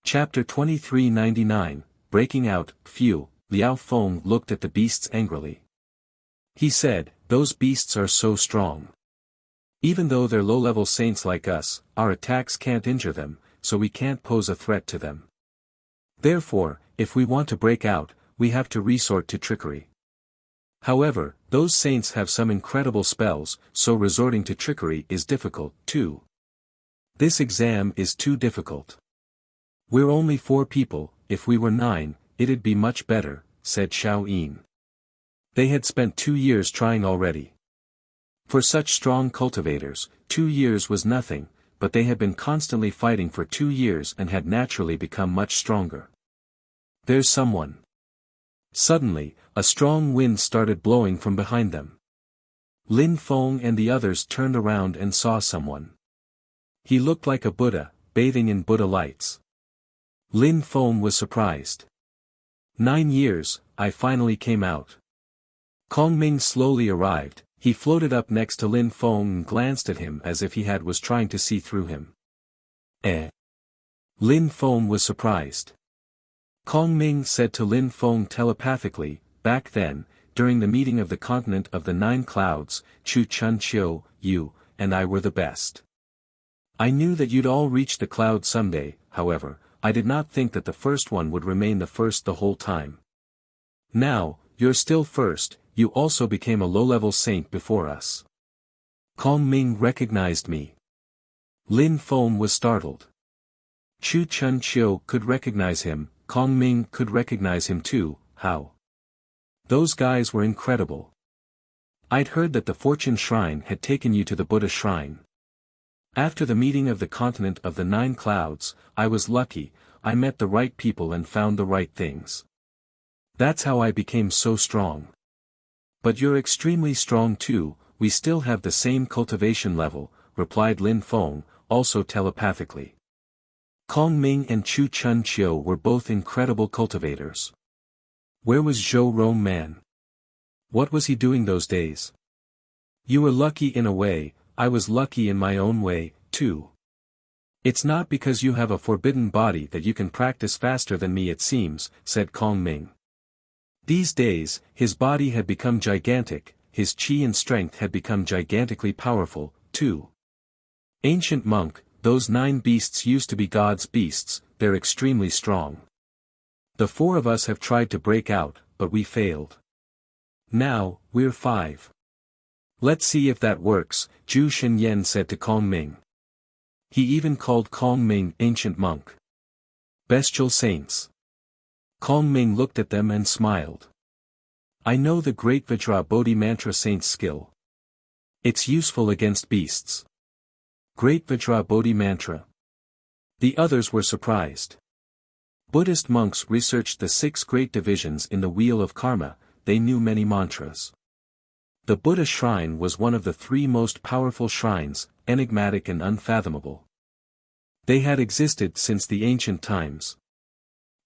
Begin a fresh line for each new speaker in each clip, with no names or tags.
Chapter 2399, Breaking Out. Phew, Liao Feng looked at the beasts angrily. He said, "Those beasts are so strong. Even though they're low-level saints like us, our attacks can't injure them, so we can't pose a threat to them. Therefore, if we want to break out, we have to resort to trickery. However, those saints have some incredible spells, so resorting to trickery is difficult, too. This exam is too difficult. We're only 4 people, if we were 9, it'd be much better," said Xiao Yin. They had spent 2 years trying already. For such strong cultivators, 2 years was nothing, but they had been constantly fighting for 2 years and had naturally become much stronger. "There's someone." Suddenly, a strong wind started blowing from behind them. Lin Feng and the others turned around and saw someone. He looked like a Buddha, bathing in Buddha lights. Lin Feng was surprised. 9 years, I finally came out. Kong Ming slowly arrived. He floated up next to Lin Feng and glanced at him as if he was trying to see through him. Lin Feng was surprised. Kong Ming said to Lin Feng telepathically, "Back then, during the meeting of the continent of the 9 clouds, Chu Chun Chiu, you, and I were the best. I knew that you'd all reach the cloud someday, however, I did not think that the first one would remain the first the whole time. Now, you're still first, you also became a low-level saint before us." Kong Ming recognized me. Lin Feng was startled. Chu Chun Chiu could recognize him, Kong Ming could recognize him too. How? Those guys were incredible. I'd heard that the Fortune Shrine had taken you to the Buddha Shrine. After the meeting of the continent of the 9 clouds, I was lucky, I met the right people and found the right things. That's how I became so strong. But you're extremely strong too, we still have the same cultivation level, replied Lin Feng, also telepathically. Kong Ming and Chu Chun Chiu were both incredible cultivators. Where was Zhou Rong Man? What was he doing those days? You were lucky in a way, I was lucky in my own way, too. It's not because you have a forbidden body that you can practice faster than me, it seems, said Kong Ming. These days, his body had become gigantic, his qi and strength had become gigantically powerful, too. Ancient monk, those 9 beasts used to be God's beasts, they're extremely strong. The 4 of us have tried to break out, but we failed. Now, we're 5. Let's see if that works, Zhu Shenyan said to Kong Ming. He even called Kong Ming ancient monk. Bestial saints. Kong Ming looked at them and smiled. I know the great Vajra Bodhi mantra saint's skill. It's useful against beasts. Great Vajra Bodhi mantra. The others were surprised. Buddhist monks researched the 6 great divisions in the wheel of karma, they knew many mantras. The Buddha shrine was one of the 3 most powerful shrines, enigmatic and unfathomable. They had existed since the ancient times.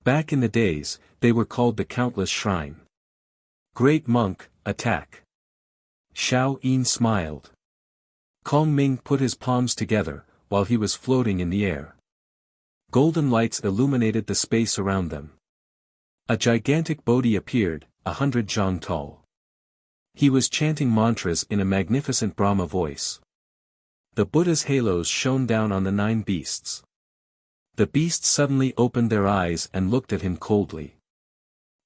Back in the days, they were called the Countless Shrine. Great monk, attack. Xiao Yin smiled. Kong Ming put his palms together, while he was floating in the air. Golden lights illuminated the space around them. A gigantic Bodhi appeared, 100 zhang tall. He was chanting mantras in a magnificent Brahma voice. The Buddha's halos shone down on the 9 beasts. The beasts suddenly opened their eyes and looked at him coldly.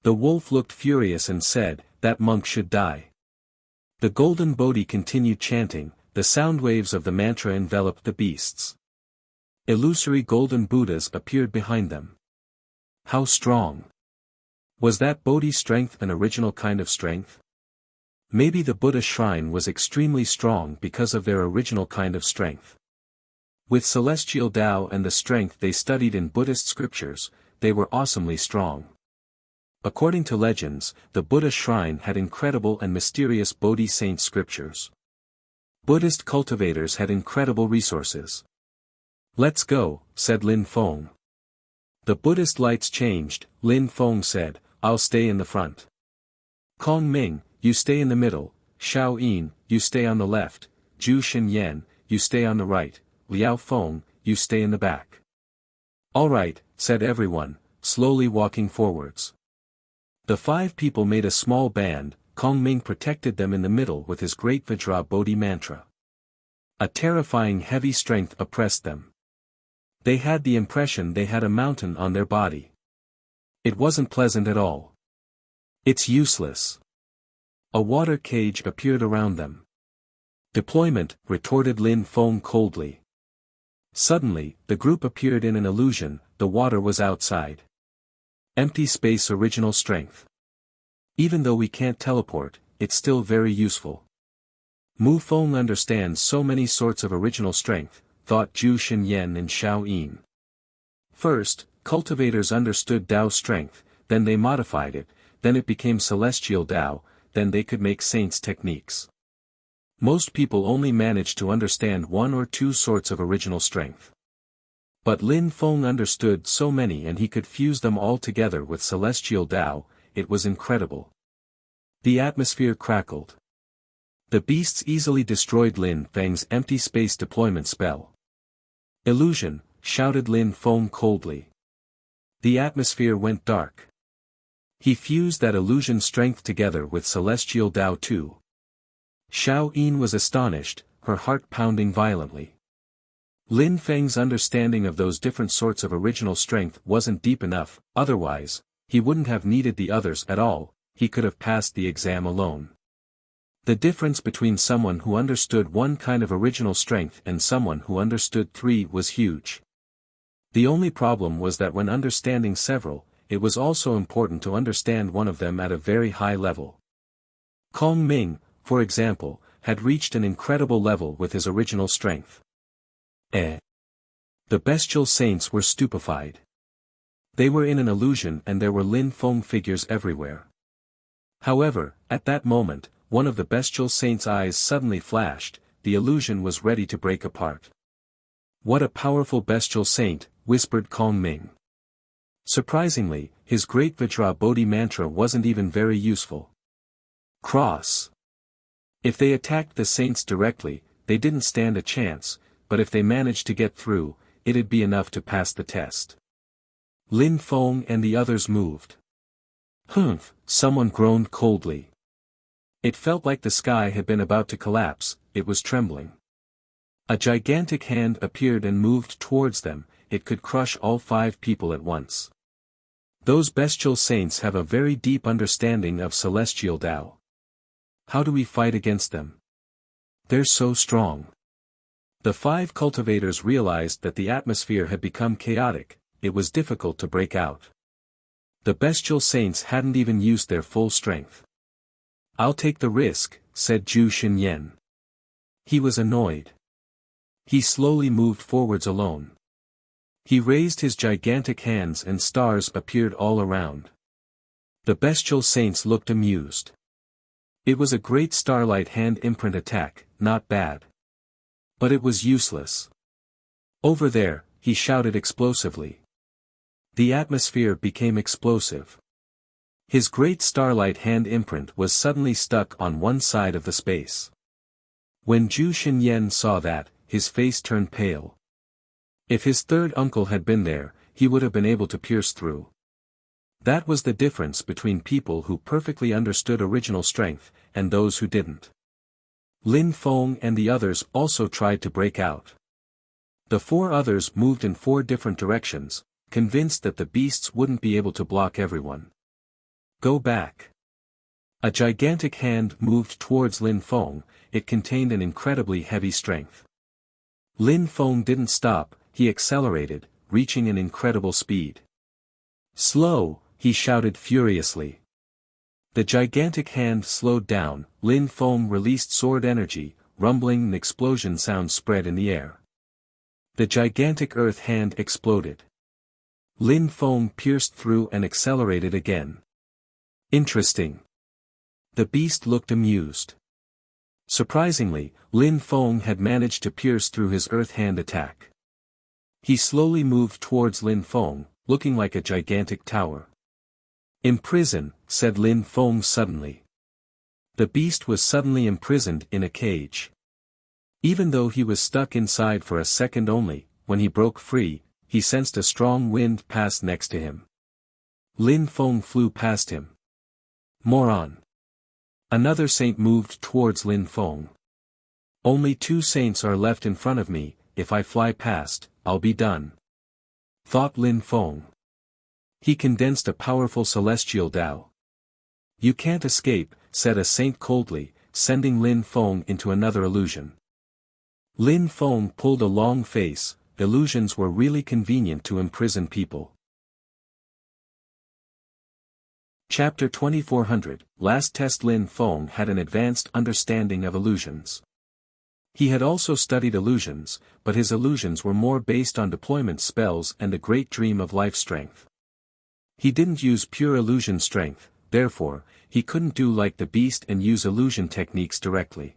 The wolf looked furious and said, "That monk should die." The golden Bodhi continued chanting, the sound waves of the mantra enveloped the beasts. Illusory golden Buddhas appeared behind them. How strong! Was that Bodhi strength an original kind of strength? Maybe the Buddha shrine was extremely strong because of their original kind of strength. With celestial Tao and the strength they studied in Buddhist scriptures, they were awesomely strong. According to legends, the Buddha shrine had incredible and mysterious Bodhi saint scriptures. Buddhist cultivators had incredible resources. Let's go, said Lin Feng. The Buddhist lights changed, Lin Feng said, I'll stay in the front. Kong Ming, you stay in the middle, Xiao Yin, you stay on the left, Zhu Shenyan, you stay on the right, Liao Feng, you stay in the back. All right, said everyone, slowly walking forwards. The 5 people made a small band. Kong Ming protected them in the middle with his great Vajra Bodhi mantra. A terrifying heavy strength oppressed them. They had the impression they had a mountain on their body. It wasn't pleasant at all. It's useless. A water cage appeared around them. Deployment, retorted Lin Feng coldly. Suddenly, the group appeared in an illusion. The water was outside. Empty space, original strength. Even though we can't teleport, it's still very useful. Mu Feng understands so many sorts of original strength, thought Zhu Xinyan and Xiao Yin. First, cultivators understood Dao strength, then they modified it, then it became celestial Dao, then they could make saints' techniques. Most people only manage to understand 1 or 2 sorts of original strength. But Lin Feng understood so many and he could fuse them all together with celestial Dao. It was incredible. The atmosphere crackled. The beasts easily destroyed Lin Feng's empty space deployment spell. Illusion, shouted Lin Feng coldly. The atmosphere went dark. He fused that illusion strength together with celestial Dao too. Xiao Yin was astonished, her heart pounding violently. Lin Feng's understanding of those different sorts of original strength wasn't deep enough, otherwise, he wouldn't have needed the others at all, he could have passed the exam alone. The difference between someone who understood 1 kind of original strength and someone who understood 3 was huge. The only problem was that when understanding several, it was also important to understand one of them at a very high level. Kong Ming, for example, had reached an incredible level with his original strength. The bestial saints were stupefied. They were in an illusion and there were Lin Feng figures everywhere. However, at that moment, one of the bestial saints' eyes suddenly flashed. The illusion was ready to break apart. What a powerful bestial saint, whispered Kong Ming. Surprisingly, his great Vajra Bodhi mantra wasn't even very useful. Cross. If they attacked the saints directly, they didn't stand a chance, but if they managed to get through, it'd be enough to pass the test. Lin Feng and the others moved. Humph, someone groaned coldly. It felt like the sky had been about to collapse, it was trembling. A gigantic hand appeared and moved towards them. It could crush all 5 people at once. Those bestial saints have a very deep understanding of celestial Dao. How do we fight against them? They're so strong. The 5 cultivators realized that the atmosphere had become chaotic. It was difficult to break out. The bestial saints hadn't even used their full strength. I'll take the risk, said Zhu Xinyan. He was annoyed. He slowly moved forwards alone. He raised his gigantic hands and stars appeared all around. The bestial saints looked amused. It was a great starlight hand imprint attack, not bad. But it was useless. Over there, he shouted explosively. The atmosphere became explosive. His great starlight hand imprint was suddenly stuck on one side of the space. When Zhu Xinyan saw that, his face turned pale. If his third uncle had been there, he would have been able to pierce through. That was the difference between people who perfectly understood original strength, and those who didn't. Lin Feng and the others also tried to break out. The 4 others moved in 4 different directions, convinced that the beasts wouldn't be able to block everyone. Go back. A gigantic hand moved towards Lin Feng. It contained an incredibly heavy strength. Lin Feng didn't stop, he accelerated, reaching an incredible speed. Slow, he shouted furiously. The gigantic hand slowed down. Lin Feng released sword energy, rumbling and explosion sound spread in the air. The gigantic earth hand exploded. Lin Feng pierced through and accelerated again. Interesting. The beast looked amused. Surprisingly, Lin Feng had managed to pierce through his earth hand attack. He slowly moved towards Lin Feng, looking like a gigantic tower. Imprison, said Lin Feng suddenly. The beast was suddenly imprisoned in a cage. Even though he was stuck inside for a second only, when he broke free, he sensed a strong wind pass next to him. Lin Feng flew past him. Moron. Another saint moved towards Lin Feng. Only 2 saints are left in front of me, if I fly past, I'll be done. Thought Lin Feng. He condensed a powerful celestial Tao. You can't escape, said a saint coldly, sending Lin Feng into another illusion. Lin Feng pulled a long face. Illusions were really convenient to imprison people. Chapter 2400, Last test. Lin Feng had an advanced understanding of illusions. He had also studied illusions, but his illusions were more based on deployment spells and a great dream of life strength. He didn't use pure illusion strength, therefore, he couldn't do like the beast and use illusion techniques directly.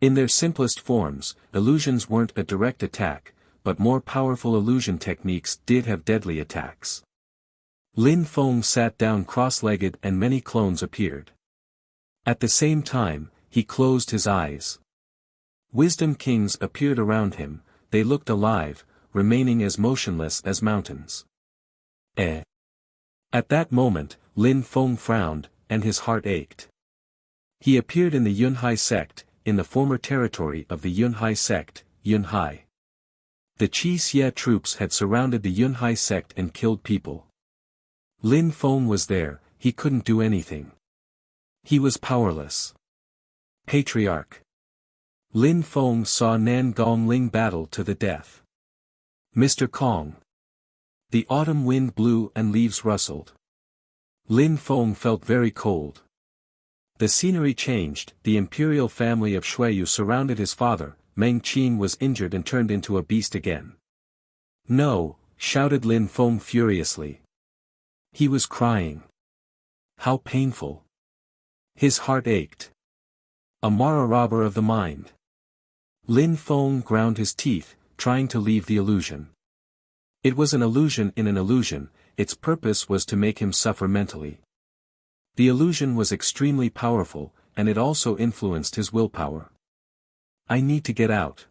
In their simplest forms, illusions weren't a direct attack, but more powerful illusion techniques did have deadly attacks. Lin Feng sat down cross-legged and many clones appeared. At the same time, he closed his eyes. Wisdom kings appeared around him, they looked alive, remaining as motionless as mountains. At that moment, Lin Feng frowned, and his heart ached. He appeared in the Yunhai sect, in the former territory of the Yunhai sect, Yunhai. The Qi Xie troops had surrounded the Yunhai sect and killed people. Lin Feng was there, he couldn't do anything. He was powerless. Patriarch. Lin Feng saw Nan Gongling battle to the death. Mr. Kong. The autumn wind blew and leaves rustled. Lin Feng felt very cold. The scenery changed, the imperial family of Shuiyu surrounded his father, Meng Qin was injured and turned into a beast again. No, shouted Lin Feng furiously. He was crying. How painful. His heart ached. A Mara robber of the mind. Lin Feng ground his teeth, trying to leave the illusion. It was an illusion in an illusion, its purpose was to make him suffer mentally. The illusion was extremely powerful, and it also influenced his willpower. I need to get out.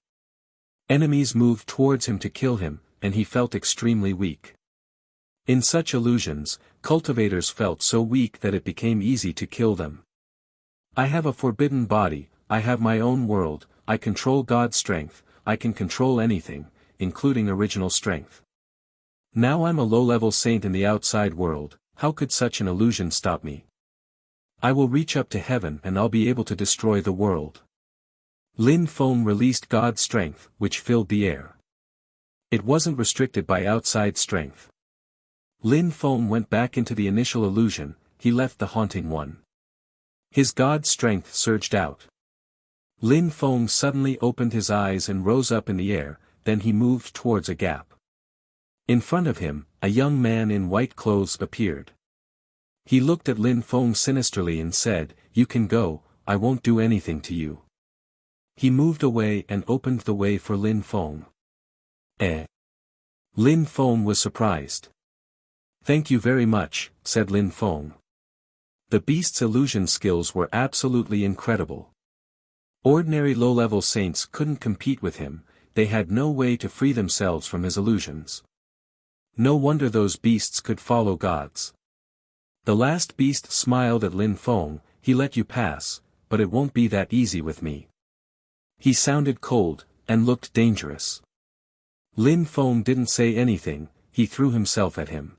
Enemies moved towards him to kill him, and he felt extremely weak. In such illusions, cultivators felt so weak that it became easy to kill them. I have a forbidden body, I have my own world, I control God's strength, I can control anything, including original strength. Now I'm a low-level saint in the outside world, how could such an illusion stop me? I will reach up to heaven and I'll be able to destroy the world. Lin Feng released God's strength, which filled the air. It wasn't restricted by outside strength. Lin Feng went back into the initial illusion, he left the haunting one. His God's strength surged out. Lin Feng suddenly opened his eyes and rose up in the air, then he moved towards a gap. In front of him, a young man in white clothes appeared. He looked at Lin Feng sinisterly and said, "You can go, I won't do anything to you." He moved away and opened the way for Lin Feng. Lin Feng was surprised. "Thank you very much," said Lin Feng. The beast's illusion skills were absolutely incredible. Ordinary low-level saints couldn't compete with him, they had no way to free themselves from his illusions. No wonder those beasts could follow gods. The last beast smiled at Lin Feng, "He let you pass, but it won't be that easy with me." He sounded cold, and looked dangerous. Lin Feng didn't say anything, he threw himself at him.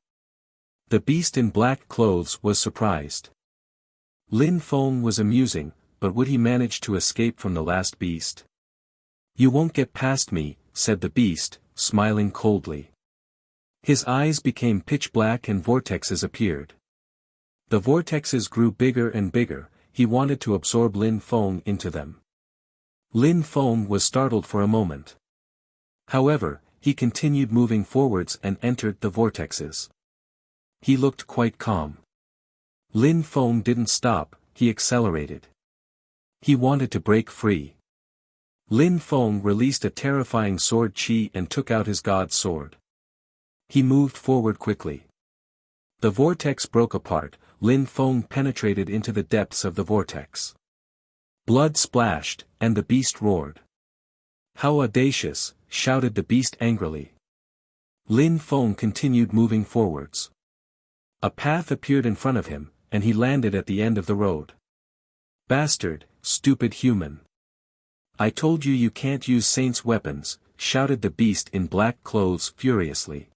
The beast in black clothes was surprised. Lin Feng was amusing, but would he manage to escape from the last beast? "You won't get past me," said the beast, smiling coldly. His eyes became pitch black and vortexes appeared. The vortexes grew bigger and bigger, he wanted to absorb Lin Feng into them. Lin Feng was startled for a moment. However, he continued moving forwards and entered the vortexes. He looked quite calm. Lin Feng didn't stop, he accelerated. He wanted to break free. Lin Feng released a terrifying sword chi and took out his god sword. He moved forward quickly. The vortex broke apart, Lin Feng penetrated into the depths of the vortex. Blood splashed, and the beast roared. "How audacious," shouted the beast angrily. Lin Feng continued moving forwards. A path appeared in front of him, and he landed at the end of the road. "Bastard, stupid human. I told you you can't use saints' weapons," shouted the beast in black clothes furiously.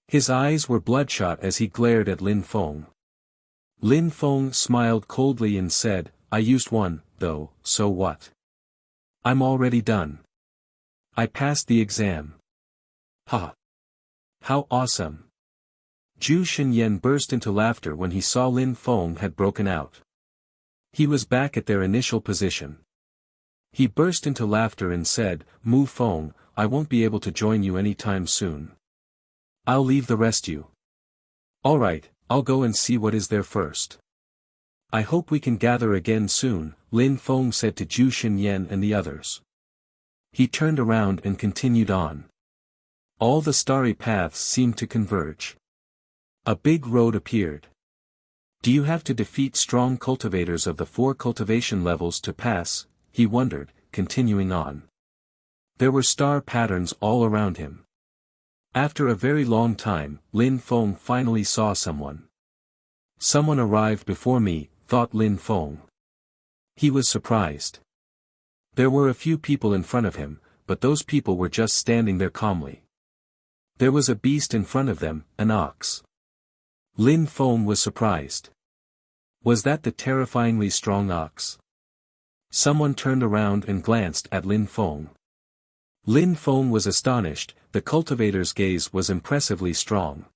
His eyes were bloodshot as he glared at Lin Feng. Lin Feng smiled coldly and said, "I used one, though, so what? I'm already done. I passed the exam." "Ha! How awesome!" Zhu Xinyan burst into laughter when he saw Lin Feng had broken out. He was back at their initial position. He burst into laughter and said, "Mu Feng, I won't be able to join you any time soon. I'll leave the rest you." "Alright, I'll go and see what is there first. I hope we can gather again soon," Lin Feng said to Zhu Xinyan and the others. He turned around and continued on. All the starry paths seemed to converge. A big road appeared. "Do you have to defeat strong cultivators of the 4 cultivation levels to pass?" he wondered, continuing on. There were star patterns all around him. After a very long time, Lin Feng finally saw someone. "Someone arrived before me," thought Lin Feng. He was surprised. There were a few people in front of him, but those people were just standing there calmly. There was a beast in front of them, an ox. Lin Feng was surprised. Was that the terrifyingly strong ox? Someone turned around and glanced at Lin Feng. Lin Feng was astonished. The cultivator's gaze was impressively strong.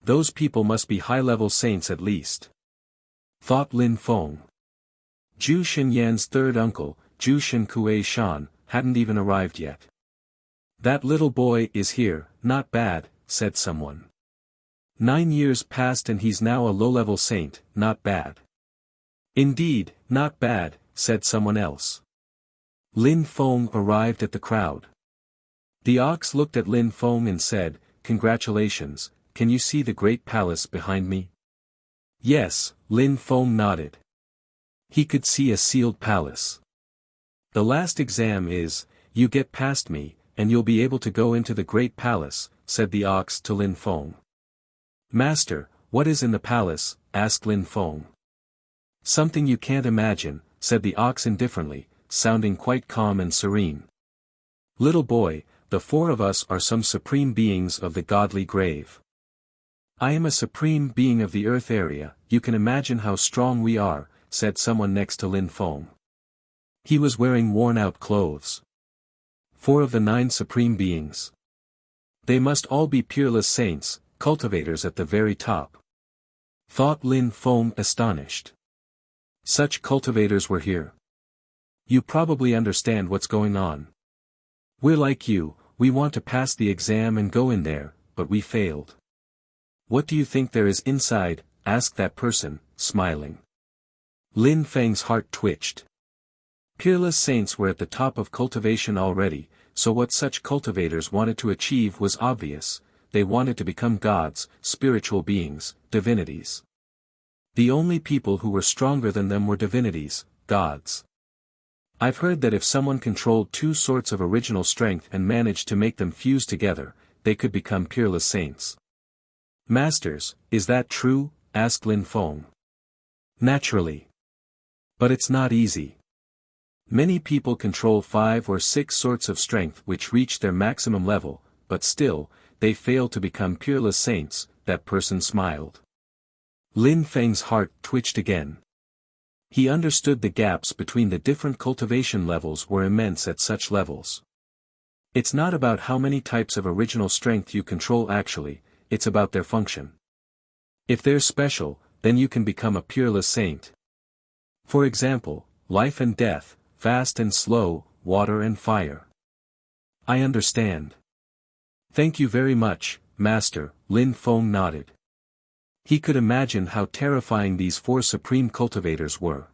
Those people must be high-level saints at least, thought Lin Feng. Zhu Xinyan's third uncle, Zhu Xinkue Shan, hadn't even arrived yet. "That little boy is here, not bad," said someone. 9 years passed and he's now a low-level saint, not bad. "Indeed, not bad," said someone else. Lin Feng arrived at the crowd. The ox looked at Lin Feng and said, "Congratulations, can you see the great palace behind me?" Yes, Lin Feng nodded. He could see a sealed palace. "The last exam is, you get past me, and you'll be able to go into the great palace," said the ox to Lin Feng. "Master, what is in the palace?" asked Lin Feng. "Something you can't imagine," said the ox indifferently, sounding quite calm and serene. "Little boy, the 4 of us are some supreme beings of the godly grave. I am a supreme being of the earth area, you can imagine how strong we are," said someone next to Lin Feng. He was wearing worn-out clothes. 4 of the 9 supreme beings. They must all be peerless saints, cultivators at the very top, thought Lin Feng astonished. Such cultivators were here. You probably understand what's going on. We're like you, we want to pass the exam and go in there, but we failed. What do you think there is inside? Asked that person, smiling. Lin Feng's heart twitched. Peerless saints were at the top of cultivation already, so what such cultivators wanted to achieve was obvious. They wanted to become gods, spiritual beings, divinities. The only people who were stronger than them were divinities, gods. I've heard that if someone controlled 2 sorts of original strength and managed to make them fuse together, they could become peerless saints. Masters, is that true? Asked Lin Feng. Naturally. But it's not easy. Many people control 5 or 6 sorts of strength which reach their maximum level, but still, they fail to become peerless saints. That person smiled. Lin Feng's heart twitched again. He understood the gaps between the different cultivation levels were immense at such levels. It's not about how many types of original strength you control actually, it's about their function. If they're special, then you can become a peerless saint. For example, life and death, fast and slow, water and fire. I understand. Thank you very much, Master, Lin Feng nodded. He could imagine how terrifying these 4 supreme cultivators were.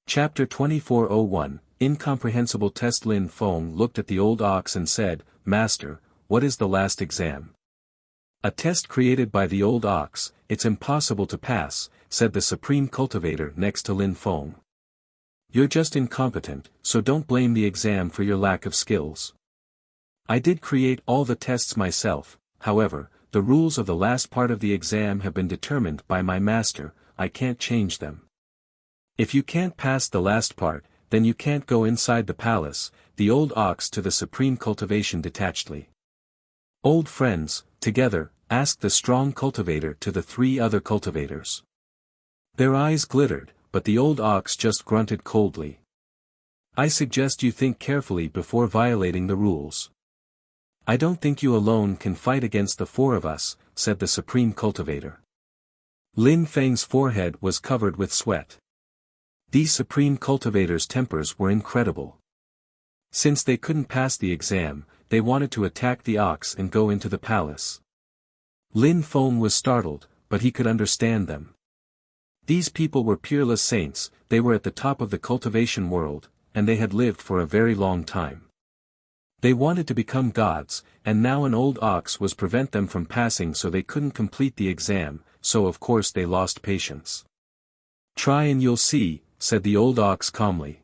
Chapter 2401, Incomprehensible Test. Lin Feng looked at the old ox and said, "Master, what is the last exam?" "A test created by the old ox, it's impossible to pass," said the supreme cultivator next to Lin Feng. "You're just incompetent, so don't blame the exam for your lack of skills. I did create all the tests myself, however, the rules of the last part of the exam have been determined by my master, I can't change them. If you can't pass the last part, then you can't go inside the palace, the old ox to the supreme cultivation detachedly. Old friends, together, asked the strong cultivator to the 3 other cultivators. Their eyes glittered, but the old ox just grunted coldly. I suggest you think carefully before violating the rules. I don't think you alone can fight against the 4 of us, said the supreme cultivator. Lin Feng's forehead was covered with sweat. These supreme cultivators' tempers were incredible. Since they couldn't pass the exam, they wanted to attack the ox and go into the palace. Lin Feng was startled, but he could understand them. These people were peerless saints, they were at the top of the cultivation world, and they had lived for a very long time. They wanted to become gods, and now an old ox was prevent them from passing, so they couldn't complete the exam, so of course they lost patience. Try and you'll see, said the old ox calmly.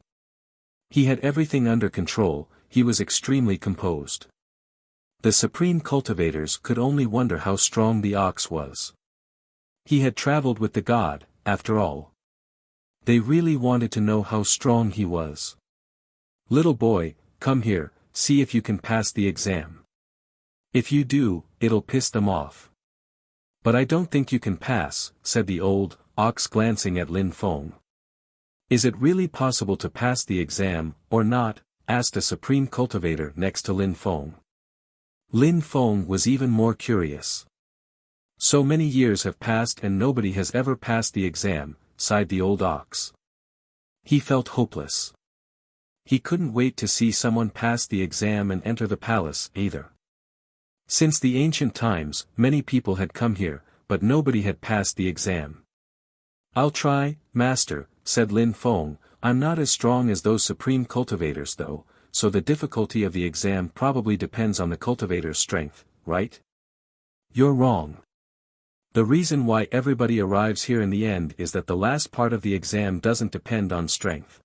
He had everything under control, he was extremely composed. The supreme cultivators could only wonder how strong the ox was. He had traveled with the god, after all. They really wanted to know how strong he was. Little boy, come here, see if you can pass the exam. If you do, it'll piss them off. But I don't think you can pass, said the old ox glancing at Lin Feng. Is it really possible to pass the exam, or not? Asked a supreme cultivator next to Lin Feng. Lin Feng was even more curious. So many years have passed and nobody has ever passed the exam, sighed the old ox. He felt hopeless. He couldn't wait to see someone pass the exam and enter the palace, either. Since the ancient times, many people had come here, but nobody had passed the exam. I'll try, master, said Lin Feng. I'm not as strong as those supreme cultivators though, so the difficulty of the exam probably depends on the cultivator's strength, right? You're wrong. The reason why everybody arrives here in the end is that the last part of the exam doesn't depend on strength.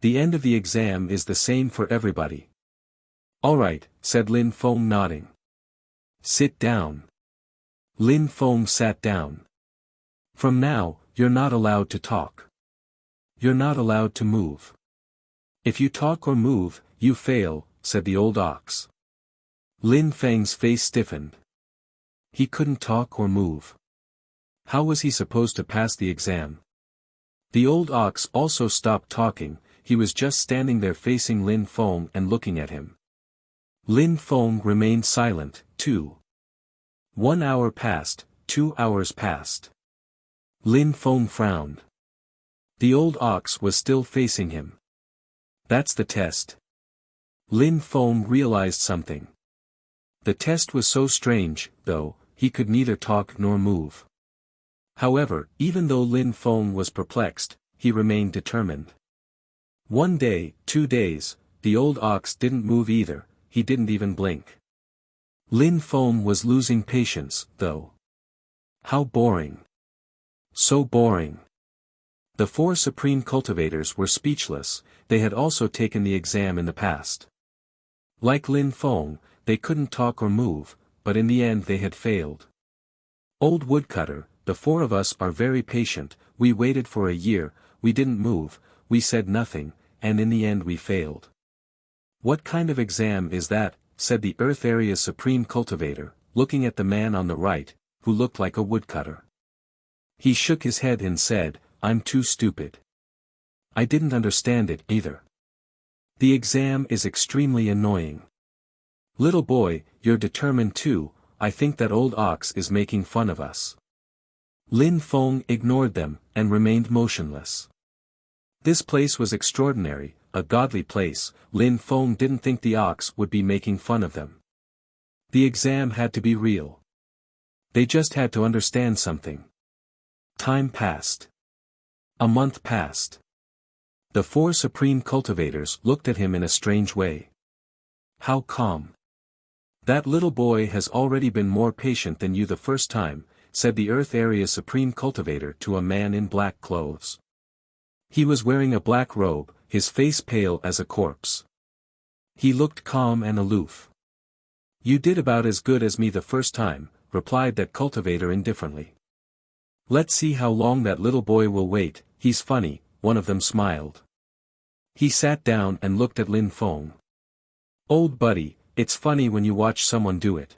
The end of the exam is the same for everybody. Alright, said Lin Feng nodding. Sit down. Lin Feng sat down. From now, you're not allowed to talk. You're not allowed to move. If you talk or move, you fail, said the old ox. Lin Feng's face stiffened. He couldn't talk or move. How was he supposed to pass the exam? The old ox also stopped talking, he was just standing there facing Lin Feng and looking at him. Lin Feng remained silent, too. 1 hour passed, 2 hours passed. Lin Feng frowned. The old ox was still facing him. That's the test. Lin Feng realized something. The test was so strange, though, he could neither talk nor move. However, even though Lin Feng was perplexed, he remained determined. 1 day, 2 days, the old ox didn't move either, he didn't even blink. Lin Feng was losing patience, though. How boring. So boring. The 4 supreme cultivators were speechless, they had also taken the exam in the past. Like Lin Feng, they couldn't talk or move, but in the end they had failed. Old woodcutter, the 4 of us are very patient, we waited for a year, we didn't move, we said nothing, and in the end we failed. What kind of exam is that, said the Earth Area's supreme cultivator, looking at the man on the right, who looked like a woodcutter. He shook his head and said, I'm too stupid. I didn't understand it either. The exam is extremely annoying. Little boy, you're determined too, I think that old ox is making fun of us. Lin Feng ignored them, and remained motionless. This place was extraordinary, a godly place, Lin Feng didn't think the ox would be making fun of them. The exam had to be real. They just had to understand something. Time passed. A month passed. The 4 supreme cultivators looked at him in a strange way. How calm. That little boy has already been more patient than you the first time, said the Earth Area's supreme cultivator to a man in black clothes. He was wearing a black robe, his face pale as a corpse. He looked calm and aloof. You did about as good as me the first time, replied that cultivator indifferently. Let's see how long that little boy will wait, he's funny, one of them smiled. He sat down and looked at Lin Feng. Old buddy, it's funny when you watch someone do it.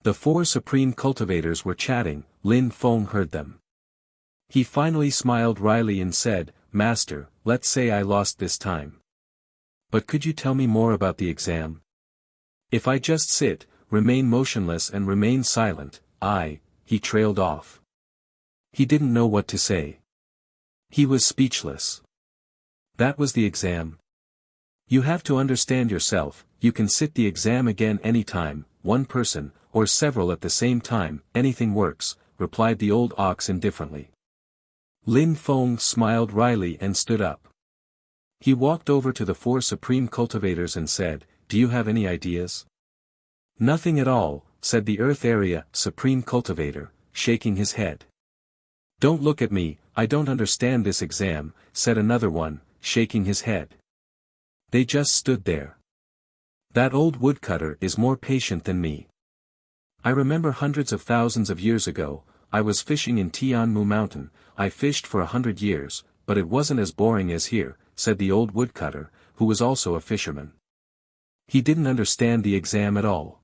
The four supreme cultivators were chatting, Lin Feng heard them. He finally smiled wryly and said, Master, let's say I lost this time. But could you tell me more about the exam? If I just sit, remain motionless and remain silent, he trailed off. He didn't know what to say. He was speechless. That was the exam. You have to understand yourself, you can sit the exam again anytime, one person, or several at the same time, anything works, replied the old ox indifferently. Lin Feng smiled wryly and stood up. He walked over to the four supreme cultivators and said, Do you have any ideas? Nothing at all, said the Earth Area Supreme Cultivator, shaking his head. Don't look at me, I don't understand this exam, said another one, shaking his head. They just stood there. That old woodcutter is more patient than me. I remember hundreds of thousands of years ago, I was fishing in Tianmu Mountain, I fished for 100 years, but it wasn't as boring as here, said the old woodcutter, who was also a fisherman. He didn't understand the exam at all.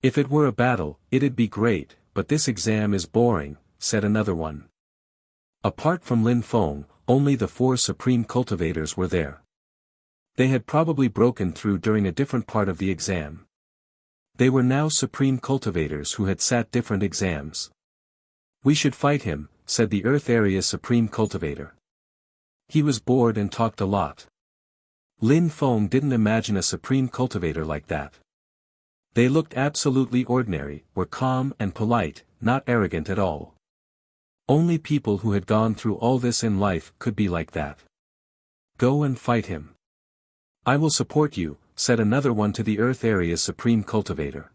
If it were a battle, it'd be great, but this exam is boring, said another one. Apart from Lin Feng, only the four supreme cultivators were there. They had probably broken through during a different part of the exam. They were now supreme cultivators who had sat different exams. We should fight him, said the Earth Area Supreme Cultivator. He was bored and talked a lot. Lin Feng didn't imagine a supreme cultivator like that. They looked absolutely ordinary, were calm and polite, not arrogant at all. Only people who had gone through all this in life could be like that. Go and fight him. I will support you, said another one to the Earth Area Supreme Cultivator.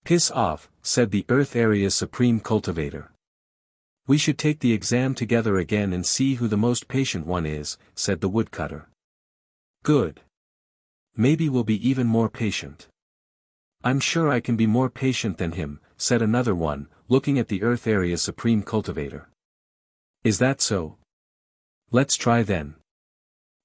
Piss off, said the Earth Area Supreme Cultivator. We should take the exam together again and see who the most patient one is, said the woodcutter. Good. Maybe we'll be even more patient. I'm sure I can be more patient than him, said another one, looking at the Earth Area Supreme Cultivator. Is that so? Let's try then.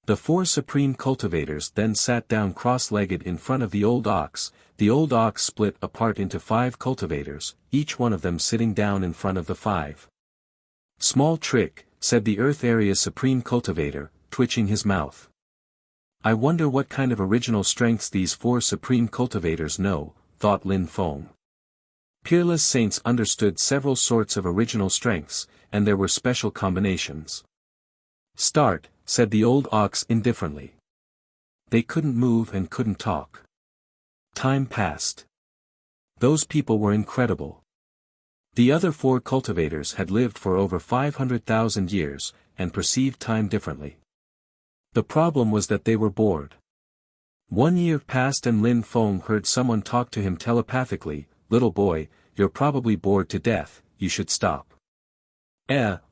The four supreme cultivators then sat down cross-legged in front of the old ox. The old ox split apart into 5 cultivators, each one of them sitting down in front of the 5. Small trick, said the Earth Area Supreme Cultivator, twitching his mouth. I wonder what kind of original strengths these 4 supreme cultivators know, thought Lin Feng. Peerless saints understood several sorts of original strengths, and there were special combinations. Start, said the old ox indifferently. They couldn't move and couldn't talk. Time passed. Those people were incredible. The other 4 cultivators had lived for over 500,000 years, and perceived time differently. The problem was that they were bored. 1 year passed and Lin Feng heard someone talk to him telepathically, Little boy, you're probably bored to death, you should stop.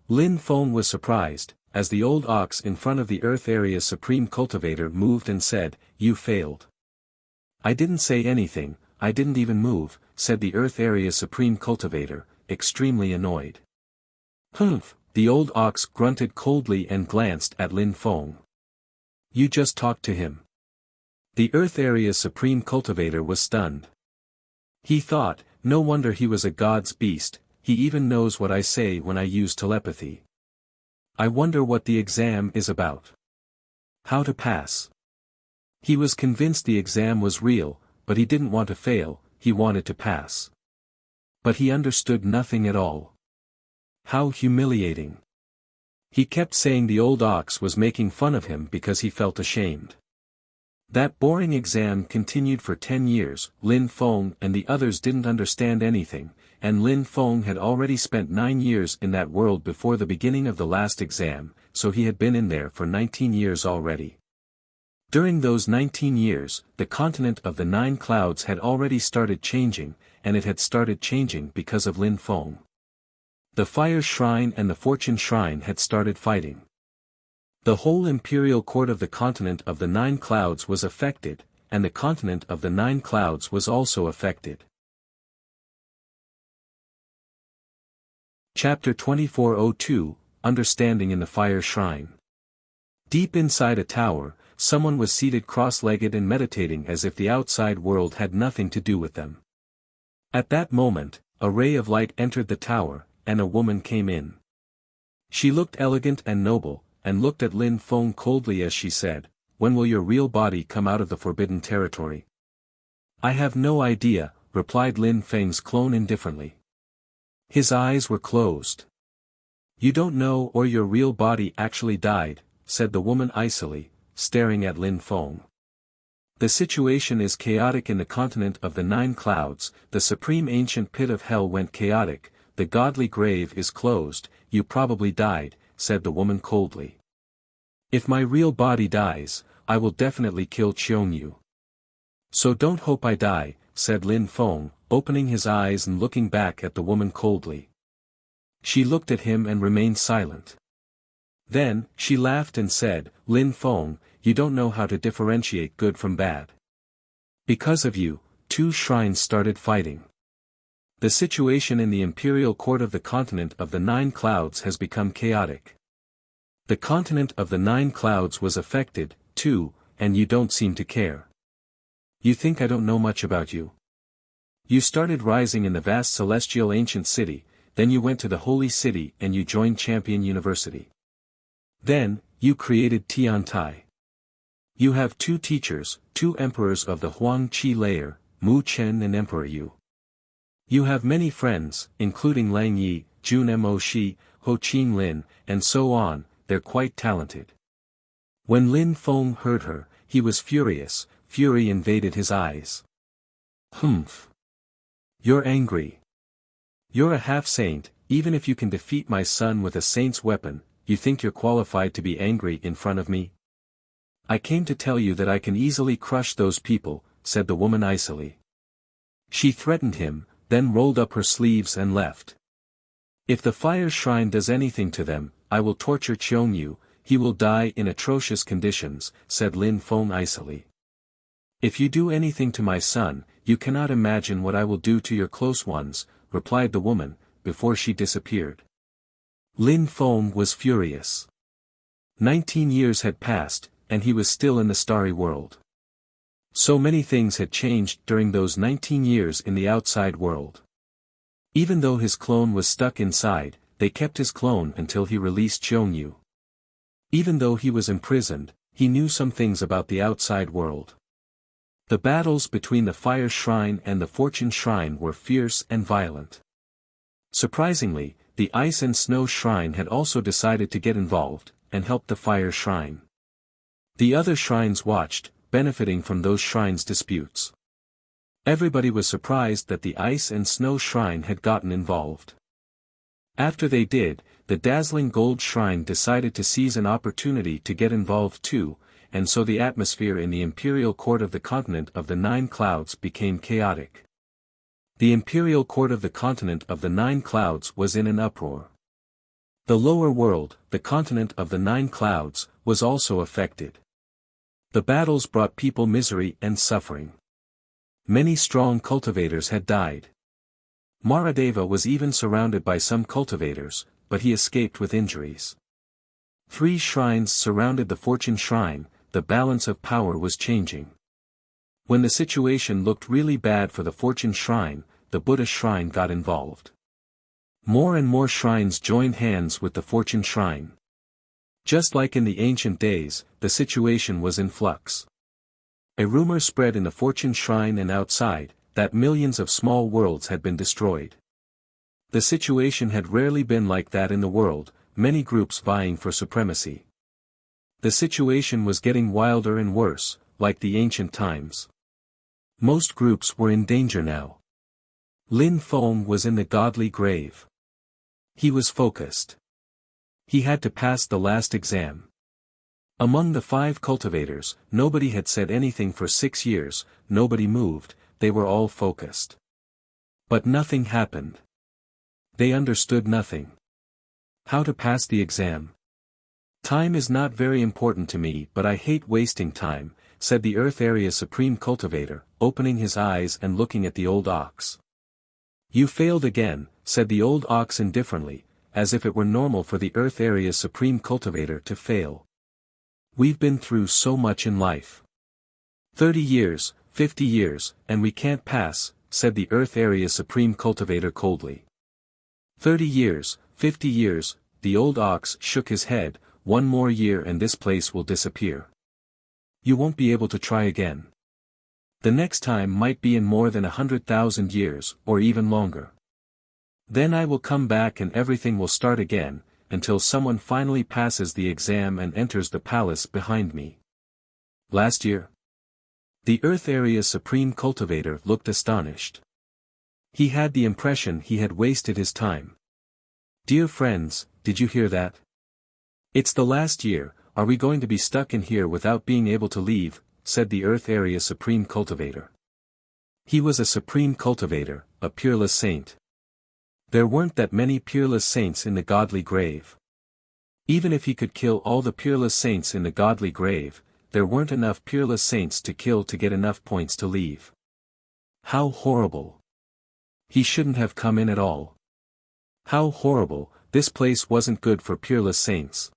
Lin Feng was surprised, as the old ox in front of the Earth Area Supreme Cultivator moved and said, You failed. I didn't say anything, I didn't even move, said the Earth Area Supreme Cultivator, extremely annoyed. Humph, the old ox grunted coldly and glanced at Lin Feng. You just talked to him. The Earth Area Supreme Cultivator was stunned. He thought, no wonder he was a god's beast, he even knows what I say when I use telepathy. I wonder what the exam is about. How to pass. He was convinced the exam was real, but he didn't want to fail, he wanted to pass. But he understood nothing at all. How humiliating. He kept saying the old ox was making fun of him because he felt ashamed. That boring exam continued for 10 years, Lin Feng and the others didn't understand anything, and Lin Feng had already spent 9 years in that world before the beginning of the last exam, so he had been in there for 19 years already. During those 19 years, the continent of the 9 clouds had already started changing, and it had started changing because of Lin Feng. The Fire Shrine and the Fortune Shrine had started fighting. The whole imperial court of the continent of the 9 clouds was affected, and the continent of the 9 clouds was also affected. Chapter 2402, Understanding in the Fire Shrine. Deep inside a tower, someone was seated cross-legged and meditating as if the outside world had nothing to do with them. At that moment, a ray of light entered the tower, and a woman came in. She looked elegant and noble, and looked at Lin Feng coldly as she said, "When will your real body come out of the forbidden territory?" "I have no idea," replied Lin Feng's clone indifferently. His eyes were closed. "You don't know or your real body actually died," said the woman icily, staring at Lin Feng. "The situation is chaotic in the continent of the 9 clouds, the supreme ancient pit of hell went chaotic, the godly grave is closed, you probably died," said the woman coldly. "If my real body dies, I will definitely kill Qiongyu. So don't hope I die," said Lin Feng, opening his eyes and looking back at the woman coldly. She looked at him and remained silent. Then, she laughed and said, "Lin Feng, you don't know how to differentiate good from bad. Because of you, 2 shrines started fighting. The situation in the imperial court of the continent of the 9 clouds has become chaotic. The continent of the 9 clouds was affected, too, and you don't seem to care. You think I don't know much about you? You started rising in the vast celestial ancient city, then you went to the holy city and you joined Champion University. Then, you created Tiantai. You have 2 teachers, 2 emperors of the Huang Qi layer, Mu Chen and Emperor Yu. You have many friends, including Lang Yi, Jun Mo Shi, Ho Qing Lin, and so on, they're quite talented." When Lin Feng heard her, he was furious, fury invaded his eyes. "Humph. You're angry. You're a half-saint, even if you can defeat my son with a saint's weapon, you think you're qualified to be angry in front of me? I came to tell you that I can easily crush those people," said the woman icily. She threatened him, then rolled up her sleeves and left. "If the fire shrine does anything to them, I will torture Qiongyu, he will die in atrocious conditions," said Lin Feng icily. "If you do anything to my son, you cannot imagine what I will do to your close ones," replied the woman, before she disappeared. Lin Feng was furious. 19 years had passed, and he was still in the starry world. So many things had changed during those 19 years in the outside world. Even though his clone was stuck inside, they kept his clone until he released Qiongyu. Even though he was imprisoned, he knew some things about the outside world. The battles between the Fire Shrine and the Fortune Shrine were fierce and violent. Surprisingly, the Ice and Snow Shrine had also decided to get involved, and help the Fire Shrine. The other shrines watched, benefiting from those shrines' disputes. Everybody was surprised that the Ice and Snow Shrine had gotten involved. After they did, the Dazzling Gold Shrine decided to seize an opportunity to get involved too, and so the atmosphere in the imperial court of the continent of the 9 clouds became chaotic. The imperial court of the continent of the 9 clouds was in an uproar. The lower world, the continent of the 9 clouds, was also affected. The battles brought people misery and suffering. Many strong cultivators had died. Maradeva was even surrounded by some cultivators, but he escaped with injuries. 3 shrines surrounded the Fortune Shrine, the balance of power was changing. When the situation looked really bad for the Fortune Shrine, the Buddha Shrine got involved. More and more shrines joined hands with the Fortune Shrine. Just like in the ancient days, the situation was in flux. A rumor spread in the Fortune Shrine and outside, that millions of small worlds had been destroyed. The situation had rarely been like that in the world, many groups vying for supremacy. The situation was getting wilder and worse, like the ancient times. Most groups were in danger now. Lin Feng was in the godly grave. He was focused. He had to pass the last exam. Among the 5 cultivators, nobody had said anything for 6 years, nobody moved, they were all focused. But nothing happened. They understood nothing. How to pass the exam? Time is not very important to me, but I hate wasting time, said the Earth Area Supreme Cultivator, opening his eyes and looking at the old ox. You failed again, said the old ox indifferently, as if it were normal for the Earth Area Supreme Cultivator to fail. We've been through so much in life. 30 years, 50 years, and we can't pass, said the Earth Area Supreme Cultivator coldly. 30 years, 50 years, the old ox shook his head, one more year and this place will disappear. You won't be able to try again. The next time might be in more than 100,000 years, or even longer. Then I will come back and everything will start again, until someone finally passes the exam and enters the palace behind me. Last year? The Earth Area Supreme Cultivator looked astonished. He had the impression he had wasted his time. Dear friends, did you hear that? It's the last year, are we going to be stuck in here without being able to leave, said the Earth Area Supreme Cultivator. He was a Supreme Cultivator, a peerless saint. There weren't that many peerless saints in the godly grave. Even if he could kill all the peerless saints in the godly grave, there weren't enough peerless saints to kill to get enough points to leave. How horrible. He shouldn't have come in at all. How horrible, this place wasn't good for peerless saints.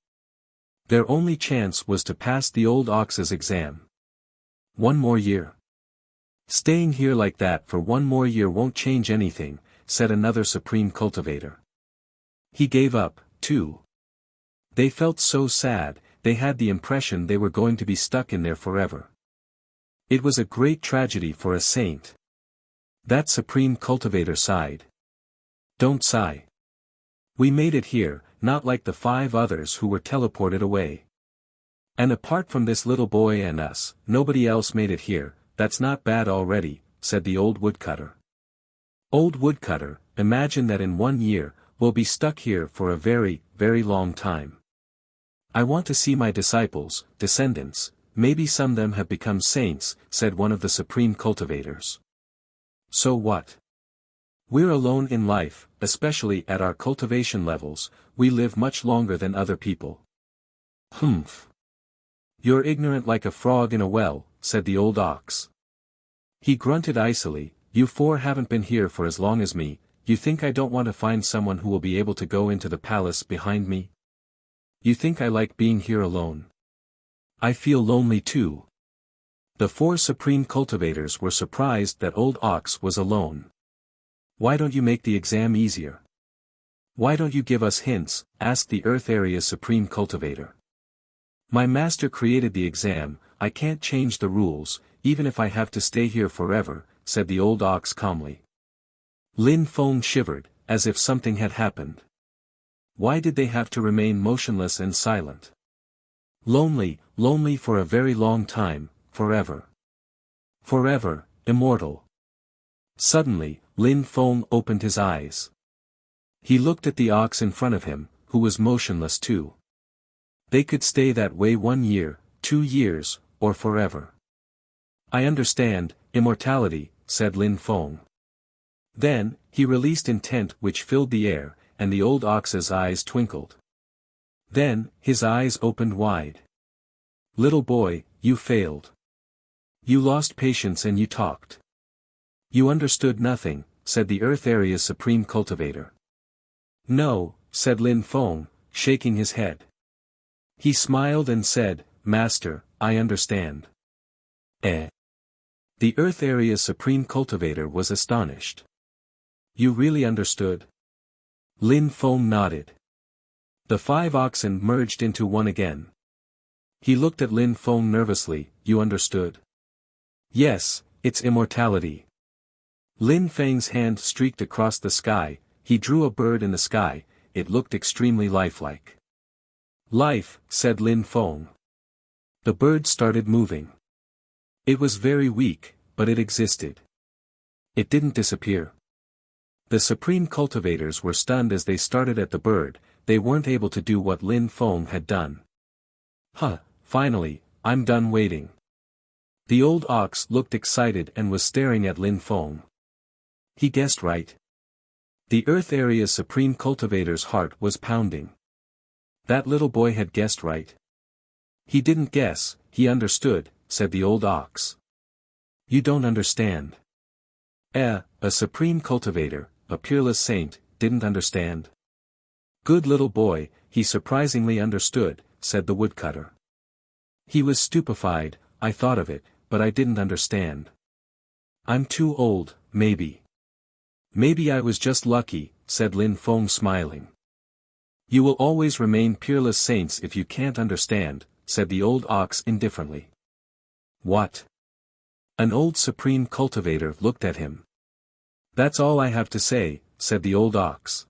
Their only chance was to pass the old ox's exam. One more year. Staying here like that for one more year won't change anything, said another Supreme Cultivator. He gave up, too. They felt so sad, they had the impression they were going to be stuck in there forever. It was a great tragedy for a saint. That Supreme Cultivator sighed. Don't sigh. We made it here, not like the 5 others who were teleported away. And apart from this little boy and us, nobody else made it here. That's not bad already, said the old woodcutter. Old woodcutter, imagine that in 1 year, we'll be stuck here for a very, very long time. I want to see my disciples, descendants, maybe some of them have become saints, said one of the Supreme Cultivators. So what? We're alone in life, especially at our cultivation levels, we live much longer than other people. Humph. You're ignorant like a frog in a well, said the old ox. He grunted icily, you 4 haven't been here for as long as me, you think I don't want to find someone who will be able to go into the palace behind me? You think I like being here alone? I feel lonely too. The 4 Supreme Cultivators were surprised that old ox was alone. Why don't you make the exam easier? Why don't you give us hints, asked the Earth Area Supreme Cultivator. My master created the exam, I can't change the rules, even if I have to stay here forever, said the old ox calmly. Lin Feng shivered, as if something had happened. Why did they have to remain motionless and silent? Lonely, lonely for a very long time, forever. Forever, immortal. Suddenly, Lin Feng opened his eyes. He looked at the ox in front of him, who was motionless too. They could stay that way 1 year, 2 years, or forever. I understand, immortality, said Lin Feng. Then, he released intent which filled the air, and the old ox's eyes twinkled. Then, his eyes opened wide. Little boy, you failed. You lost patience and you talked. You understood nothing, said the Earth Area's Supreme Cultivator. No, said Lin Feng, shaking his head. He smiled and said, Master, I understand. Eh? The Earth Area's Supreme Cultivator was astonished. You really understood? Lin Feng nodded. The 5 oxen merged into one again. He looked at Lin Feng nervously, you understood? Yes, it's immortality. Lin Feng's hand streaked across the sky, he drew a bird in the sky, it looked extremely lifelike. Life, said Lin Feng. The bird started moving. It was very weak, but it existed. It didn't disappear. The Supreme Cultivators were stunned as they started at the bird, they weren't able to do what Lin Feng had done. Huh, finally, I'm done waiting. The old ox looked excited and was staring at Lin Feng. He guessed right. The Earth Area's Supreme Cultivator's heart was pounding. That little boy had guessed right. He didn't guess, he understood, said the old ox. You don't understand. A supreme cultivator, a peerless saint, didn't understand. Good little boy, he surprisingly understood, said the woodcutter. He was stupefied. I thought of it, but I didn't understand. I'm too old, maybe. Maybe I was just lucky, said Lin Feng smiling. You will always remain peerless saints if you can't understand, said the old ox indifferently. What? An old supreme cultivator looked at him. That's all I have to say, said the old ox.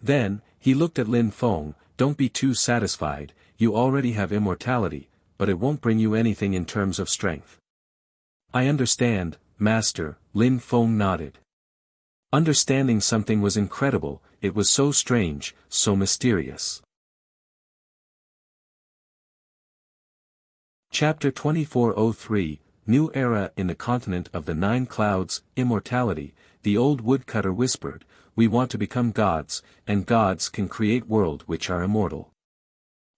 Then, he looked at Lin Feng. Don't be too satisfied, you already have immortality, but it won't bring you anything in terms of strength. I understand, master, Lin Feng nodded. Understanding something was incredible, it was so strange, so mysterious. Chapter 2403, New Era in the Continent of the Nine Clouds, Immortality. The old woodcutter whispered, we want to become gods, and gods can create worlds which are immortal.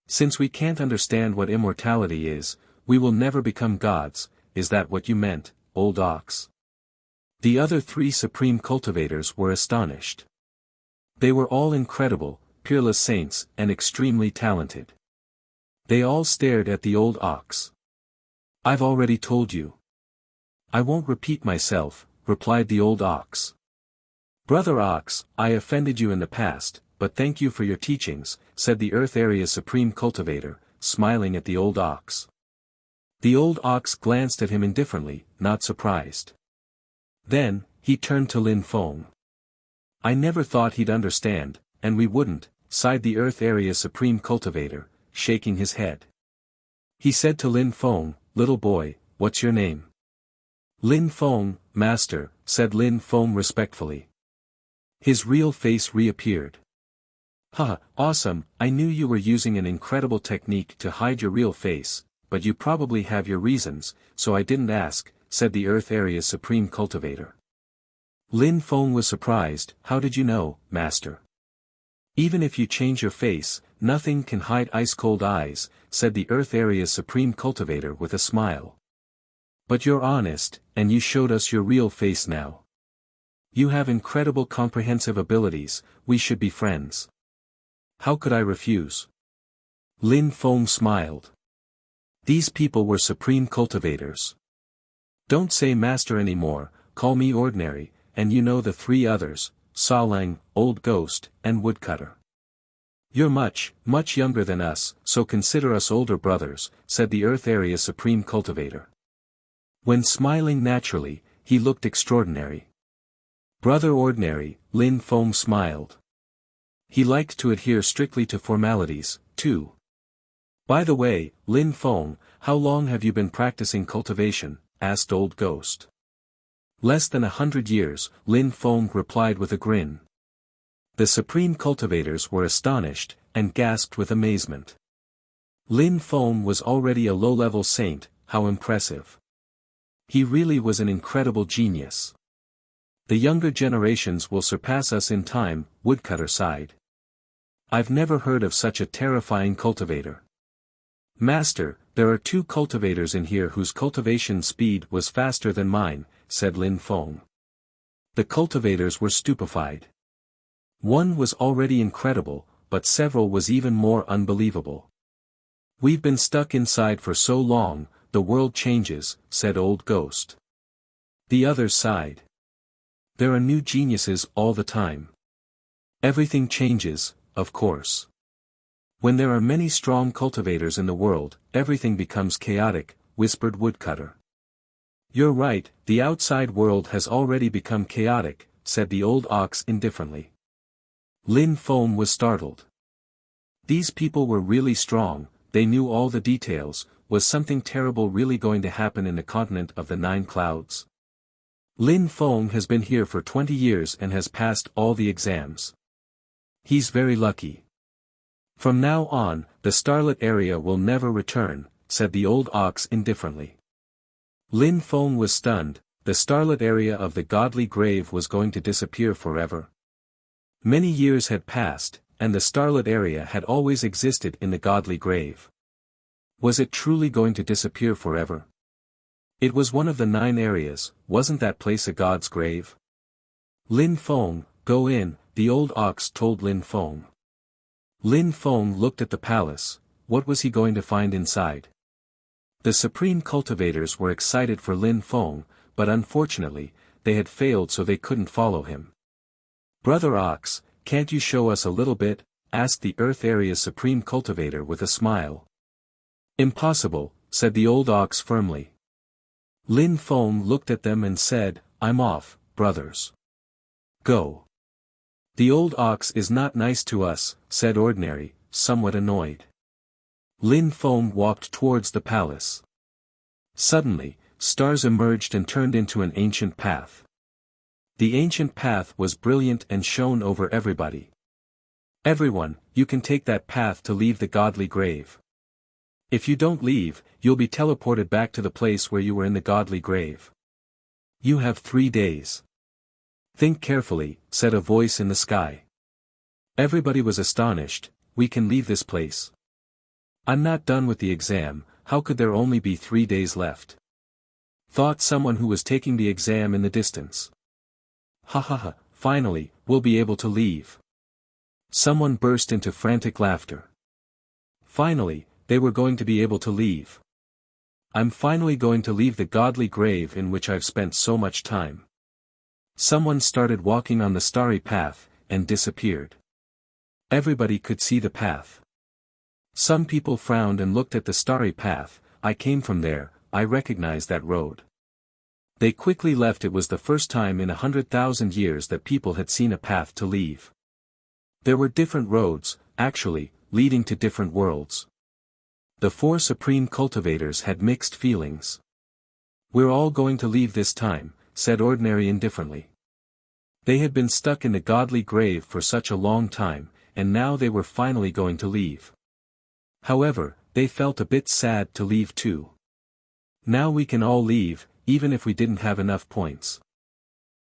Since we can't understand what immortality is, we will never become gods. Is that what you meant, old ox? The other three supreme cultivators were astonished. They were all incredible, peerless saints, and extremely talented. They all stared at the old ox. I've already told you. I won't repeat myself, replied the old ox. Brother Ox, I offended you in the past, but thank you for your teachings, said the Earth Area's supreme cultivator, smiling at the old ox. The old ox glanced at him indifferently, not surprised. Then, he turned to Lin Feng. I never thought he'd understand, and we wouldn't, sighed the Earth Area's supreme cultivator, shaking his head. He said to Lin Feng, little boy, what's your name? Lin Feng, master, said Lin Feng respectfully. His real face reappeared. Haha, awesome, I knew you were using an incredible technique to hide your real face, but you probably have your reasons, so I didn't ask, said the Earth Area's supreme cultivator. Lin Feng was surprised. How did you know, master? Even if you change your face, nothing can hide ice-cold eyes, said the Earth Area's supreme cultivator with a smile. But you're honest, and you showed us your real face now. You have incredible comprehensive abilities, we should be friends. How could I refuse? Lin Feng smiled. These people were supreme cultivators. Don't say master anymore, call me ordinary, and you know the three others, Salang, Old Ghost, and Woodcutter. You're much, much younger than us, so consider us older brothers, said the Earth Area's supreme cultivator. When smiling naturally, he looked extraordinary. Brother Ordinary, Lin Feng smiled. He liked to adhere strictly to formalities, too. By the way, Lin Feng, how long have you been practicing cultivation? Asked Old Ghost. Less than 100 years, Lin Feng replied with a grin. The supreme cultivators were astonished, and gasped with amazement. Lin Feng was already a low-level saint, how impressive. He really was an incredible genius. The younger generations will surpass us in time, Woodcutter sighed. I've never heard of such a terrifying cultivator. Master, there are 2 cultivators in here whose cultivation speed was faster than mine, said Lin Feng. The cultivators were stupefied. One was already incredible, but several was even more unbelievable. We've been stuck inside for so long, the world changes, said Old Ghost. The others sighed. There are new geniuses all the time. Everything changes, of course. When there are many strong cultivators in the world, everything becomes chaotic, whispered Woodcutter. You're right, the outside world has already become chaotic, said the old ox indifferently. Lin Feng was startled. These people were really strong, they knew all the details. Was something terrible really going to happen in the continent of the 9 clouds? Lin Feng has been here for 20 years and has passed all the exams. He's very lucky. From now on, the starlit area will never return, said the old ox indifferently. Lin Feng was stunned. The starlit area of the godly grave was going to disappear forever. Many years had passed, and the starlit area had always existed in the godly grave. Was it truly going to disappear forever? It was one of the 9 areas, wasn't that place a god's grave? Lin Feng, go in, the old ox told Lin Feng. Lin Feng looked at the palace. What was he going to find inside? The supreme cultivators were excited for Lin Feng, but unfortunately, they had failed so they couldn't follow him. Brother Ox, can't you show us a little bit? Asked the Earth Area's supreme cultivator with a smile. Impossible, said the old ox firmly. Lin Feng looked at them and said, I'm off, brothers. Go. The old ox is not nice to us, said Ordinary, somewhat annoyed. Lin Feng walked towards the palace. Suddenly, stars emerged and turned into an ancient path. The ancient path was brilliant and shone over everybody. Everyone, you can take that path to leave the godly grave. If you don't leave, you'll be teleported back to the place where you were in the godly grave. You have 3 days. Think carefully, said a voice in the sky. Everybody was astonished. We can leave this place. I'm not done with the exam, how could there only be 3 days left? Thought someone who was taking the exam in the distance. Ha ha ha, finally, we'll be able to leave. Someone burst into frantic laughter. Finally, they were going to be able to leave. I'm finally going to leave the godly grave in which I've spent so much time. Someone started walking on the starry path, and disappeared. Everybody could see the path. Some people frowned and looked at the starry path. I came from there, I recognize that road. They quickly left. It was the first time in 100,000 years that people had seen a path to leave. There were different roads, actually, leading to different worlds. The 4 supreme cultivators had mixed feelings. We're all going to leave this time, said Ordinary indifferently. They had been stuck in the godly grave for such a long time, and now they were finally going to leave. However, they felt a bit sad to leave too. Now we can all leave, even if we didn't have enough points.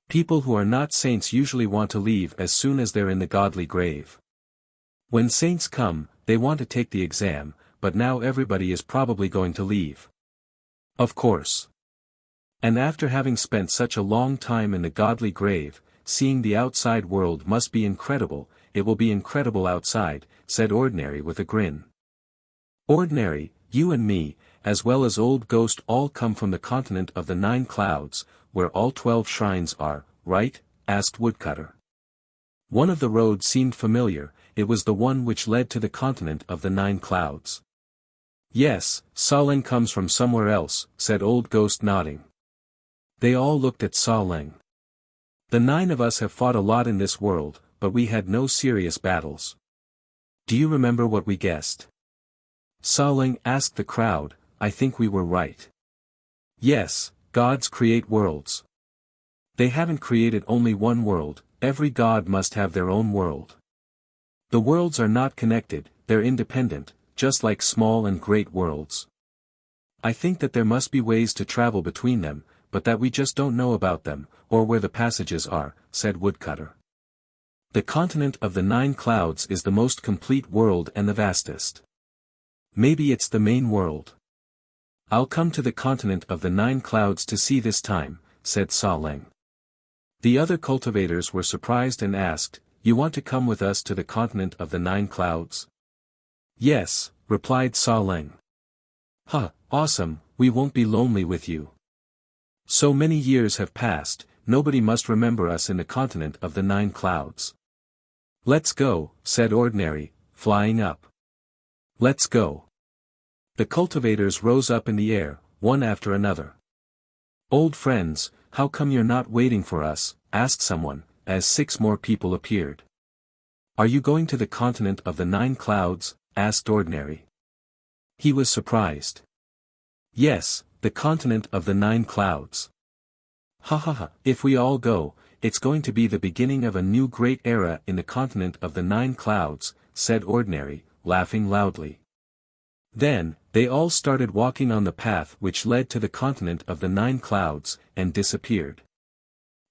People who are not saints usually want to leave as soon as they're in the godly grave. When saints come, they want to take the exam, but now everybody is probably going to leave. Of course. And after having spent such a long time in the godly grave, seeing the outside world must be incredible. It will be incredible outside, said Ordinary with a grin. Ordinary, you and me, as well as Old Ghost all come from the continent of the 9 clouds, where all 12 shrines are, right? Asked Woodcutter. One of the roads seemed familiar. It was the one which led to the continent of the 9 clouds. Yes, Saleng comes from somewhere else, said Old Ghost nodding. They all looked at Saleng. The 9 of us have fought a lot in this world, but we had no serious battles. Do you remember what we guessed? Saleng asked the crowd. I think we were right. Yes, gods create worlds. They haven't created only one world, every god must have their own world. The worlds are not connected, they're independent, just like small and great worlds. I think that there must be ways to travel between them, but that we just don't know about them, or where the passages are, said Woodcutter. The continent of the 9 clouds is the most complete world and the vastest. Maybe it's the main world. I'll come to the continent of the 9 clouds to see this time, said Saleng. The other cultivators were surprised and asked, you want to come with us to the continent of the 9 clouds? Yes, replied Saleng. Huh, awesome, we won't be lonely with you. So many years have passed, nobody must remember us in the continent of the 9 clouds. Let's go, said Ordinary, flying up. Let's go. The cultivators rose up in the air, one after another. Old friends, how come you're not waiting for us? Asked someone, as 6 more people appeared. Are you going to the continent of the 9 clouds? Asked Ordinary. He was surprised. Yes, the continent of the 9 clouds. Ha ha ha, if we all go, it's going to be the beginning of a new great era in the continent of the 9 clouds, said Ordinary, laughing loudly. Then, they all started walking on the path which led to the continent of the 9 clouds, and disappeared.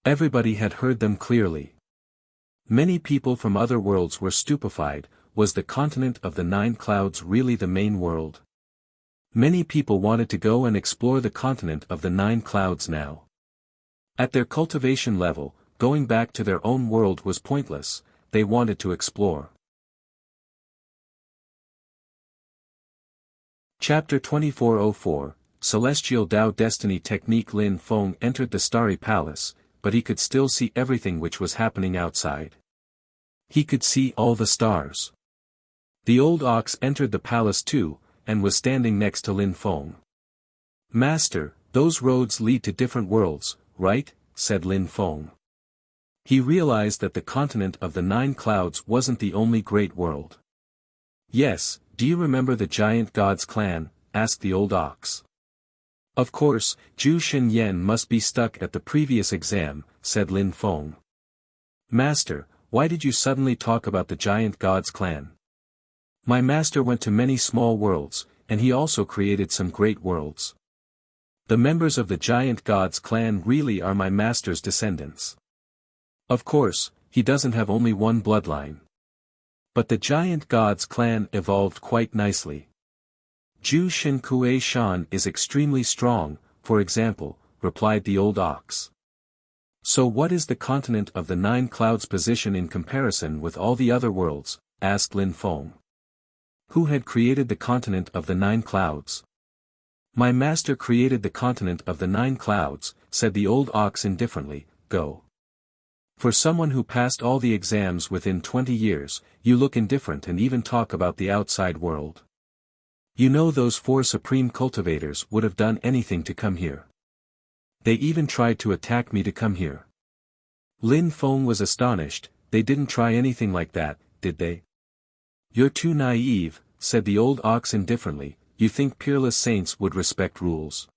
Everybody had heard them clearly. Many people from other worlds were stupefied. Was the continent of the 9 clouds really the main world? Many people wanted to go and explore the continent of the 9 clouds now. At their cultivation level, going back to their own world was pointless, they wanted to explore. Chapter 2404, Celestial Dao Destiny Technique. Lin Feng entered the starry palace, but he could still see everything which was happening outside. He could see all the stars. The old ox entered the palace too, and was standing next to Lin Feng. "Master, those roads lead to different worlds, right?" said Lin Feng. He realized that the continent of the 9 clouds wasn't the only great world. "Yes, do you remember the giant god's clan?" asked the old ox. "Of course, Zhu Xinyan must be stuck at the previous exam," said Lin Feng. "Master, why did you suddenly talk about the giant god's clan?" "My master went to many small worlds, and he also created some great worlds. The members of the giant god's clan really are my master's descendants. Of course, he doesn't have only one bloodline. But the giant god's clan evolved quite nicely. Zhu Xinkui Shan is extremely strong, for example," replied the old ox. "So what is the continent of the 9 clouds' position in comparison with all the other worlds?" asked Lin Feng. "Who had created the continent of the 9 clouds?" "My master created the continent of the 9 clouds," said the old ox indifferently. "Go. For someone who passed all the exams within 20 years, you look indifferent and even talk about the outside world. You know those 4 supreme cultivators would have done anything to come here. They even tried to attack me to come here." Lin Feng was astonished. "They didn't try anything like that, did they?" "You're too naive," said the old ox indifferently. "You think Peerless saints would respect rules.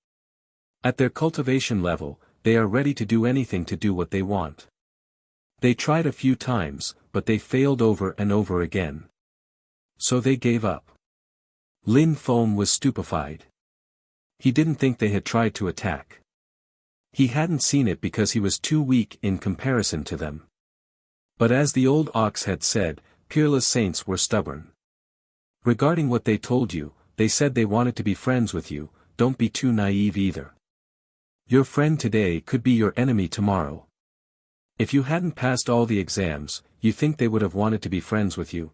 At their cultivation level, they are ready to do anything to do what they want. They tried a few times, but they failed over and over again. So they gave up." Lin Feng was stupefied. He didn't think they had tried to attack. He hadn't seen it because he was too weak in comparison to them. But as the old ox had said, Peerless saints were stubborn. "Regarding what they told you, they said they wanted to be friends with you. Don't be too naive either. Your friend today could be your enemy tomorrow. If you hadn't passed all the exams, you think they would have wanted to be friends with you?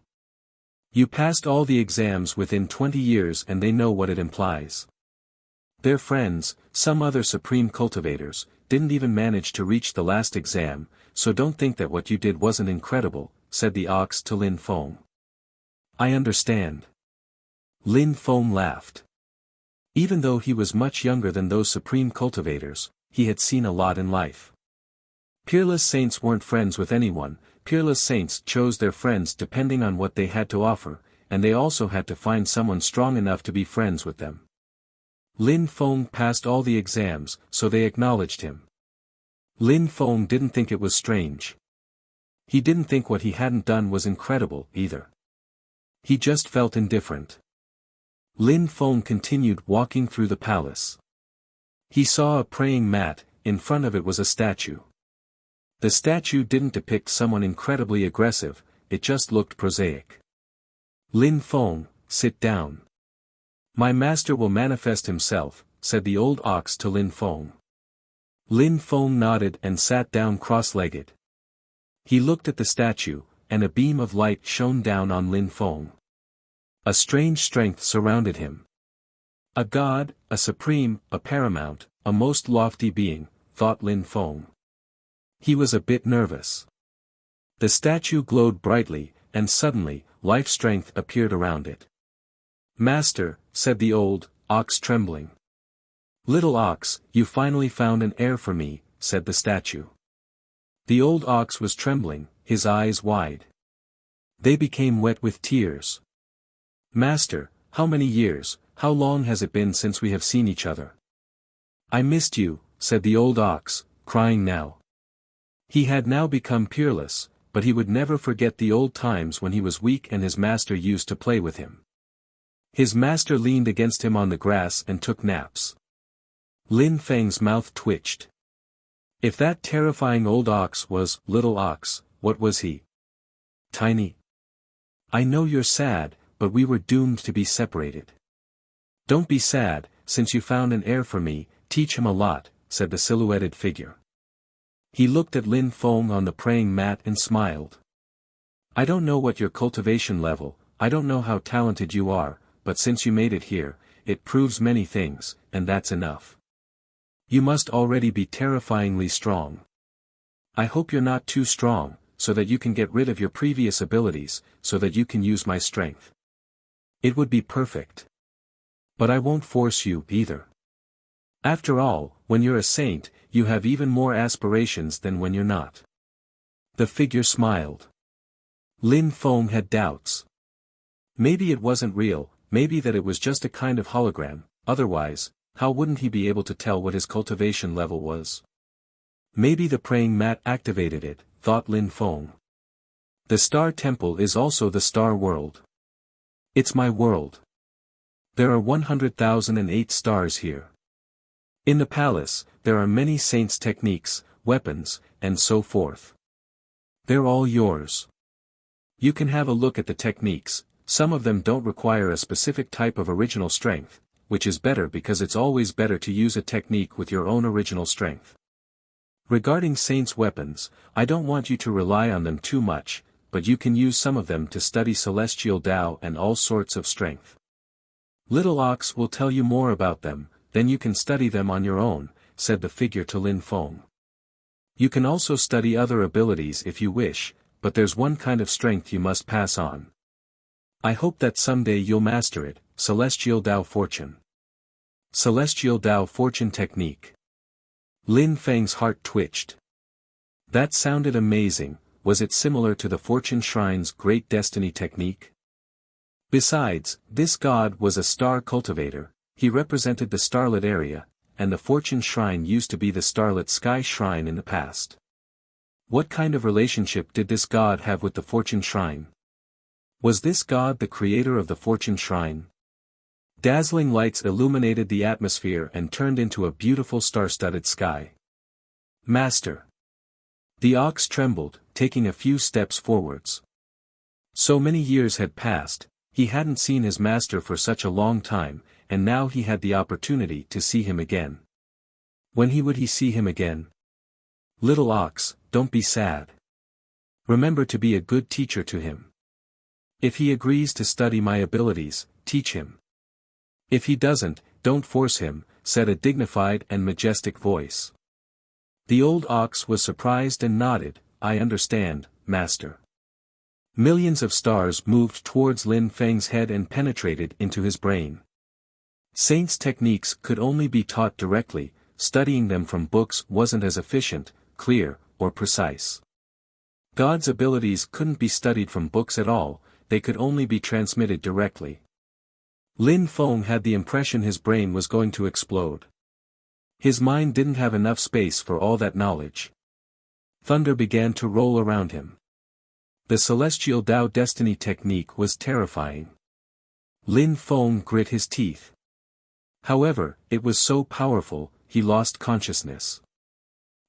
You passed all the exams within 20 years and they know what it implies. Their friends, some other supreme cultivators, didn't even manage to reach the last exam, so don't think that what you did wasn't incredible," said the ox to Lin Feng. "I understand." Lin Feng laughed. Even though he was much younger than those supreme cultivators, he had seen a lot in life. Peerless saints weren't friends with anyone. Peerless saints chose their friends depending on what they had to offer, and they also had to find someone strong enough to be friends with them. Lin Feng passed all the exams, so they acknowledged him. Lin Feng didn't think it was strange. He didn't think what he hadn't done was incredible, either. He just felt indifferent. Lin Feng continued walking through the palace. He saw a praying mat. In front of it was a statue. The statue didn't depict someone incredibly aggressive, it just looked prosaic. "Lin Feng, sit down. My master will manifest himself," said the old ox to Lin Feng. Lin Feng nodded and sat down cross-legged. He looked at the statue, and a beam of light shone down on Lin Feng. A strange strength surrounded him. A god, a supreme, a paramount, a most lofty being, thought Lin Feng. He was a bit nervous. The statue glowed brightly, and suddenly, life strength appeared around it. "Master," said the old ox trembling. "Little ox, you finally found an heir for me," said the statue. The old ox was trembling, his eyes wide. They became wet with tears. "Master, how many years, how long has it been since we have seen each other?" "I missed you," said the old ox, crying now. He had now become peerless, but he would never forget the old times when he was weak and his master used to play with him. His master leaned against him on the grass and took naps. Lin Feng's mouth twitched. If that terrifying old ox was little ox, what was he? Tiny. "I know you're sad, but we were doomed to be separated. Don't be sad, since you found an heir for me, teach him a lot, said the silhouetted figure. He looked at Lin Feng on the praying mat and smiled. I don't know what your cultivation level, I don't know how talented you are, but since you made it here, it proves many things, and that's enough. You must already be terrifyingly strong. I hope you're not too strong, so that you can get rid of your previous abilities, so that you can use my strength. It would be perfect. But I won't force you, either. After all, when you're a saint, you have even more aspirations than when you're not. The figure smiled. Lin Feng had doubts. Maybe it wasn't real, maybe that it was just a kind of hologram, otherwise, how wouldn't he be able to tell what his cultivation level was? Maybe the praying mat activated it, thought Lin Feng. The Star Temple is also the Star World. It's my world. There are 100,008 stars here. In the palace, there are many saints' techniques, weapons, and so forth. They're all yours. You can have a look at the techniques. Some of them don't require a specific type of original strength, which is better because it's always better to use a technique with your own original strength. Regarding saints' weapons, I don't want you to rely on them too much, but you can use some of them to study celestial Tao and all sorts of strength. Little Ox will tell you more about them, then you can study them on your own, said the figure to Lin Feng. You can also study other abilities if you wish, but there's one kind of strength you must pass on. I hope that someday you'll master it, Celestial Tao Fortune. Celestial Tao Fortune Technique. Lin Feng's heart twitched. That sounded amazing. Was it similar to the Fortune Shrine's Great Destiny Technique? Besides, this god was a star cultivator, he represented the starlit area, and the Fortune Shrine used to be the starlit sky shrine in the past. What kind of relationship did this god have with the Fortune Shrine? Was this god the creator of the Fortune Shrine? Dazzling lights illuminated the atmosphere and turned into a beautiful star-studded sky. Master. The ox trembled, taking a few steps forwards. So many years had passed, he hadn't seen his master for such a long time, and now he had the opportunity to see him again. When would he see him again? Little ox, don't be sad. Remember to be a good teacher to him. If he agrees to study my abilities, teach him. If he doesn't, don't force him, said a dignified and majestic voice. The old ox was surprised and nodded, I understand, master. Millions of stars moved towards Lin Feng's head and penetrated into his brain. Saints' techniques could only be taught directly, studying them from books wasn't as efficient, clear, or precise. God's abilities couldn't be studied from books at all, they could only be transmitted directly. Lin Feng had the impression his brain was going to explode. His mind didn't have enough space for all that knowledge. Thunder began to roll around him. The Celestial Tao Destiny Technique was terrifying. Lin Feng grit his teeth. However, it was so powerful, he lost consciousness.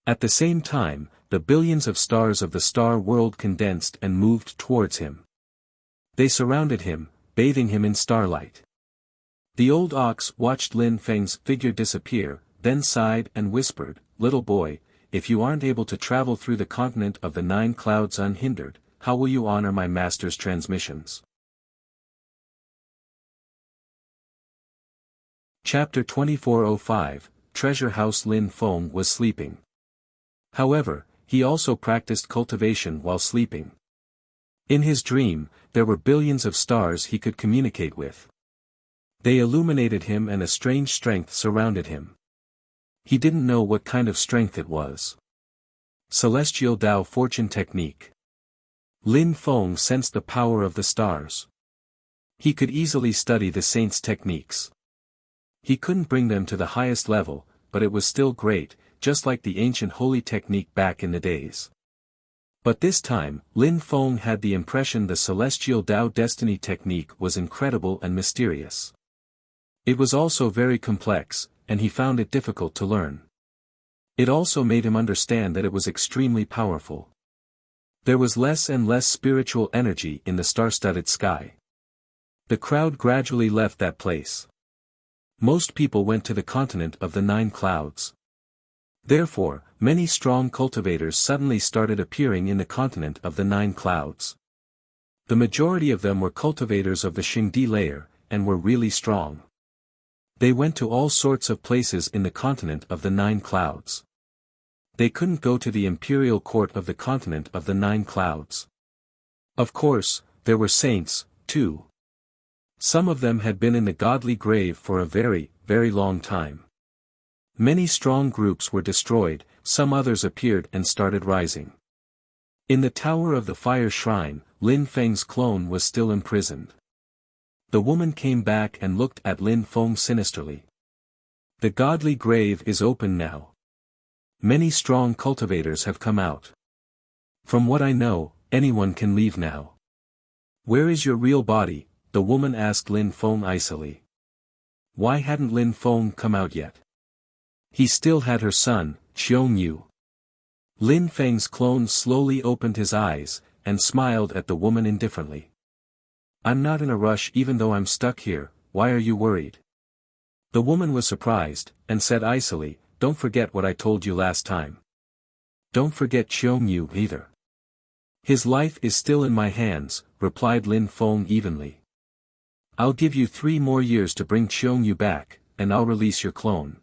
At the same time, the billions of stars of the star world condensed and moved towards him. They surrounded him, bathing him in starlight. The old ox watched Lin Feng's figure disappear, then sighed and whispered, Little boy, if you aren't able to travel through the continent of the 9 clouds unhindered, how will you honor my master's transmissions? Chapter 2405, Treasure House. Lin Feng was sleeping. However, he also practiced cultivation while sleeping. In his dream, there were billions of stars he could communicate with. They illuminated him and a strange strength surrounded him. He didn't know what kind of strength it was. Celestial Tao Fortune Technique. Lin Feng sensed the power of the stars. He could easily study the saints' techniques. He couldn't bring them to the highest level, but it was still great, just like the ancient holy technique back in the days. But this time, Lin Feng had the impression the Celestial Tao Destiny Technique was incredible and mysterious. It was also very complex, and he found it difficult to learn. It also made him understand that it was extremely powerful. There was less and less spiritual energy in the star-studded sky. The crowd gradually left that place. Most people went to the continent of the 9 clouds. Therefore, many strong cultivators suddenly started appearing in the continent of the 9 clouds. The majority of them were cultivators of the Xingdi layer, and were really strong. They went to all sorts of places in the continent of the 9 clouds. They couldn't go to the imperial court of the continent of the 9 clouds. Of course, there were saints, too. Some of them had been in the godly grave for a very, very long time. Many strong groups were destroyed, some others appeared and started rising. In the tower of the fire shrine, Lin Feng's clone was still imprisoned. The woman came back and looked at Lin Feng sinisterly. The godly grave is open now. Many strong cultivators have come out. From what I know, anyone can leave now. Where is your real body? The woman asked Lin Feng icily. Why hadn't Lin Feng come out yet? He still had her son, Xiong Yu. Lin Feng's clone slowly opened his eyes, and smiled at the woman indifferently. I'm not in a rush even though I'm stuck here, why are you worried? The woman was surprised, and said icily, don't forget what I told you last time. Don't forget Xiong Yu either. His life is still in my hands, replied Lin Feng evenly. I'll give you 3 more years to bring Xiong Yu back, and I'll release your clone.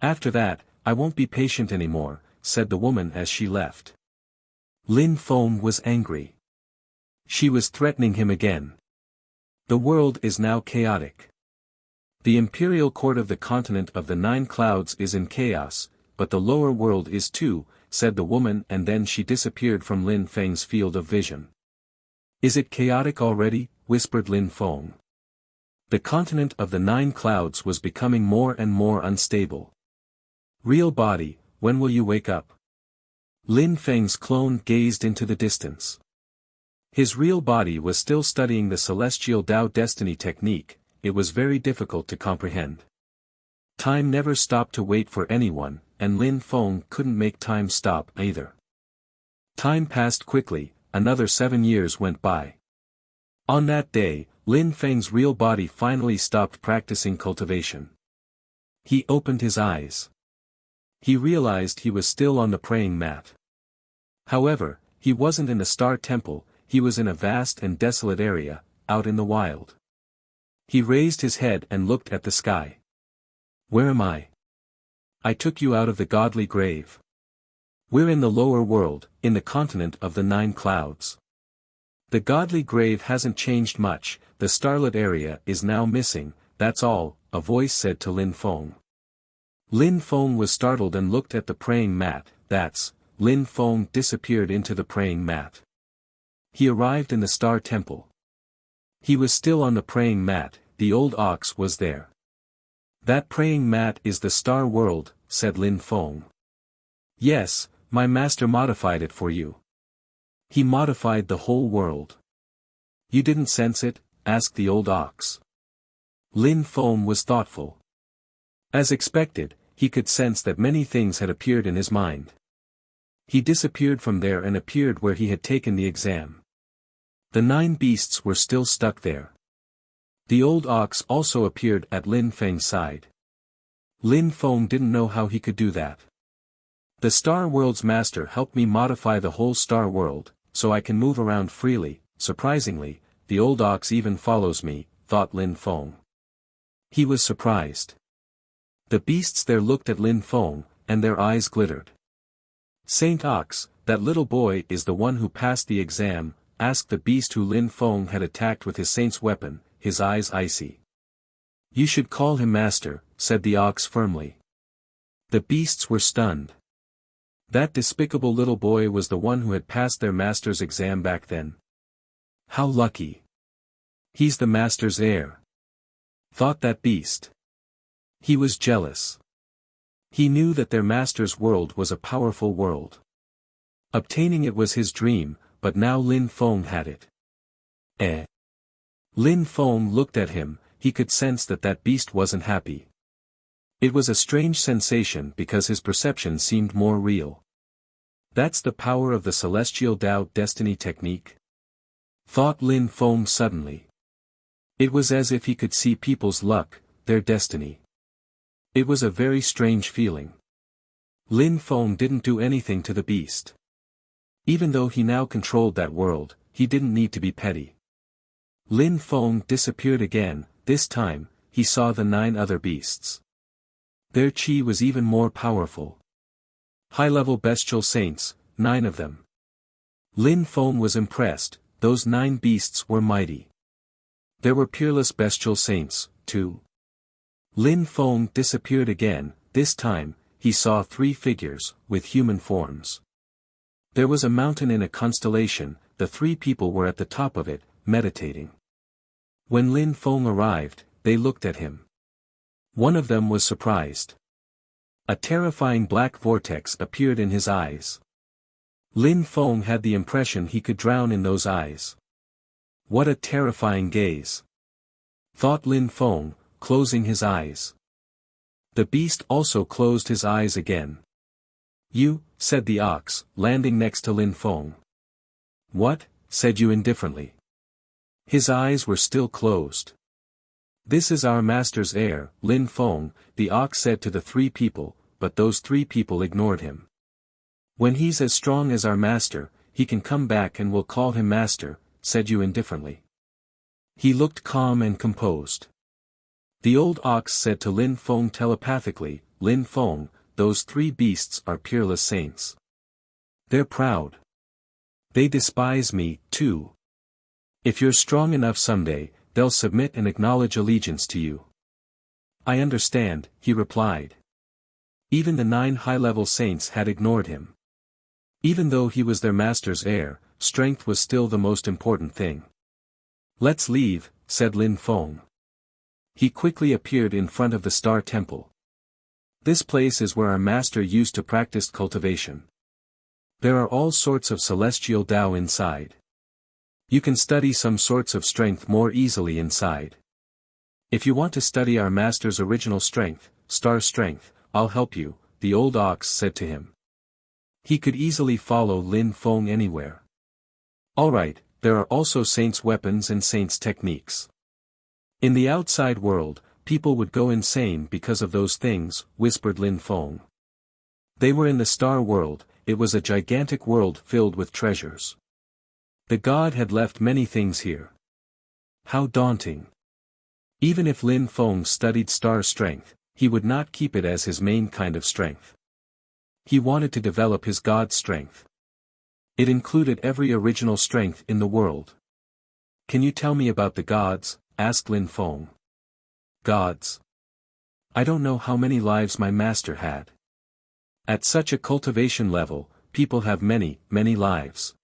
After that, I won't be patient anymore, said the woman as she left. Lin Feng was angry. She was threatening him again. The world is now chaotic. The imperial court of the continent of the 9 clouds is in chaos, but the lower world is too, said the woman, and then she disappeared from Lin Feng's field of vision. Is it chaotic already? Whispered Lin Feng. The continent of the 9 clouds was becoming more and more unstable. Real body, when will you wake up? Lin Feng's clone gazed into the distance. His real body was still studying the celestial Tao destiny technique. It was very difficult to comprehend. Time never stopped to wait for anyone, and Lin Feng couldn't make time stop either. Time passed quickly, another 7 years went by. On that day, Lin Feng's real body finally stopped practicing cultivation. He opened his eyes. He realized he was still on the praying mat. However, he wasn't in the Star Temple, he was in a vast and desolate area, out in the wild. He raised his head and looked at the sky. Where am I? I took you out of the godly grave. We're in the lower world, in the continent of the 9 clouds. The godly grave hasn't changed much, the starlit area is now missing, that's all, a voice said to Lin Feng. Lin Feng was startled and looked at the praying mat, Lin Feng disappeared into the praying mat. He arrived in the Star Temple. He was still on the praying mat, the old ox was there. That praying mat is the Star World, said Lin Feng. Yes, my master modified it for you. He modified the whole world. You didn't sense it? Asked the old ox. Lin Feng was thoughtful. As expected, he could sense that many things had appeared in his mind. He disappeared from there and appeared where he had taken the exam. The 9 beasts were still stuck there. The old ox also appeared at Lin Feng's side. Lin Feng didn't know how he could do that. The Star World's master helped me modify the whole Star World, so I can move around freely. Surprisingly, the old ox even follows me, thought Lin Feng. He was surprised. The beasts there looked at Lin Feng, and their eyes glittered. Saint Ox, that little boy is the one who passed the exam, asked the beast who Lin Feng had attacked with his saint's weapon, his eyes icy. You should call him master, said the ox firmly. The beasts were stunned. That despicable little boy was the one who had passed their master's exam back then. How lucky. He's the master's heir. Thought that beast. He was jealous. He knew that their master's world was a powerful world. Obtaining it was his dream, but now Lin Feng had it. Lin Feng looked at him, he could sense that that beast wasn't happy. It was a strange sensation because his perception seemed more real. That's the power of the celestial Tao destiny technique? Thought Lin Feng suddenly. It was as if he could see people's luck, their destiny. It was a very strange feeling. Lin Feng didn't do anything to the beast. Even though he now controlled that world, he didn't need to be petty. Lin Feng disappeared again. This time, he saw the 9 other beasts. Their chi was even more powerful. High-level bestial saints, 9 of them. Lin Feng was impressed, those 9 beasts were mighty. There were peerless bestial saints, too. Lin Feng disappeared again. This time, he saw 3 figures, with human forms. There was a mountain in a constellation, the 3 people were at the top of it, meditating. When Lin Feng arrived, they looked at him. One of them was surprised. A terrifying black vortex appeared in his eyes. Lin Feng had the impression he could drown in those eyes. What a terrifying gaze! Thought Lin Feng, closing his eyes. The beast also closed his eyes again. "You," said the ox, landing next to Lin Feng. "What?" said you indifferently. His eyes were still closed. "This is our master's heir, Lin Feng," the ox said to the 3 people, but those 3 people ignored him. "When he's as strong as our master, he can come back and we'll call him master," said you indifferently. He looked calm and composed. The old ox said to Lin Feng telepathically, "Lin Feng, those 3 beasts are peerless saints. They're proud. They despise me, too. If you're strong enough someday, they'll submit and acknowledge allegiance to you." "I understand," he replied. Even the 9 high-level saints had ignored him. Even though he was their master's heir, strength was still the most important thing. "Let's leave," said Lin Feng. He quickly appeared in front of the Star Temple. "This place is where our master used to practice cultivation. There are all sorts of celestial Tao inside. You can study some sorts of strength more easily inside. If you want to study our master's original strength, star strength, I'll help you," the old ox said to him. He could easily follow Lin Feng anywhere. "Alright, there are also saints' weapons and saints' techniques. In the outside world, people would go insane because of those things," whispered Lin Feng. They were in the star world. It was a gigantic world filled with treasures. The god had left many things here. How daunting. Even if Lin Feng studied star strength, he would not keep it as his main kind of strength. He wanted to develop his god's strength. It included every original strength in the world. "Can you tell me about the gods?" asked Lin Feng. "Gods? I don't know how many lives my master had. At such a cultivation level, people have many, many lives.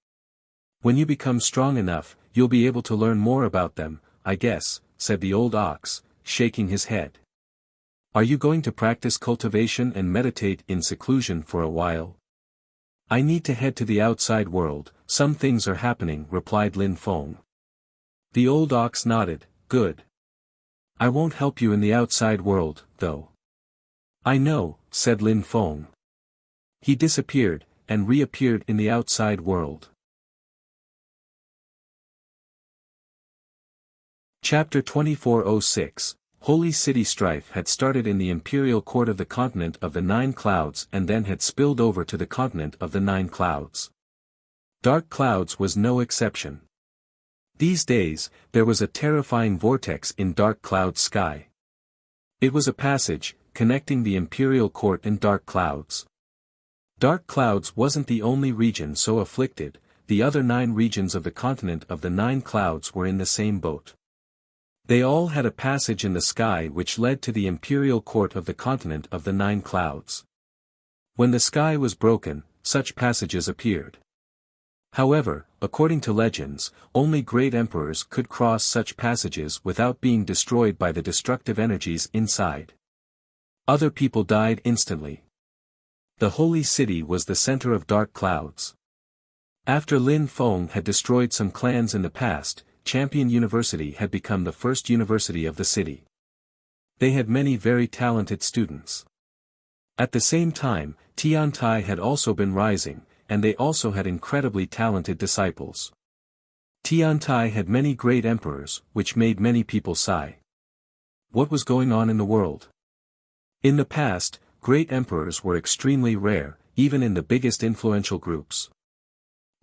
When you become strong enough, you'll be able to learn more about them, I guess," said the old ox, shaking his head. "Are you going to practice cultivation and meditate in seclusion for a while?" "I need to head to the outside world, some things are happening," replied Lin Feng. The old ox nodded, "Good. I won't help you in the outside world, though." "I know," said Lin Feng. He disappeared, and reappeared in the outside world. Chapter 2406. Holy City strife had started in the imperial court of the continent of the 9 clouds and then had spilled over to the continent of the 9 clouds. Dark Clouds was no exception. These days, there was a terrifying vortex in Dark Cloud's sky. It was a passage, connecting the imperial court and Dark Clouds. Dark Clouds wasn't the only region so afflicted, the other 9 regions of the continent of the 9 clouds were in the same boat. They all had a passage in the sky which led to the imperial court of the continent of the 9 clouds. When the sky was broken, such passages appeared. However, according to legends, only great emperors could cross such passages without being destroyed by the destructive energies inside. Other people died instantly. The holy city was the center of Dark Clouds. After Lin Feng had destroyed some clans in the past, Champion University had become the first university of the city. They had many very talented students. At the same time, Tiantai had also been rising, and they also had incredibly talented disciples. Tiantai had many great emperors, which made many people sigh. What was going on in the world? In the past, great emperors were extremely rare, even in the biggest influential groups.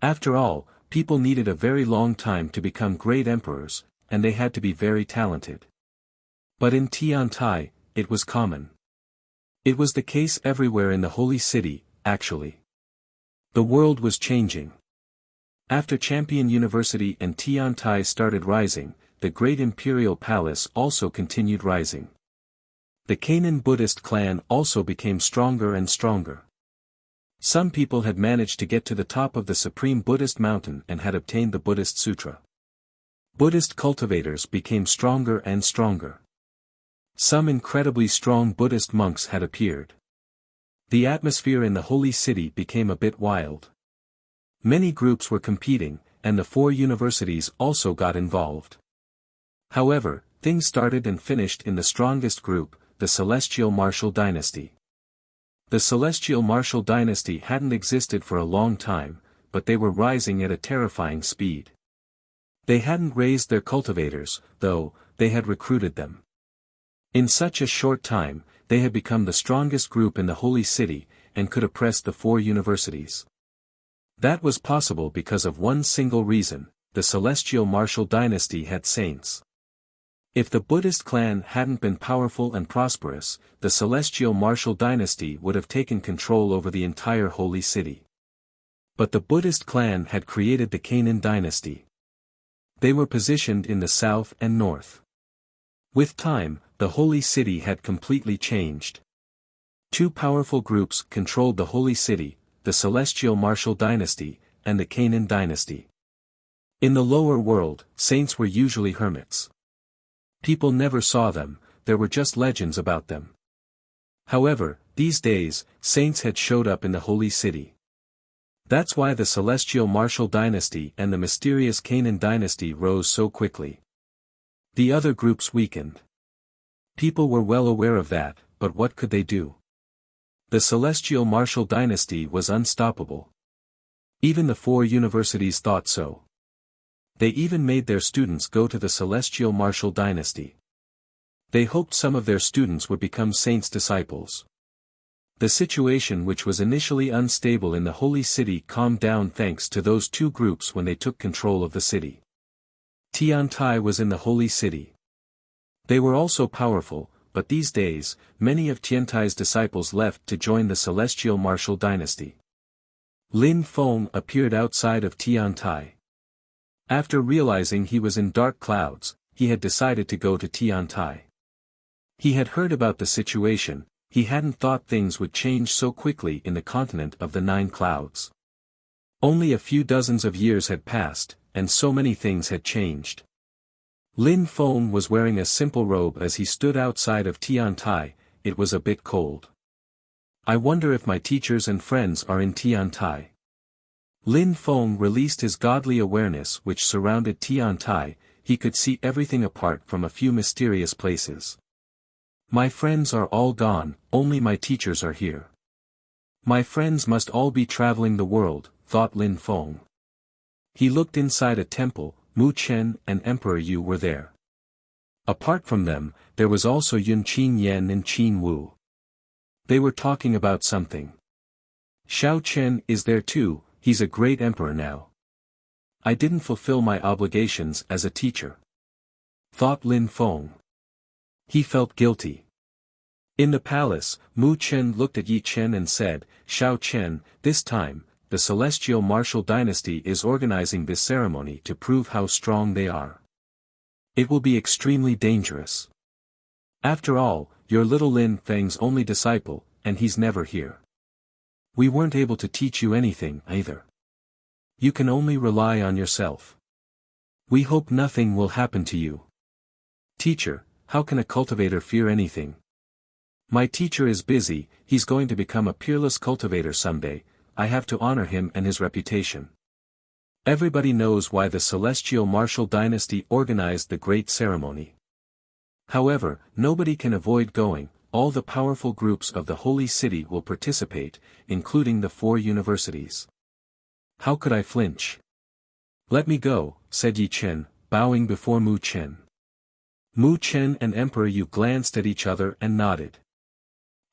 After all, people needed a very long time to become great emperors, and they had to be very talented. But in Tiantai, it was common. It was the case everywhere in the holy city, actually. The world was changing. After Champion University and Tiantai started rising, the great imperial palace also continued rising. The Canaan Buddhist clan also became stronger and stronger. Some people had managed to get to the top of the supreme Buddhist mountain and had obtained the Buddhist Sutra. Buddhist cultivators became stronger and stronger. Some incredibly strong Buddhist monks had appeared. The atmosphere in the holy city became a bit wild. Many groups were competing, and the 4 universities also got involved. However, things started and finished in the strongest group, the Celestial Martial Dynasty. The Celestial Martial Dynasty hadn't existed for a long time, but they were rising at a terrifying speed. They hadn't raised their cultivators, though, they had recruited them. In such a short time, they had become the strongest group in the holy city, and could oppress the 4 universities. That was possible because of one single reason: the Celestial Martial Dynasty had saints. If the Buddhist clan hadn't been powerful and prosperous, the Celestial Martial Dynasty would have taken control over the entire holy city. But the Buddhist clan had created the Canaan dynasty. They were positioned in the south and north. With time, the holy city had completely changed. 2 powerful groups controlled the holy city, the Celestial Martial Dynasty, and the Canaan dynasty. In the lower world, saints were usually hermits. People never saw them, there were just legends about them. However, these days, saints had showed up in the holy city. That's why the Celestial Martial Dynasty and the mysterious Canaan dynasty rose so quickly. The other groups weakened. People were well aware of that, but what could they do? The Celestial Martial Dynasty was unstoppable. Even the 4 universities thought so. They even made their students go to the Celestial Martial Dynasty. They hoped some of their students would become saints' disciples. The situation, which was initially unstable in the holy city, calmed down thanks to those 2 groups when they took control of the city. Tiantai was in the holy city. They were also powerful, but these days, many of Tiantai's disciples left to join the Celestial Martial Dynasty. Lin Feng appeared outside of Tiantai. After realizing he was in dark clouds, he had decided to go to Tiantai. He had heard about the situation, he hadn't thought things would change so quickly in the continent of the 9 clouds. Only a few dozens of years had passed, and so many things had changed. Lin Feng was wearing a simple robe as he stood outside of Tiantai. It was a bit cold. I wonder if my teachers and friends are in Tiantai. Lin Feng released his godly awareness which surrounded Tiantai. He could see everything apart from a few mysterious places. My friends are all gone, only my teachers are here. My friends must all be traveling the world, thought Lin Feng. He looked inside a temple. Mu Chen and Emperor Yu were there. Apart from them, there was also Yun Qin Yen and Qin Wu. They were talking about something. Xiao Chen is there too, he's a great emperor now. I didn't fulfill my obligations as a teacher, thought Lin Feng. He felt guilty. In the palace, Mu Chen looked at Yi Chen and said, Xiao Chen, this time, the Celestial Martial Dynasty is organizing this ceremony to prove how strong they are. It will be extremely dangerous. After all, you're little Lin Feng's only disciple, and he's never here. We weren't able to teach you anything, either. You can only rely on yourself. We hope nothing will happen to you. Teacher, how can a cultivator fear anything? My teacher is busy, he's going to become a peerless cultivator someday. I have to honor him and his reputation. Everybody knows why the Celestial Martial Dynasty organized the great ceremony. However, nobody can avoid going. All the powerful groups of the holy city will participate, including the 4 universities. How could I flinch? Let me go, said Yi Chen, bowing before Mu Chen. Mu Chen and Emperor Yu glanced at each other and nodded.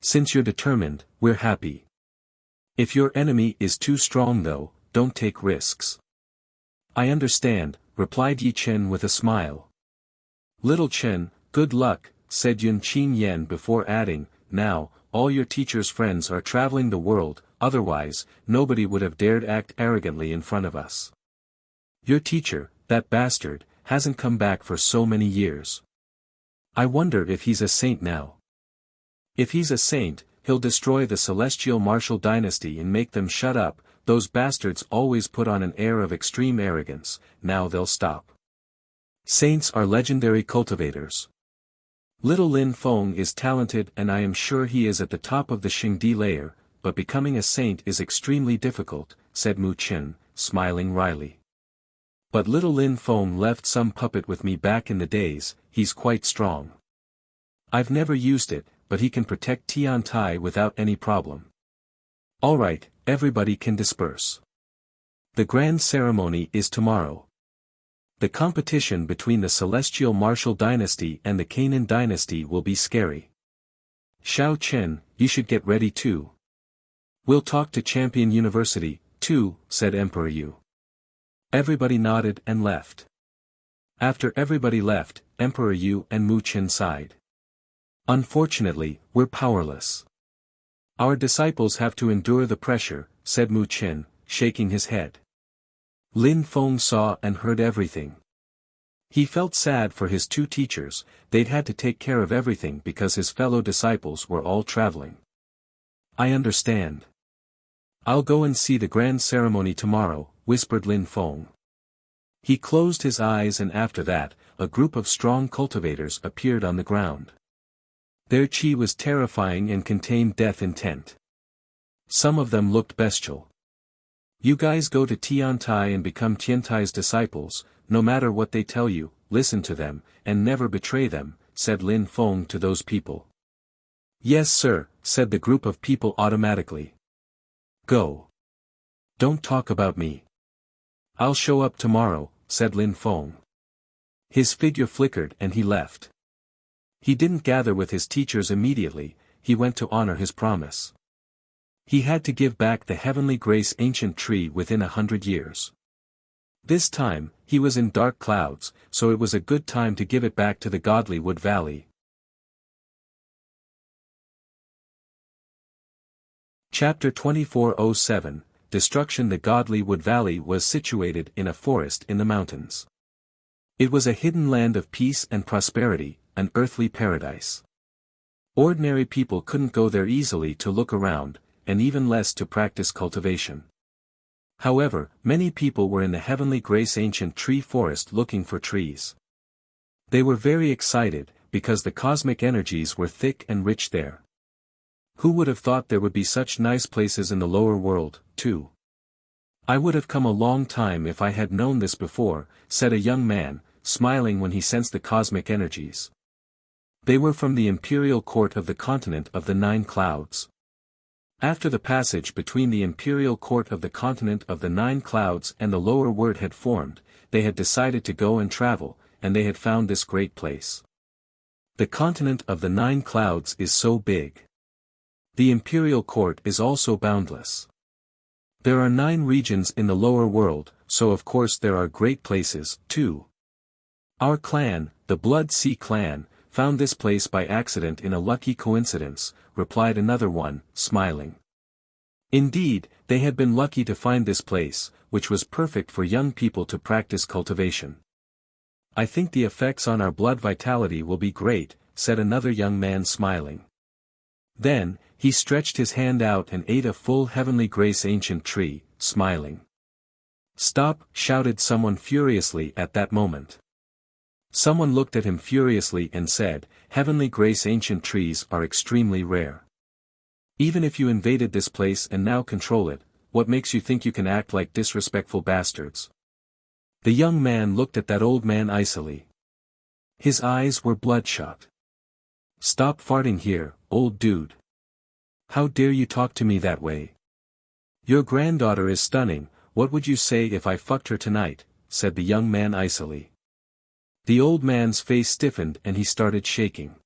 Since you're determined, we're happy. If your enemy is too strong though, don't take risks. I understand, replied Yi Chen with a smile. Little Chen, good luck, said Yun Qin Yen before adding, now, all your teacher's friends are traveling the world, otherwise, nobody would have dared act arrogantly in front of us. Your teacher, that bastard, hasn't come back for so many years. I wonder if he's a saint now. If he's a saint, he'll destroy the celestial martial dynasty and make them shut up. Those bastards always put on an air of extreme arrogance, now they'll stop. Saints are legendary cultivators. Little Lin Feng is talented and I am sure he is at the top of the Xingdi layer, but becoming a saint is extremely difficult, said Mu Chen, smiling wryly. But little Lin Feng left some puppet with me back in the days, he's quite strong. I've never used it, but he can protect Tian Tai without any problem. Alright, everybody can disperse. The grand ceremony is tomorrow. The competition between the Celestial Martial Dynasty and the Canaan Dynasty will be scary. Xiao Chen, you should get ready too. We'll talk to Champion University, too, said Emperor Yu. Everybody nodded and left. After everybody left, Emperor Yu and Mu Chen sighed. Unfortunately, we're powerless. Our disciples have to endure the pressure, said Mu Chen, shaking his head. Lin Feng saw and heard everything. He felt sad for his two teachers, they'd had to take care of everything because his fellow disciples were all traveling. I understand. I'll go and see the grand ceremony tomorrow, whispered Lin Feng. He closed his eyes and after that, a group of strong cultivators appeared on the ground. Their chi was terrifying and contained death intent. Some of them looked bestial. You guys go to Tian Tai and become Tian Tai's disciples, no matter what they tell you, listen to them, and never betray them, said Lin Feng to those people. Yes sir, said the group of people automatically. Go. Don't talk about me. I'll show up tomorrow, said Lin Feng. His figure flickered and he left. He didn't gather with his teachers immediately, he went to honor his promise. He had to give back the Heavenly Grace ancient tree within 100 years. This time, he was in dark clouds, so it was a good time to give it back to the Godly Wood Valley. Chapter 2407, Destruction. The Godly Wood Valley was situated in a forest in the mountains. It was a hidden land of peace and prosperity, an earthly paradise. Ordinary people couldn't go there easily to look around, and even less to practice cultivation. However, many people were in the Heavenly Grace ancient tree forest looking for trees. They were very excited, because the cosmic energies were thick and rich there. Who would have thought there would be such nice places in the lower world, too? I would have come a long time if I had known this before, said a young man, smiling when he sensed the cosmic energies. They were from the imperial court of the continent of the 9 clouds. After the passage between the imperial court of the continent of the 9 clouds and the lower world had formed, they had decided to go and travel, and they had found this great place. The continent of the 9 clouds is so big. The imperial court is also boundless. There are 9 regions in the lower world, so of course there are great places, too. Our clan, the Blood Sea clan, found this place by accident in a lucky coincidence, replied another one, smiling. Indeed, they had been lucky to find this place, which was perfect for young people to practice cultivation. I think the effects on our blood vitality will be great, said another young man smiling. Then, he stretched his hand out and ate a full Heavenly Grace ancient tree, smiling. Stop, shouted someone furiously at that moment. Someone looked at him furiously and said, Heavenly Grace ancient trees are extremely rare. Even if you invaded this place and now control it, what makes you think you can act like disrespectful bastards? The young man looked at that old man icily. His eyes were bloodshot. Stop farting here, old dude. How dare you talk to me that way? Your granddaughter is stunning, what would you say if I fucked her tonight, said the young man icily. The old man's face stiffened and he started shaking.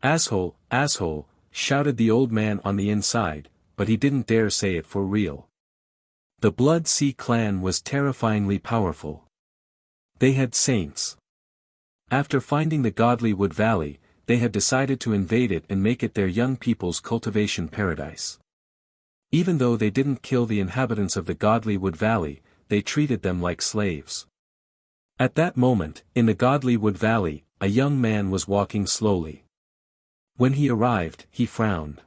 "Asshole, asshole," shouted the old man on the inside, but he didn't dare say it for real. The Blood Sea clan was terrifyingly powerful. They had saints. After finding the godly Wood Valley, they had decided to invade it and make it their young people's cultivation paradise. Even though they didn't kill the inhabitants of the godly Wood Valley, they treated them like slaves. At that moment, in the godly Wood Valley, a young man was walking slowly. When he arrived, he frowned.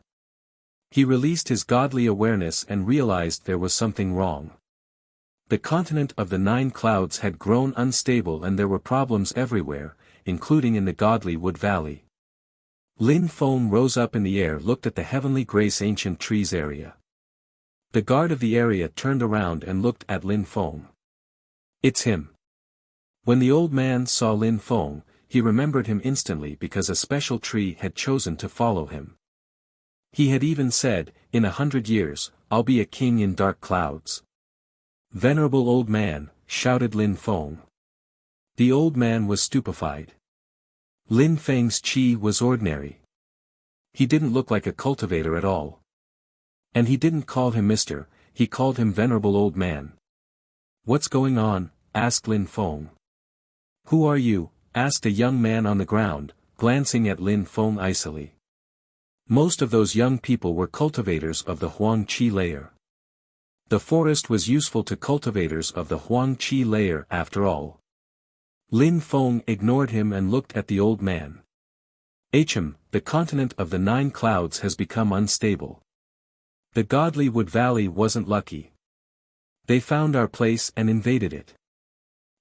He released his godly awareness and realized there was something wrong. The continent of the 9 clouds had grown unstable and there were problems everywhere, including in the godly Wood Valley. Lin Feng rose up in the air, looked at the Heavenly Grace Ancient Trees area. The guard of the area turned around and looked at Lin Feng. "It's him." When the old man saw Lin Feng, he remembered him instantly because a special tree had chosen to follow him. He had even said, "In 100 years, I'll be a king in dark clouds." "Venerable old man," shouted Lin Feng. The old man was stupefied. Lin Feng's chi was ordinary. He didn't look like a cultivator at all. And he didn't call him Mr., he called him Venerable Old Man. "What's going on?" asked Lin Feng. "Who are you?" asked a young man on the ground, glancing at Lin Feng icily. Most of those young people were cultivators of the Huang Qi layer. The forest was useful to cultivators of the Huang Qi layer after all. Lin Feng ignored him and looked at the old man. The continent of the 9 clouds has become unstable. The godly Wood Valley wasn't lucky. They found our place and invaded it.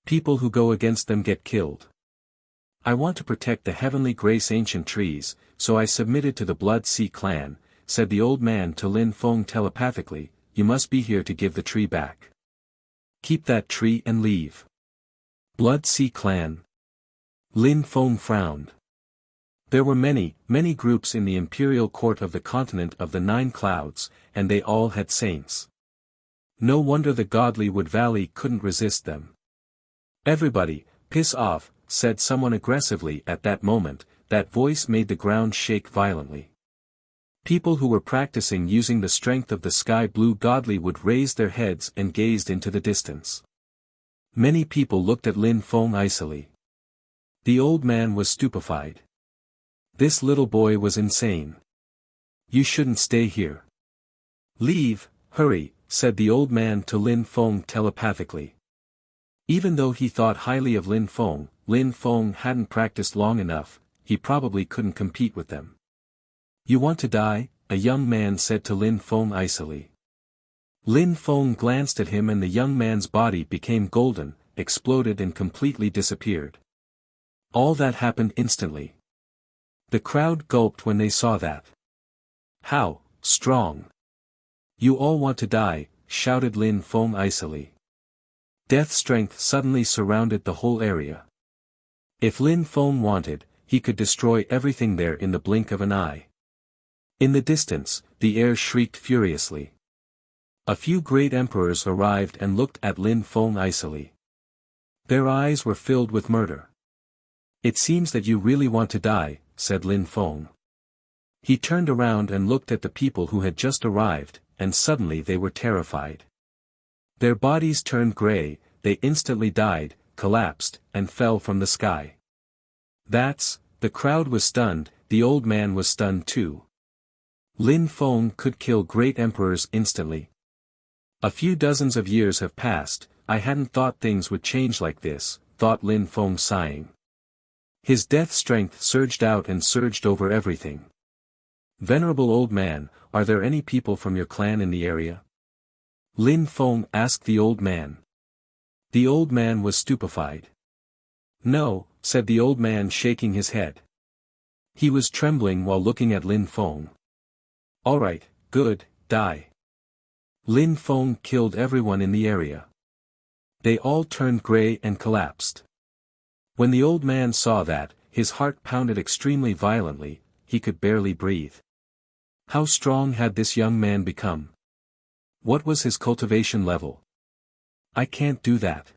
People who go against them get killed. I want to protect the Heavenly Grace Ancient Trees, so I submitted to the Blood Sea clan," said the old man to Lin Feng telepathically. "You must be here to give the tree back. Keep that tree and leave." Blood Sea clan. Lin Feng frowned. There were many, many groups in the imperial court of the continent of the 9 clouds, and they all had saints. No wonder the godly Wood Valley couldn't resist them. "Everybody, piss off," said someone aggressively at that moment. That voice made the ground shake violently. People who were practicing using the strength of the sky blue godly would raise their heads and gazed into the distance. Many people looked at Lin Feng icily. The old man was stupefied. This little boy was insane. "You shouldn't stay here. Leave, hurry," said the old man to Lin Feng telepathically. Even though he thought highly of Lin Feng hadn't practiced long enough, he probably couldn't compete with them. "You want to die?" a young man said to Lin Feng icily. Lin Feng glanced at him and the young man's body became golden, exploded and completely disappeared. All that happened instantly. The crowd gulped when they saw that. "How strong! You all want to die," shouted Lin Feng icily. Death strength suddenly surrounded the whole area. If Lin Feng wanted, he could destroy everything there in the blink of an eye. In the distance, the air shrieked furiously. A few great emperors arrived and looked at Lin Feng icily. Their eyes were filled with murder. "It seems that you really want to die," said Lin Feng. He turned around and looked at the people who had just arrived, and suddenly they were terrified. Their bodies turned gray, they instantly died, collapsed, and fell from the sky. The crowd was stunned, the old man was stunned too. Lin Feng could kill great emperors instantly. "A few dozens of years have passed, I hadn't thought things would change like this," thought Lin Feng sighing. His death strength surged out and surged over everything. "Venerable old man, are there any people from your clan in the area?" Lin Feng asked the old man. The old man was stupefied. "No," said the old man shaking his head. He was trembling while looking at Lin Feng. "All right, good, die." Lin Feng killed everyone in the area. They all turned gray and collapsed. When the old man saw that, his heart pounded extremely violently, he could barely breathe. How strong had this young man become? What was his cultivation level? "I can't do that."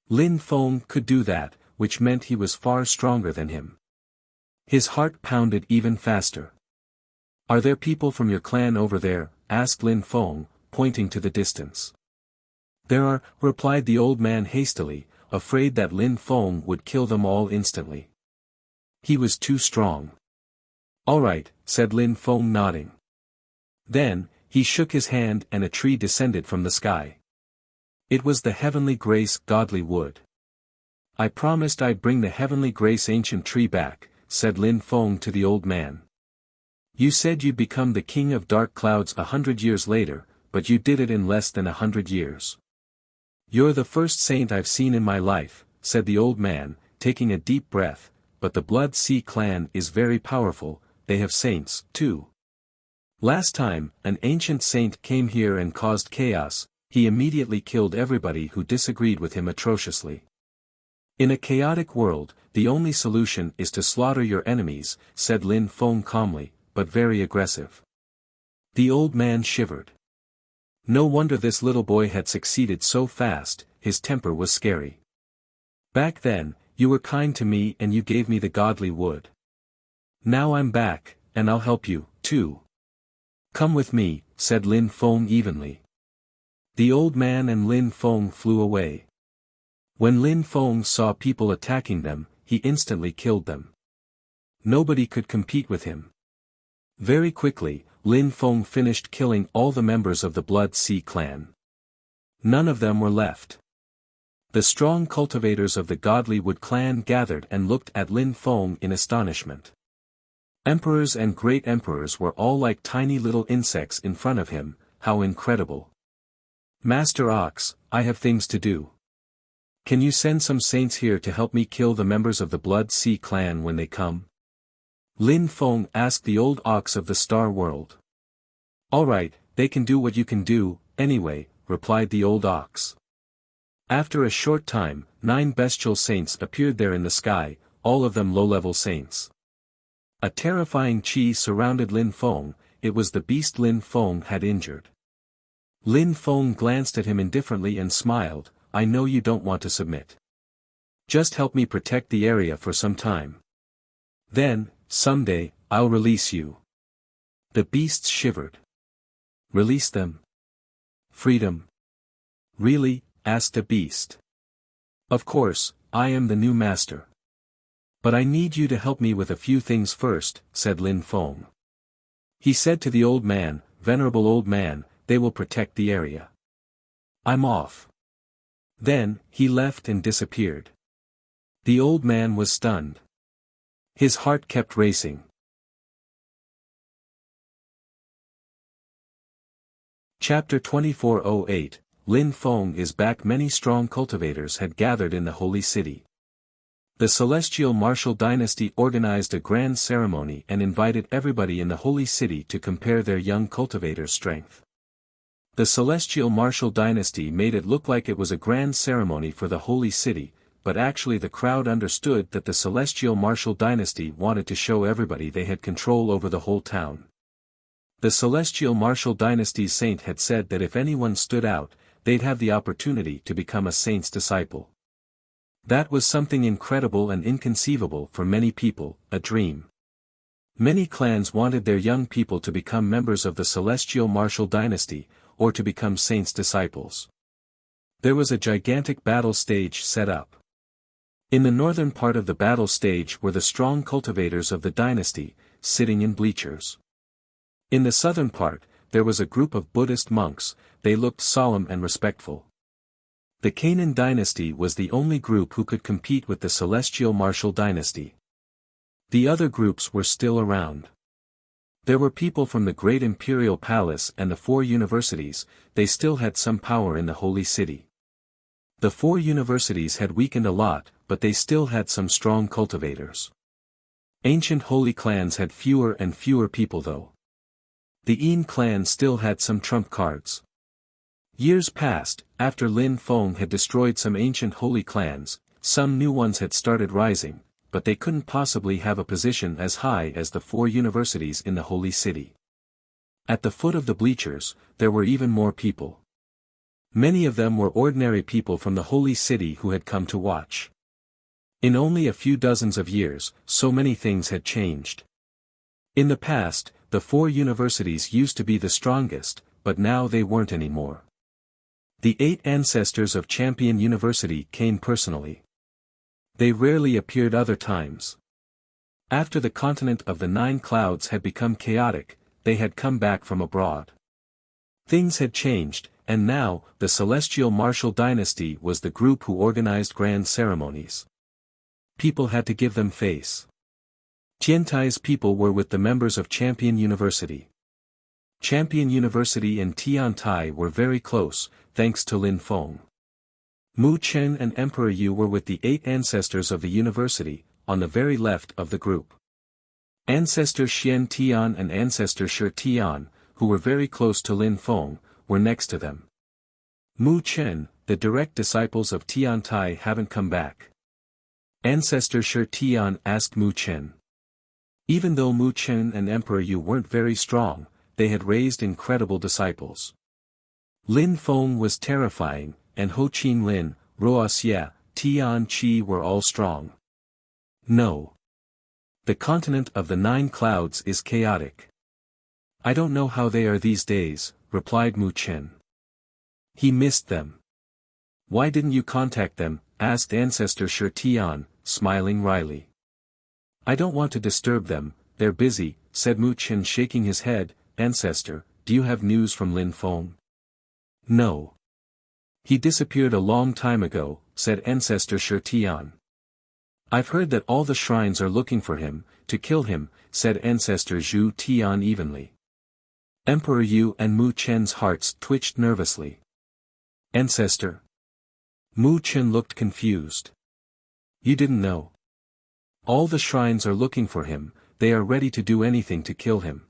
Lin Feng could do that, which meant he was far stronger than him. His heart pounded even faster. "Are there people from your clan over there?" asked Lin Feng, pointing to the distance. "There are," replied the old man hastily, afraid that Lin Feng would kill them all instantly. He was too strong. "All right," said Lin Feng, nodding. Then, he shook his hand and a tree descended from the sky. It was the Heavenly Grace Godly Wood. "I promised I'd bring the Heavenly Grace ancient tree back," said Lin Feng to the old man. "You said you'd become the king of dark clouds 100 years later, but you did it in less than 100 years. You're the first saint I've seen in my life," said the old man, taking a deep breath, "but the Blood Sea clan is very powerful, they have saints, too. Last time, an ancient saint came here and caused chaos, he immediately killed everybody who disagreed with him atrociously. In a chaotic world, the only solution is to slaughter your enemies," said Lin Feng calmly, but very aggressive. The old man shivered. No wonder this little boy had succeeded so fast, his temper was scary. "Back then, you were kind to me and you gave me the godly wood. Now I'm back, and I'll help you, too. Come with me," said Lin Feng evenly. The old man and Lin Feng flew away. When Lin Feng saw people attacking them, he instantly killed them. Nobody could compete with him. Very quickly, Lin Feng finished killing all the members of the Blood Sea clan. None of them were left. The strong cultivators of the Godly Wood clan gathered and looked at Lin Feng in astonishment. Emperors and great emperors were all like tiny little insects in front of him. How incredible. "Master Ox, I have things to do. Can you send some saints here to help me kill the members of the Blood Sea clan when they come?" Lin Feng asked the old ox of the Star World. "All right, they can do what you can do, anyway," replied the old ox. After a short time, 9 bestial saints appeared there in the sky, all of them low-level saints. A terrifying chi surrounded Lin Feng, it was the beast Lin Feng had injured. Lin Feng glanced at him indifferently and smiled, "I know you don't want to submit. Just help me protect the area for some time. Then, someday, I'll release you." The beasts shivered. "Release them? Freedom? Really?" asked a beast. "Of course, I am the new master. But I need you to help me with a few things first," said Lin Feng. He said to the old man, "Venerable old man, they will protect the area. I'm off." Then, he left and disappeared. The old man was stunned. His heart kept racing. Chapter 2408, Lin Feng is back. Many strong cultivators had gathered in the holy city. The celestial martial dynasty organized a grand ceremony and invited everybody in the holy city to compare their young cultivators' strength. The celestial martial dynasty made it look like it was a grand ceremony for the holy city, but actually the crowd understood that the celestial martial dynasty wanted to show everybody they had control over the whole town. The celestial martial dynasty's saint had said that if anyone stood out, they'd have the opportunity to become a saint's disciple. That was something incredible and inconceivable for many people, a dream. Many clans wanted their young people to become members of the celestial martial dynasty, or to become saints' disciples. There was a gigantic battle stage set up. In the northern part of the battle stage were the strong cultivators of the dynasty, sitting in bleachers. In the southern part, there was a group of Buddhist monks, they looked solemn and respectful. The Canaan dynasty was the only group who could compete with the celestial martial dynasty. The other groups were still around. There were people from the great imperial palace and the 4 universities, they still had some power in the holy city. The 4 universities had weakened a lot, but they still had some strong cultivators. Ancient holy clans had fewer and fewer people though. The Yin clan still had some trump cards. Years passed, after Lin Feng had destroyed some ancient holy clans, some new ones had started rising, but they couldn't possibly have a position as high as the 4 universities in the holy city. At the foot of the bleachers, there were even more people. Many of them were ordinary people from the holy city who had come to watch. In only a few dozens of years, so many things had changed. In the past, the 4 universities used to be the strongest, but now they weren't anymore. The 8 ancestors of Champion University came personally. They rarely appeared other times. After the continent of the 9 clouds had become chaotic, they had come back from abroad. Things had changed, and now, the Celestial Martial Dynasty was the group who organized grand ceremonies. People had to give them face. Tiantai's people were with the members of Champion University. Champion University and Tiantai were very close, thanks to Lin Feng. Mu Chen and Emperor Yu were with the 8 ancestors of the university, on the very left of the group. Ancestor Xian Tian and Ancestor Shi Tian, who were very close to Lin Feng, were next to them. Mu Chen, the direct disciples of Tiantai haven't come back. Ancestor Shi Tian asked Mu Chen. Even though Mu Chen and Emperor Yu weren't very strong, they had raised incredible disciples. Lin Feng was terrifying, and Ho Qin Lin, Wuxia, Tian Qi were all strong. No. The continent of the 9 clouds is chaotic. I don't know how they are these days, replied Mu Chen. He missed them. Why didn't you contact them? Asked Ancestor Shi Tian, smiling wryly. I don't want to disturb them, they're busy, said Mu Chen shaking his head. Ancestor, do you have news from Lin Feng? No. He disappeared a long time ago, said Ancestor Shi Tian. I've heard that all the shrines are looking for him, to kill him, said Ancestor Zhu Tian evenly. Emperor Yu and Mu Chen's hearts twitched nervously. Ancestor. Mu Chen looked confused. You didn't know. All the shrines are looking for him, they are ready to do anything to kill him.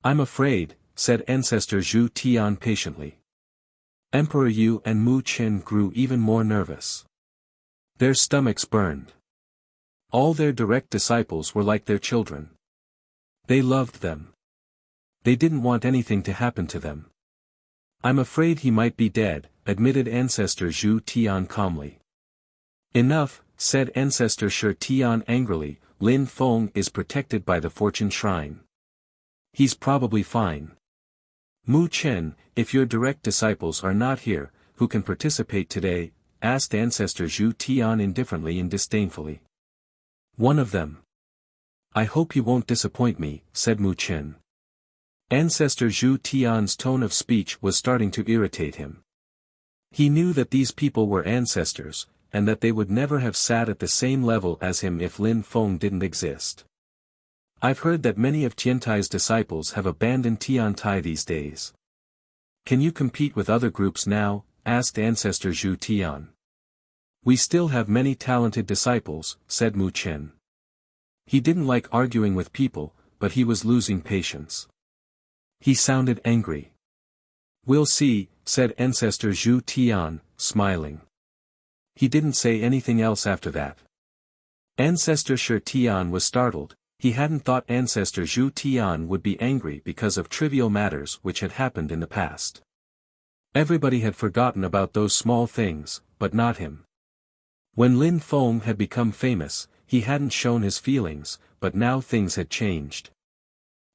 I'm afraid, said Ancestor Zhu Tian patiently. Emperor Yu and Mu Chen grew even more nervous. Their stomachs burned. All their direct disciples were like their children. They loved them. They didn't want anything to happen to them. I'm afraid he might be dead, admitted Ancestor Zhu Tian calmly. Enough, said Ancestor Shi Tian angrily, Lin Feng is protected by the Fortune Shrine. He's probably fine. Mu Chen, if your direct disciples are not here, who can participate today? Asked Ancestor Zhu Tian indifferently and disdainfully. One of them. I hope you won't disappoint me, said Mu Chen. Ancestor Zhu Tian's tone of speech was starting to irritate him. He knew that these people were ancestors, and that they would never have sat at the same level as him if Lin Feng didn't exist. I've heard that many of Tiantai's disciples have abandoned Tiantai these days. Can you compete with other groups now? Asked Ancestor Zhu Tian. We still have many talented disciples, said Mu Chen. He didn't like arguing with people, but he was losing patience. He sounded angry. We'll see, said Ancestor Zhu Tian, smiling. He didn't say anything else after that. Ancestor Shi Tian was startled. He hadn't thought Ancestor Zhu Tian would be angry because of trivial matters which had happened in the past. Everybody had forgotten about those small things, but not him. When Lin Feng had become famous, he hadn't shown his feelings, but now things had changed.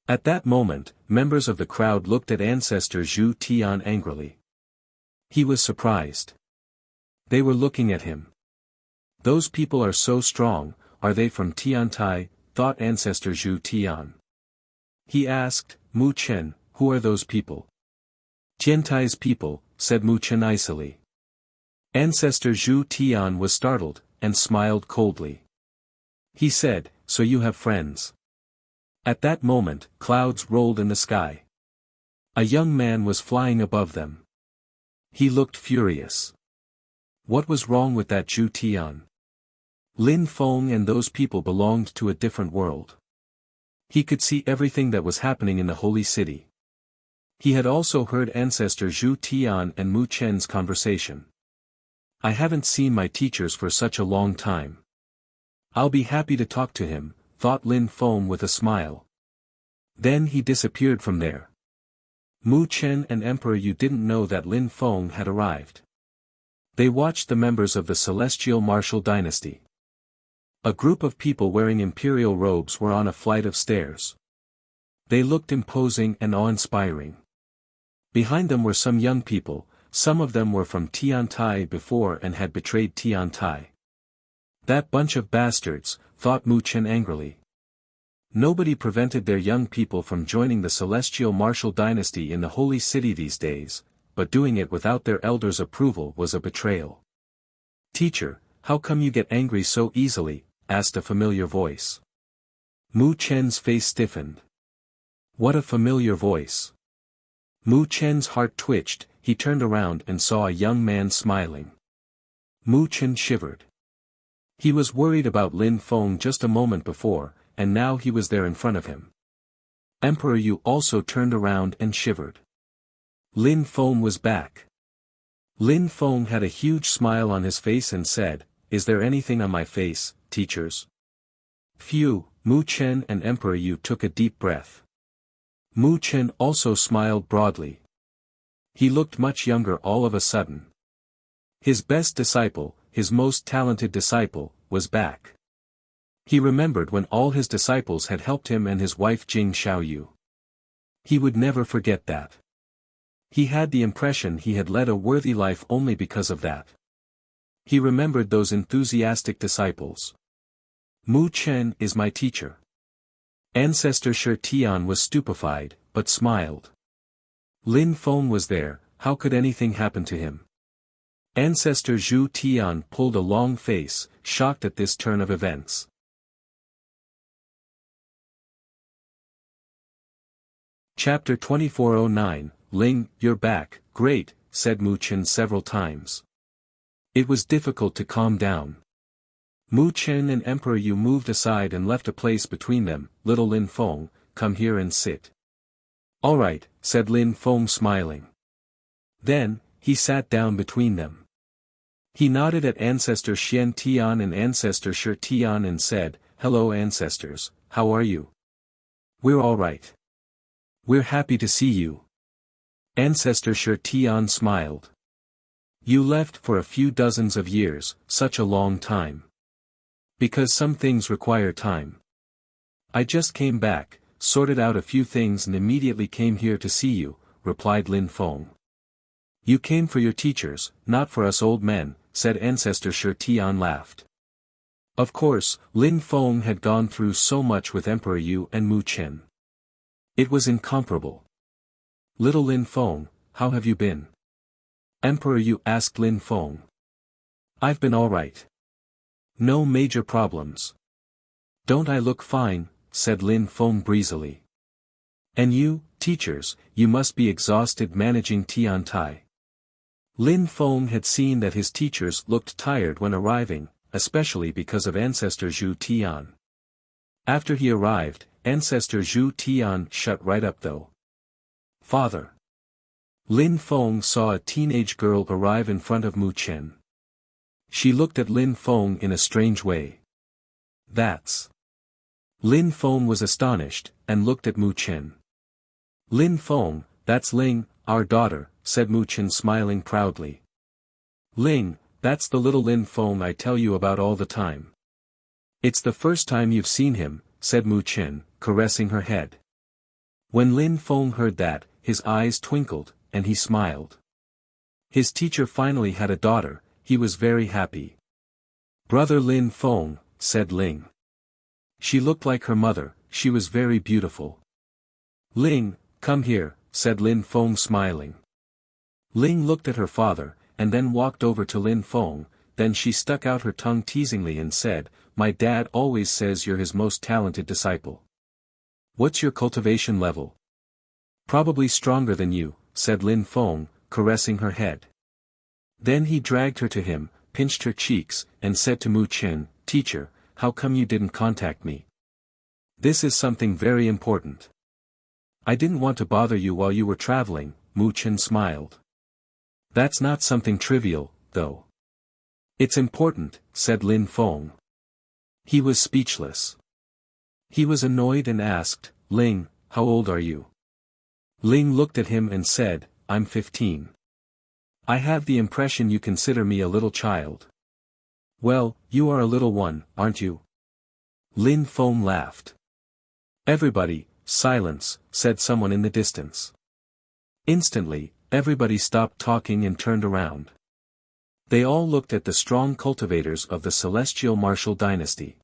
At that moment, members of the crowd looked at Ancestor Zhu Tian angrily. He was surprised. They were looking at him. Those people are so strong, are they from Tiantai? Thought Ancestor Zhu Tian. He asked, Mu Chen, who are those people? Tiantai's people, said Mu Chen icily. Ancestor Zhu Tian was startled, and smiled coldly. He said, so you have friends. At that moment, clouds rolled in the sky. A young man was flying above them. He looked furious. What was wrong with that Zhu Tian? Lin Feng and those people belonged to a different world. He could see everything that was happening in the holy city. He had also heard Ancestor Zhu Tian and Mu Chen's conversation. I haven't seen my teachers for such a long time. I'll be happy to talk to him, thought Lin Feng with a smile. Then he disappeared from there. Mu Chen and Emperor Yu didn't know that Lin Feng had arrived. They watched the members of the Celestial Martial Dynasty. A group of people wearing imperial robes were on a flight of stairs. They looked imposing and awe-inspiring. Behind them were some young people, some of them were from Tiantai before and had betrayed Tiantai. That bunch of bastards, thought Mu Chen angrily. Nobody prevented their young people from joining the celestial martial dynasty in the holy city these days, but doing it without their elders' approval was a betrayal. "Teacher, how come you get angry so easily?" asked a familiar voice. Mu Chen's face stiffened. What a familiar voice. Mu Chen's heart twitched, he turned around and saw a young man smiling. Mu Chen shivered. He was worried about Lin Feng just a moment before, and now he was there in front of him. Emperor Yu also turned around and shivered. Lin Feng was back. Lin Feng had a huge smile on his face and said, "Is there anything on my face, teachers?" Phew, Mu Chen and Emperor Yu took a deep breath. Mu Chen also smiled broadly. He looked much younger all of a sudden. His best disciple, his most talented disciple, was back. He remembered when all his disciples had helped him and his wife Jing Xiaoyu. He would never forget that. He had the impression he had led a worthy life only because of that. He remembered those enthusiastic disciples. Mu Chen is my teacher. Ancestor Shi Tian was stupefied, but smiled. Lin Feng was there, how could anything happen to him? Ancestor Zhu Tian pulled a long face, shocked at this turn of events. Chapter 2409, Ling, you're back, great, said Mu Chen several times. It was difficult to calm down. Mu Chen and Emperor Yu moved aside and left a place between them. Little Lin Feng, come here and sit. All right, said Lin Feng smiling. Then, he sat down between them. He nodded at Ancestor Xian Tian and Ancestor Shi Tian and said, "Hello ancestors, how are you?" "We're all right. We're happy to see you." Ancestor Shi Tian smiled. "You left for a few dozens of years, such a long time. Because some things require time. I just came back, sorted out a few things and immediately came here to see you," replied Lin Feng. "You came for your teachers, not for us old men," said Ancestor Shi Tian laughed. Of course, Lin Feng had gone through so much with Emperor Yu and Mu Chen. It was incomparable. "Little Lin Feng, how have you been?" Emperor Yu asked Lin Feng. "I've been all right. No major problems." "Don't I look fine?" said Lin Feng breezily. "And you, teachers, you must be exhausted managing Tiantai." Lin Feng had seen that his teachers looked tired when arriving, especially because of Ancestor Zhu Tian. After he arrived, Ancestor Zhu Tian shut right up though. "Father." Lin Feng saw a teenage girl arrive in front of Mu Chen. She looked at Lin Feng in a strange way. "That's..." Lin Feng was astonished, and looked at Mu Chen. "Lin Feng, that's Ling, our daughter," said Mu Chen smiling proudly. "Ling, that's the little Lin Feng I tell you about all the time." "It's the first time you've seen him," said Mu Chen, caressing her head. When Lin Feng heard that, his eyes twinkled, and he smiled. His teacher finally had a daughter, he was very happy. "Brother Lin Feng," said Ling. She looked like her mother, she was very beautiful. "Ling, come here," said Lin Feng smiling. Ling looked at her father, and then walked over to Lin Feng, then she stuck out her tongue teasingly and said, "My dad always says you're his most talented disciple. What's your cultivation level?" "Probably stronger than you," said Lin Feng, caressing her head. Then he dragged her to him, pinched her cheeks, and said to Mu Chen, "Teacher, how come you didn't contact me? This is something very important." "I didn't want to bother you while you were traveling," Mu Chen smiled. "That's not something trivial, though." "It's important," said Lin Feng. He was speechless. He was annoyed and asked, "Ling, how old are you?" Ling looked at him and said, "I'm 15. I have the impression you consider me a little child." "Well, you are a little one, aren't you?" Lin Feng laughed. Everybody, silence, said someone in the distance. Instantly, everybody stopped talking and turned around. They all looked at the strong cultivators of the celestial martial dynasty.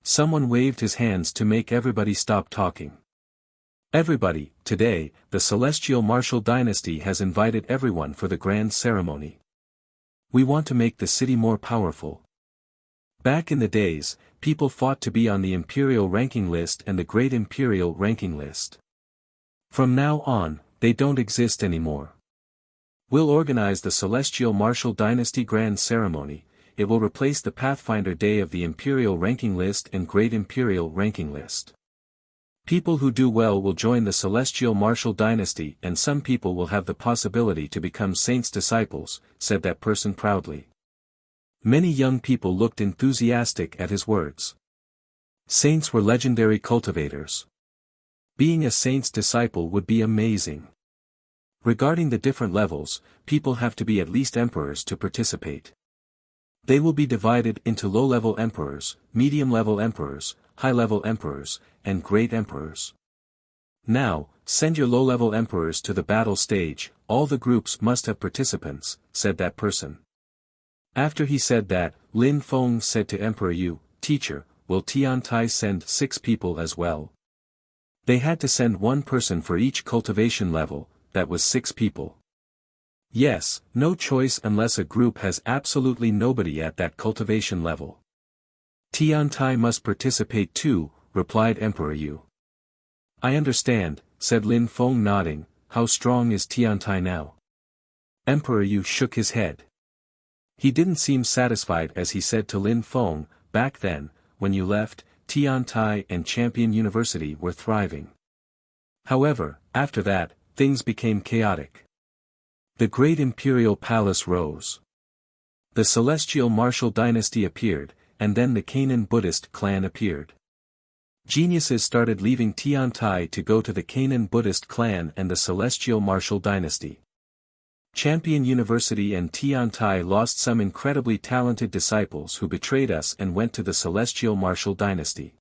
Someone waved his hands to make everybody stop talking. Everybody, today, the celestial martial dynasty has invited everyone for the grand ceremony. We want to make the city more powerful. Back in the days, people fought to be on the imperial ranking list and the great imperial ranking list. From now on, they don't exist anymore. We'll organize the Celestial Martial Dynasty Grand Ceremony. It will replace the Pathfinder Day of the Imperial Ranking List and Great Imperial Ranking List. People who do well will join the Celestial Martial Dynasty, and some people will have the possibility to become saints' disciples, said that person proudly. Many young people looked enthusiastic at his words. Saints were legendary cultivators. Being a saint's disciple would be amazing. Regarding the different levels, people have to be at least emperors to participate. They will be divided into low-level emperors, medium-level emperors, high-level emperors, and great emperors. Now, send your low-level emperors to the battle stage. All the groups must have participants, said that person. After he said that, Lin Feng said to Emperor Yu, Teacher, will Tiantai send 6 people as well? They had to send 1 person for each cultivation level. That was 6 people. Yes, no choice unless a group has absolutely nobody at that cultivation level. Tiantai must participate too, replied Emperor Yu. I understand, said Lin Feng nodding. How strong is Tiantai now? Emperor Yu shook his head. He didn't seem satisfied as he said to Lin Feng, back then, when you left, Tiantai and Champion University were thriving. However, after that, things became chaotic. The great imperial palace rose. The celestial martial dynasty appeared, and then the Canaan Buddhist clan appeared. Geniuses started leaving Tiantai to go to the Canaan Buddhist clan and the celestial martial dynasty. Champion University and Tiantai lost some incredibly talented disciples who betrayed us and went to the celestial martial dynasty.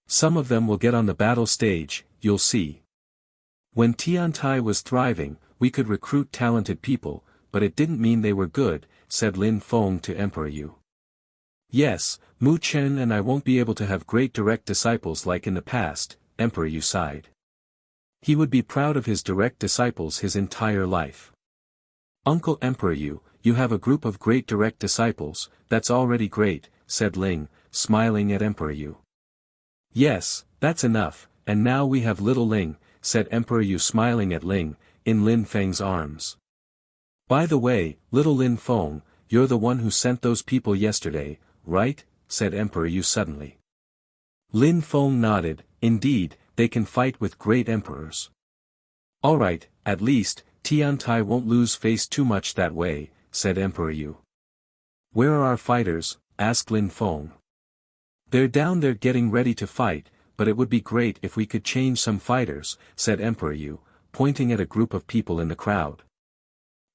Some of them will get on the battle stage, you'll see. When Tiantai was thriving, we could recruit talented people, but it didn't mean they were good, said Lin Feng to Emperor Yu. Yes, Mu Chen and I won't be able to have great direct disciples like in the past, Emperor Yu sighed. He would be proud of his direct disciples his entire life. Uncle Emperor Yu, you have a group of great direct disciples, that's already great, said Ling, smiling at Emperor Yu. Yes, that's enough, and now we have little Ling, said Emperor Yu smiling at Ling, in Lin Feng's arms. By the way, little Lin Feng, you're the one who sent those people yesterday, right? Said Emperor Yu suddenly. Lin Feng nodded. Indeed, they can fight with great emperors. Alright, at least, Tiantai won't lose face too much that way, said Emperor Yu. Where are our fighters? Asked Lin Feng. They're down there getting ready to fight, but it would be great if we could change some fighters, said Emperor Yu, pointing at a group of people in the crowd.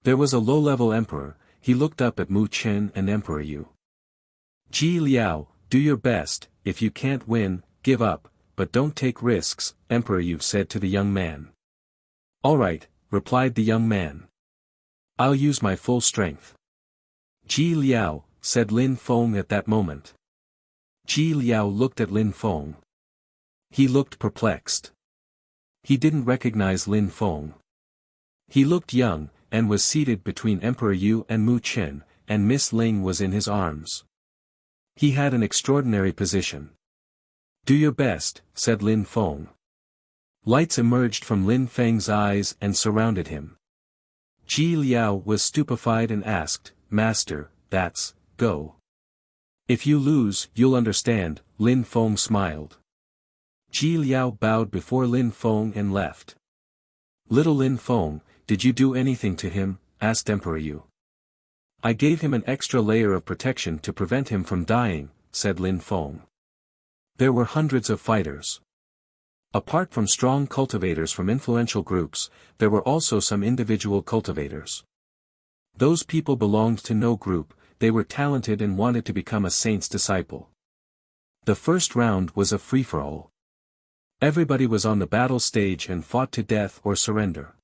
There was a low-level emperor. He looked up at Mu Chen and Emperor Yu. Ji Liao, do your best. If you can't win, give up, but don't take risks, Emperor Yu said to the young man. All right, replied the young man. I'll use my full strength. Ji Liao, said Lin Feng at that moment. Ji Liao looked at Lin Feng. He looked perplexed. He didn't recognize Lin Feng. He looked young, and was seated between Emperor Yu and Mu Chen, and Miss Ling was in his arms. He had an extraordinary position. Do your best, said Lin Feng. Lights emerged from Lin Feng's eyes and surrounded him. Ji Liao was stupefied and asked, Master, that's, go. If you lose, you'll understand, Lin Feng smiled. Ji Liao bowed before Lin Feng and left. Little Lin Feng, did you do anything to him? Asked Emperor Yu. I gave him an extra layer of protection to prevent him from dying, said Lin Feng. There were hundreds of fighters. Apart from strong cultivators from influential groups, there were also some individual cultivators. Those people belonged to no group, they were talented and wanted to become a saint's disciple. The first round was a free-for-all. Everybody was on the battle stage and fought to death or surrender.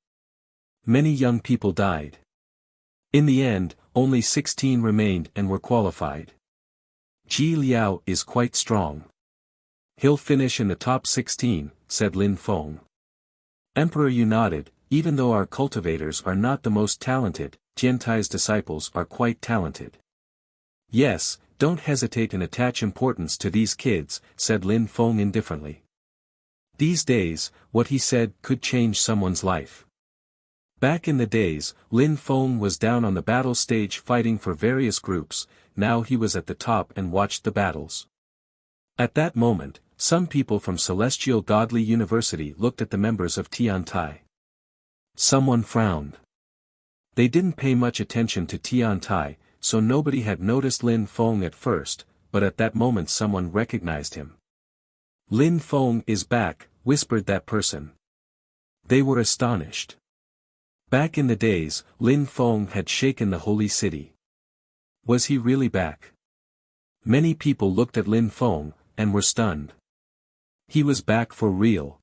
Many young people died. In the end, only 16 remained and were qualified. Ji Liao is quite strong. He'll finish in the top 16, said Lin Feng. Emperor Yu nodded. Even though our cultivators are not the most talented, Jiantai's disciples are quite talented. Yes, don't hesitate and attach importance to these kids, said Lin Feng indifferently. These days, what he said could change someone's life. Back in the days, Lin Feng was down on the battle stage fighting for various groups. Now he was at the top and watched the battles. At that moment, some people from Celestial Godly University looked at the members of Tiantai. Someone frowned. They didn't pay much attention to Tiantai, so nobody had noticed Lin Feng at first, but at that moment someone recognized him. Lin Feng is back, whispered that person. They were astonished. Back in the days, Lin Feng had shaken the holy city. Was he really back? Many people looked at Lin Feng, and were stunned. He was back for real.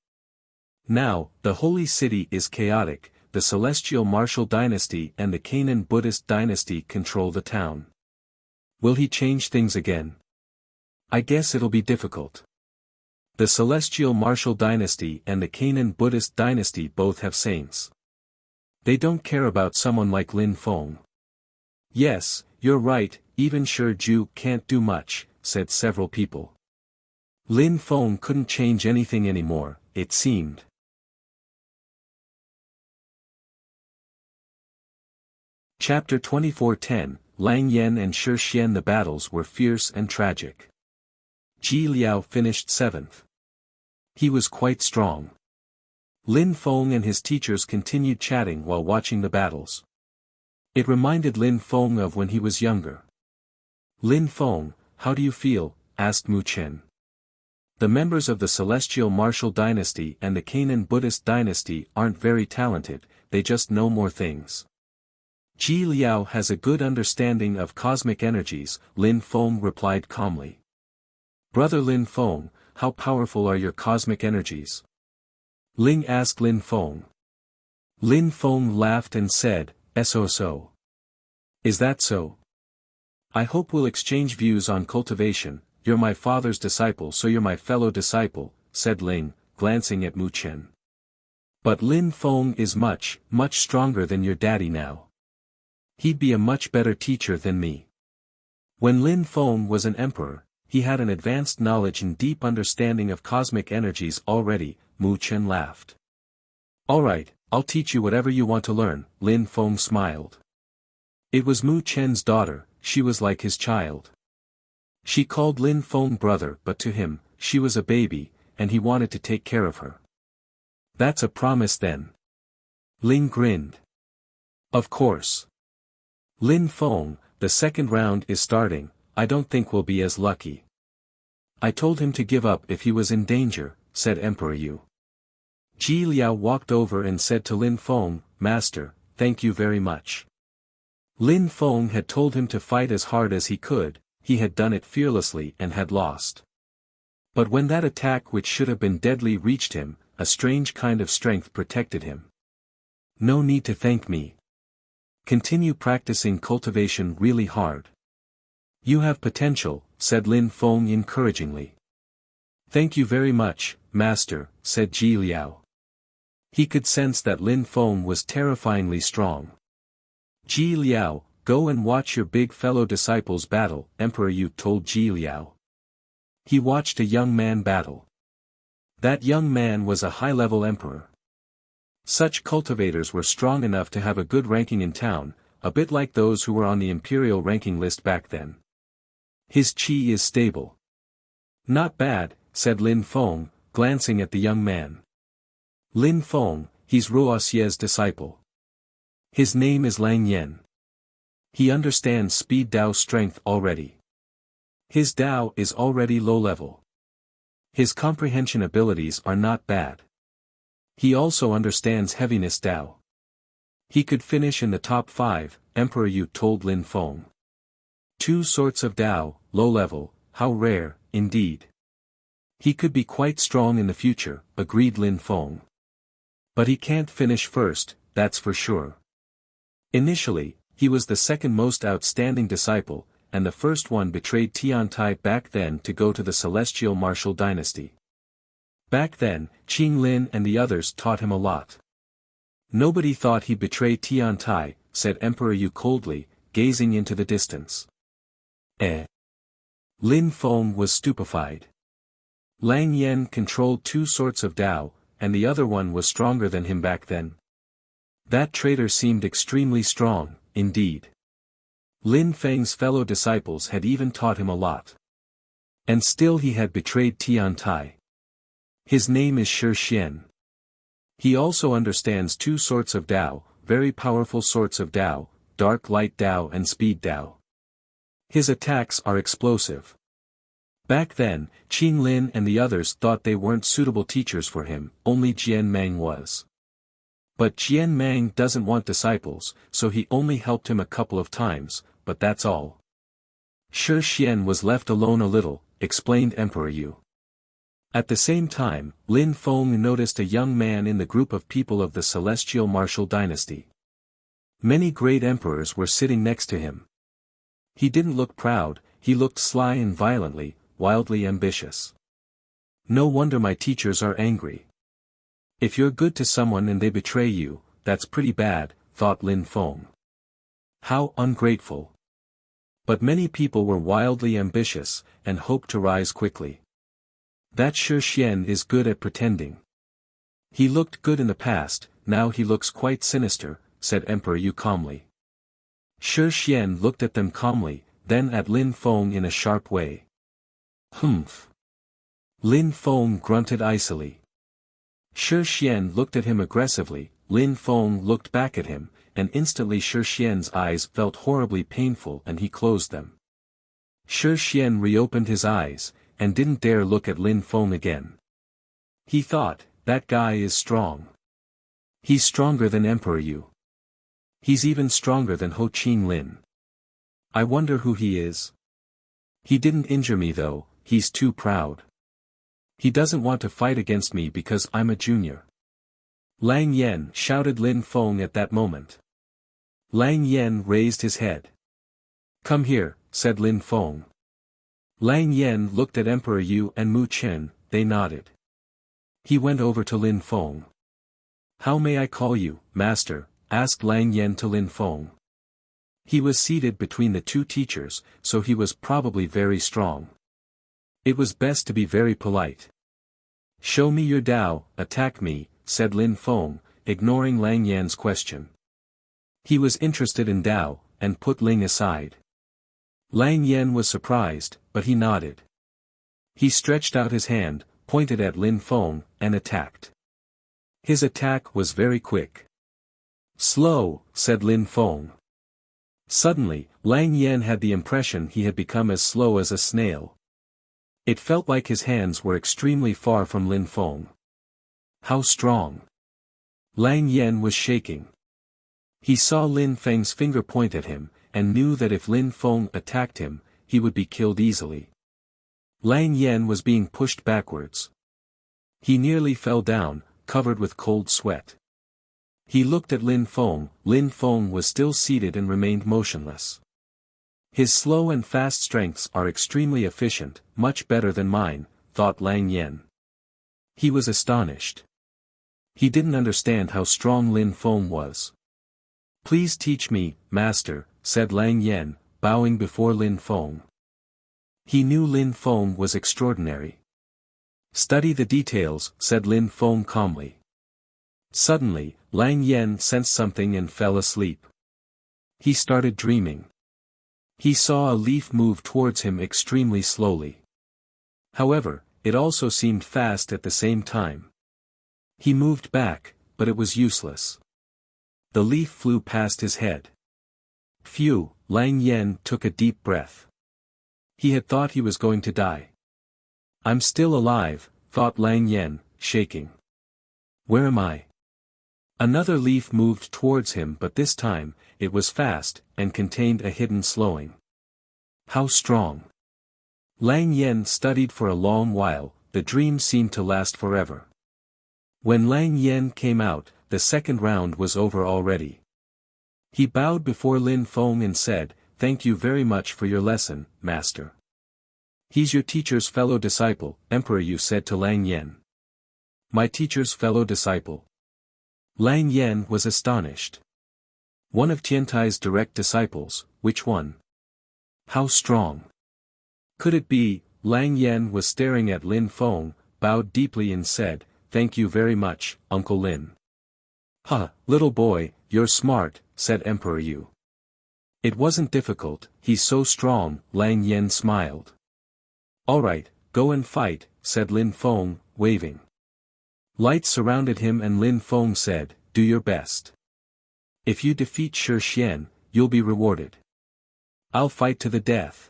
Now, the holy city is chaotic. The Celestial Martial Dynasty and the Canaan Buddhist Dynasty control the town. Will he change things again? I guess it'll be difficult. The Celestial Martial Dynasty and the Canaan Buddhist Dynasty both have saints. They don't care about someone like Lin Feng. Yes, you're right, even Shi Ju can't do much, said several people. Lin Feng couldn't change anything anymore, it seemed. Chapter 24:10, Lang Yan and Shi Xian. The battles were fierce and tragic. Ji Liao finished 7th. He was quite strong. Lin Feng and his teachers continued chatting while watching the battles. It reminded Lin Feng of when he was younger. Lin Feng, how do you feel? Asked Mu Chen. The members of the Celestial Martial Dynasty and the Canaan Buddhist Dynasty aren't very talented, they just know more things. Ji Liao has a good understanding of cosmic energies, Lin Feng replied calmly. Brother Lin Feng, how powerful are your cosmic energies? Ling asked Lin Feng. Lin Feng laughed and said, "So. Is that so? I hope we'll exchange views on cultivation. You're my father's disciple, so you're my fellow disciple," said Ling, glancing at Mu Chen. But Lin Feng is much, much stronger than your daddy now. He'd be a much better teacher than me. When Lin Feng was an emperor, he had an advanced knowledge and deep understanding of cosmic energies already, Mu Chen laughed. Alright, I'll teach you whatever you want to learn, Lin Feng smiled. It was Mu Chen's daughter, she was like his child. She called Lin Feng brother, but to him, she was a baby, and he wanted to take care of her. That's a promise then. Ling grinned. Of course. Lin Feng, the second round is starting, I don't think we'll be as lucky. I told him to give up if he was in danger, said Emperor Yu. Ji Liao walked over and said to Lin Feng, Master, thank you very much. Lin Feng had told him to fight as hard as he could, he had done it fearlessly and had lost. But when that attack which should have been deadly reached him, a strange kind of strength protected him. No need to thank me. Continue practicing cultivation really hard. You have potential, said Lin Feng encouragingly. Thank you very much, Master, said Ji Liao. He could sense that Lin Feng was terrifyingly strong. Ji Liao, go and watch your big fellow disciples battle, Emperor Yu told Ji Liao. He watched a young man battle. That young man was a high-level emperor. Such cultivators were strong enough to have a good ranking in town, a bit like those who were on the imperial ranking list back then. His qi is stable. Not bad, said Lin Feng, glancing at the young man. Lin Feng, he's Wuxia's disciple. His name is Lang Yan. He understands speed Dao strength already. His Dao is already low level. His comprehension abilities are not bad. He also understands heaviness Dao. He could finish in the top 5, Emperor Yu told Lin Feng. 2 sorts of Dao, low level, how rare, indeed. He could be quite strong in the future, agreed Lin Feng. But he can't finish first, that's for sure. Initially, he was the second most outstanding disciple, and the first one betrayed Tiantai back then to go to the celestial martial dynasty. Back then, Qing Lin and the others taught him a lot. Nobody thought he'd betray Tiantai, said Emperor Yu coldly, gazing into the distance. Lin Feng was stupefied. Lang Yen controlled two sorts of Tao, and the other one was stronger than him back then. That traitor seemed extremely strong, indeed. Lin Feng's fellow disciples had even taught him a lot. And still he had betrayed Tiantai. His name is Shi Xian. He also understands two sorts of Tao, very powerful sorts of Tao, dark light Tao and speed Tao. His attacks are explosive. Back then, Qing Lin and the others thought they weren't suitable teachers for him, only Jian Mang was. But Jian Mang doesn't want disciples, so he only helped him a couple of times, but that's all. Shi Xian was left alone a little, explained Emperor Yu. At the same time, Lin Feng noticed a young man in the group of people of the celestial martial dynasty. Many great emperors were sitting next to him. He didn't look proud, he looked sly and violently, wildly ambitious. No wonder my teachers are angry. If you're good to someone and they betray you, that's pretty bad, thought Lin Feng. How ungrateful. But many people were wildly ambitious, and hoped to rise quickly. That Shi Xian is good at pretending. He looked good in the past, now he looks quite sinister, said Emperor Yu calmly. Shi Xian looked at them calmly, then at Lin Feng in a sharp way. Humph. Lin Feng grunted icily. Shi Xian looked at him aggressively, Lin Feng looked back at him, and instantly Shi Xian's eyes felt horribly painful and he closed them. Shi Xian reopened his eyes, and didn't dare look at Lin Feng again. He thought, that guy is strong. He's stronger than Emperor Yu. He's even stronger than Ho Qing Lin. I wonder who he is. He didn't injure me though, he's too proud. He doesn't want to fight against me because I'm a junior. Lang Yen, shouted Lin Feng at that moment. Lang Yen raised his head. Come here, said Lin Feng. Lang Yen looked at Emperor Yu and Mu Chen, they nodded. He went over to Lin Feng. How may I call you, master? Asked Lang Yen to Lin Feng. He was seated between the two teachers, so he was probably very strong. It was best to be very polite. Show me your Tao, attack me, said Lin Feng, ignoring Lang Yan's question. He was interested in Tao, and put Ling aside. Lang Yen was surprised, but he nodded. He stretched out his hand, pointed at Lin Feng, and attacked. His attack was very quick. Slow, said Lin Feng. Suddenly, Lang Yen had the impression he had become as slow as a snail. It felt like his hands were extremely far from Lin Feng. How strong! Lang Yen was shaking. He saw Lin Feng's finger point at him, and knew that if Lin Feng attacked him, he would be killed easily. Lang Yen was being pushed backwards. He nearly fell down, covered with cold sweat. He looked at Lin Feng was still seated and remained motionless. His slow and fast strengths are extremely efficient, much better than mine, thought Lang Yen. He was astonished. He didn't understand how strong Lin Feng was. Please teach me, master, said Lang Yen, bowing before Lin Feng. He knew Lin Feng was extraordinary. Study the details, said Lin Feng calmly. Suddenly, Lang Yen sensed something and fell asleep. He started dreaming. He saw a leaf move towards him extremely slowly. However, it also seemed fast at the same time. He moved back, but it was useless. The leaf flew past his head. Phew, Lang Yen took a deep breath. He had thought he was going to die. I'm still alive, thought Lang Yen, shaking. Where am I? Another leaf moved towards him, but this time, it was fast, and contained a hidden slowing. How strong! Lang Yen studied for a long while, the dream seemed to last forever. When Lang Yen came out, the second round was over already. He bowed before Lin Feng and said, "Thank you very much for your lesson, master." "He's your teacher's fellow disciple," Emperor Yu said to Lang Yen. "My teacher's fellow disciple?" Lang Yen was astonished. "One of Tiantai's direct disciples, which one? How strong? Could it be?" Lang Yen was staring at Lin Feng, bowed deeply and said, "Thank you very much, Uncle Lin." "Huh, little boy, you're smart," said Emperor Yu. "It wasn't difficult, he's so strong," Lang Yen smiled. "All right, go and fight," said Lin Feng, waving. Lights surrounded him and Lin Feng said, "Do your best. If you defeat Shi Xian, you'll be rewarded." "I'll fight to the death."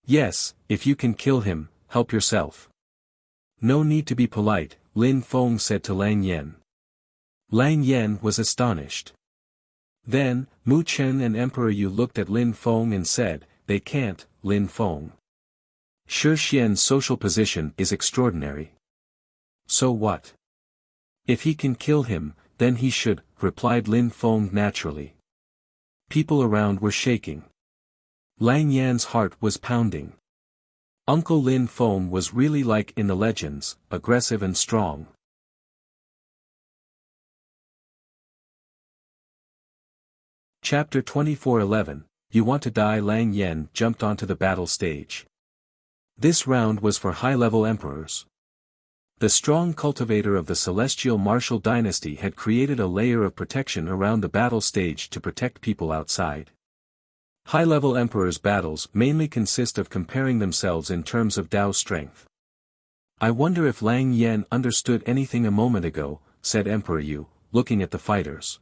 "Yes, if you can kill him, help yourself." "No need to be polite," Lin Feng said to Lang Yen. Lang Yen was astonished. Then, Mu Chen and Emperor Yu looked at Lin Feng and said, "They can't, Lin Feng. Shi Xian's social position is extraordinary." "So what? If he can kill him, then he should," replied Lin Feng naturally. People around were shaking. Lang Yan's heart was pounding. Uncle Lin Feng was really like in the legends, aggressive and strong. Chapter 24:11, You Want to Die? Lang Yan jumped onto the battle stage. This round was for high-level emperors. The strong cultivator of the celestial martial dynasty had created a layer of protection around the battle stage to protect people outside. High-level emperors' battles mainly consist of comparing themselves in terms of Dao strength. "I wonder if Lang Yan understood anything a moment ago," said Emperor Yu, looking at the fighters.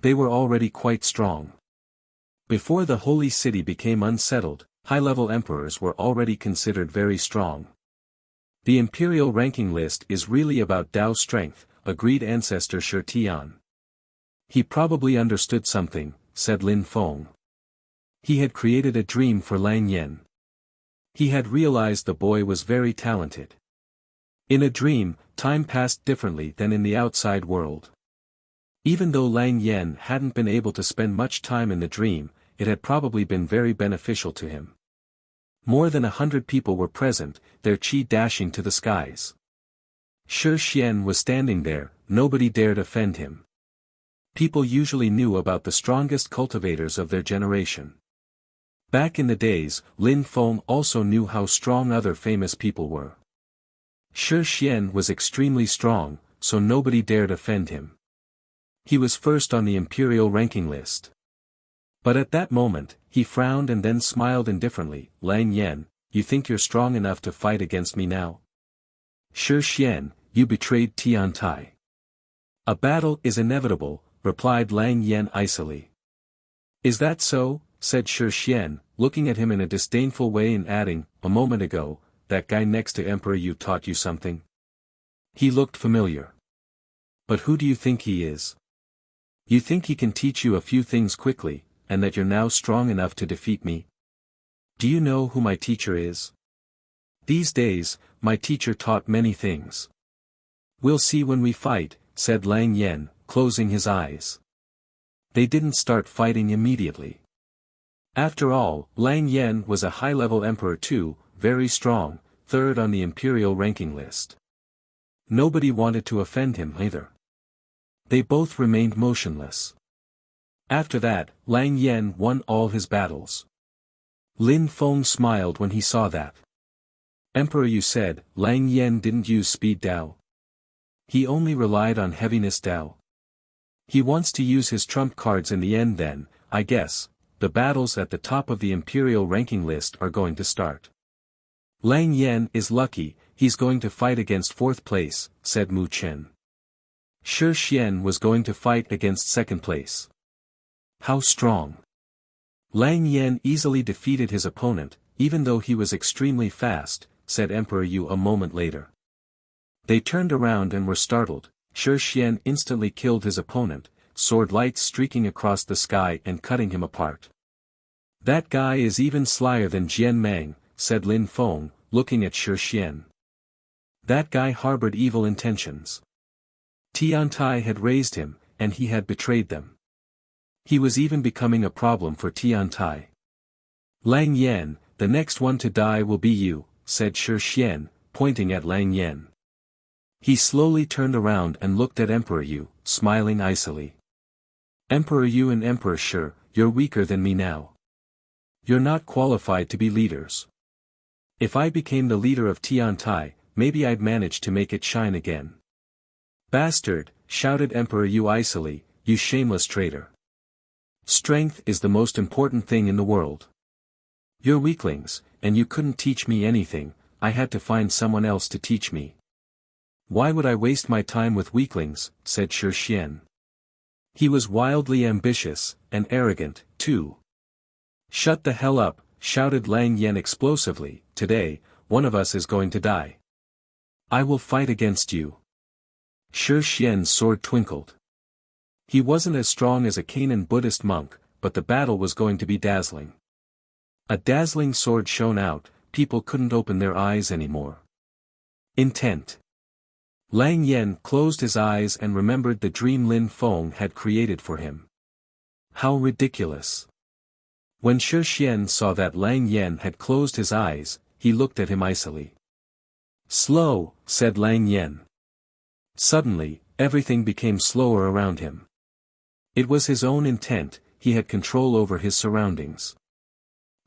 They were already quite strong. Before the holy city became unsettled, high-level emperors were already considered very strong. "The imperial ranking list is really about Dao strength," agreed ancestor Shi Tian. "He probably understood something," said Lin Feng. He had created a dream for Lang Yen. He had realized the boy was very talented. In a dream, time passed differently than in the outside world. Even though Lang Yen hadn't been able to spend much time in the dream, it had probably been very beneficial to him. More than 100 people were present, their chi dashing to the skies. Shi Xian was standing there, nobody dared offend him. People usually knew about the strongest cultivators of their generation. Back in the days, Lin Feng also knew how strong other famous people were. Shi Xian was extremely strong, so nobody dared offend him. He was first on the imperial ranking list. But at that moment, he frowned and then smiled indifferently. "Lang Yen, you think you're strong enough to fight against me now? Shi Xian, you betrayed Tiantai." "A battle is inevitable," replied Lang Yen icily. "Is that so?" said Shi Xian, looking at him in a disdainful way and adding, "A moment ago, that guy next to Emperor Yu taught you something? He looked familiar. But who do you think he is? You think he can teach you a few things quickly, and that you're now strong enough to defeat me? Do you know who my teacher is? These days, my teacher taught many things." "We'll see when we fight," said Lang Yen, closing his eyes. They didn't start fighting immediately. After all, Lang Yen was a high-level emperor too, very strong, third on the imperial ranking list. Nobody wanted to offend him either. They both remained motionless. After that, Lang Yen won all his battles. Lin Feng smiled when he saw that. Emperor Yu said, "Lang Yen didn't use speed Dao. He only relied on heaviness Dao. He wants to use his trump cards in the end then, I guess. The battles at the top of the imperial ranking list are going to start." "Lang Yen is lucky, he's going to fight against fourth place," said Mu Chen. Shi Xian was going to fight against second place. How strong! Lang Yen easily defeated his opponent, even though he was extremely fast, said Emperor Yu a moment later. They turned around and were startled. Shi Xian instantly killed his opponent, sword lights streaking across the sky and cutting him apart. "That guy is even slyer than Jian Mang," said Lin Feng, looking at Shi Xian. That guy harbored evil intentions. Tiantai had raised him, and he had betrayed them. He was even becoming a problem for Tiantai. Lang Yan, the next one to die will be you, said Shi Xian, pointing at Lang Yan. He slowly turned around and looked at Emperor Yu, smiling icily. Emperor Yu and Emperor Shi, you're weaker than me now. You're not qualified to be leaders. If I became the leader of Tiantai, maybe I'd manage to make it shine again. Bastard, shouted Emperor Yu icily, you shameless traitor. Strength is the most important thing in the world. You're weaklings, and you couldn't teach me anything, I had to find someone else to teach me. Why would I waste my time with weaklings, said Shi Xian. He was wildly ambitious, and arrogant, too. Shut the hell up, shouted Lang Yan explosively, today, one of us is going to die. I will fight against you. Shi Xian's sword twinkled. He wasn't as strong as a Canaan Buddhist monk, but the battle was going to be dazzling. A dazzling sword shone out, people couldn't open their eyes anymore. Intent. Lang Yan closed his eyes and remembered the dream Lin Feng had created for him. How ridiculous. When Shi Xian saw that Lang Yan had closed his eyes, he looked at him icily. Slow, said Lang Yan. Suddenly, everything became slower around him. It was his own intent, he had control over his surroundings.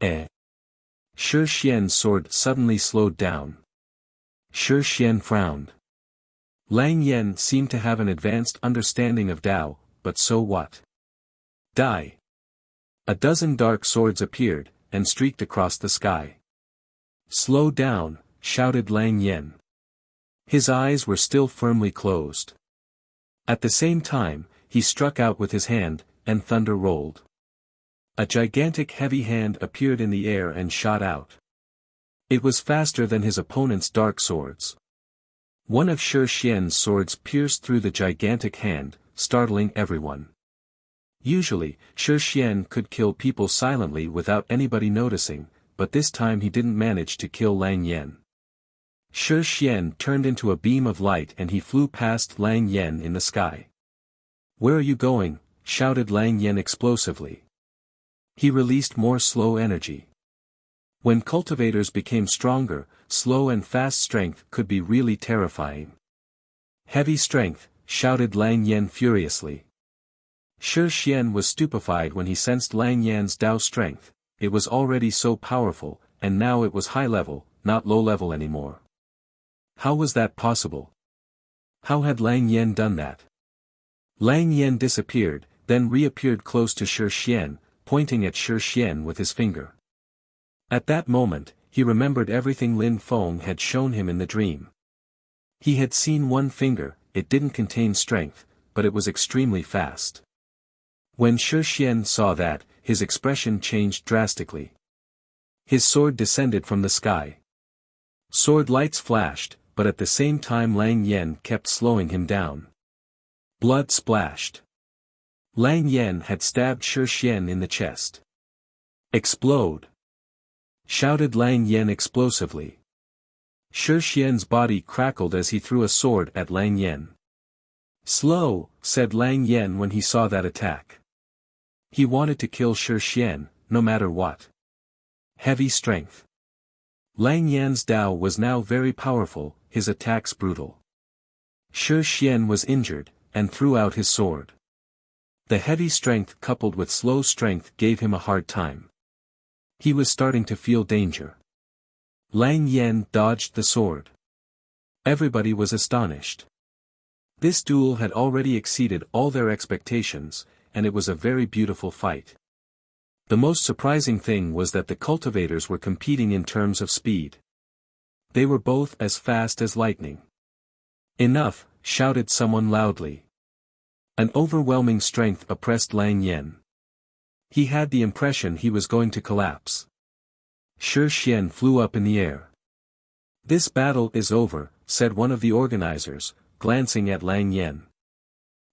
Shi Xian's sword suddenly slowed down. Shi Xian frowned. Lang Yan seemed to have an advanced understanding of Tao, but so what? Die. A dozen dark swords appeared, and streaked across the sky. Slow down, shouted Lang Yan. His eyes were still firmly closed. At the same time, he struck out with his hand, and thunder rolled. A gigantic heavy hand appeared in the air and shot out. It was faster than his opponent's dark swords. One of Shi Xian's swords pierced through the gigantic hand, startling everyone. Usually, Shi Xian could kill people silently without anybody noticing, but this time he didn't manage to kill Lang Yan. Shi Xian turned into a beam of light and he flew past Lang Yan in the sky. Where are you going? Shouted Lang Yan explosively. He released more slow energy. When cultivators became stronger, slow and fast strength could be really terrifying. Heavy strength, shouted Lang Yan furiously. Shi Xian was stupefied when he sensed Lang Yan's Tao strength, it was already so powerful, and now it was high level, not low level anymore. How was that possible? How had Lang Yan done that? Lang Yan disappeared, then reappeared close to Shi Xian, pointing at Shi Xian with his finger. At that moment, he remembered everything Lin Feng had shown him in the dream. He had seen one finger, it didn't contain strength, but it was extremely fast. When Shi Xian saw that, his expression changed drastically. His sword descended from the sky. Sword lights flashed, but at the same time Lang Yan kept slowing him down. Blood splashed. Lang Yan had stabbed Shi Xian in the chest. Explode! Shouted Lang Yan explosively. Shi Xian's body crackled as he threw a sword at Lang Yan. Slow, said Lang Yan when he saw that attack. He wanted to kill Shi Xian, no matter what. Heavy strength. Lang Yan's Tao was now very powerful, his attacks brutal. Shi Xian was injured, and threw out his sword. The heavy strength coupled with slow strength gave him a hard time. He was starting to feel danger. Lang Yan dodged the sword. Everybody was astonished. This duel had already exceeded all their expectations, and it was a very beautiful fight. The most surprising thing was that the cultivators were competing in terms of speed. They were both as fast as lightning. Enough, shouted someone loudly. An overwhelming strength oppressed Lang Yan. He had the impression he was going to collapse. Shi Xian flew up in the air. This battle is over, said one of the organizers, glancing at Lang Yan.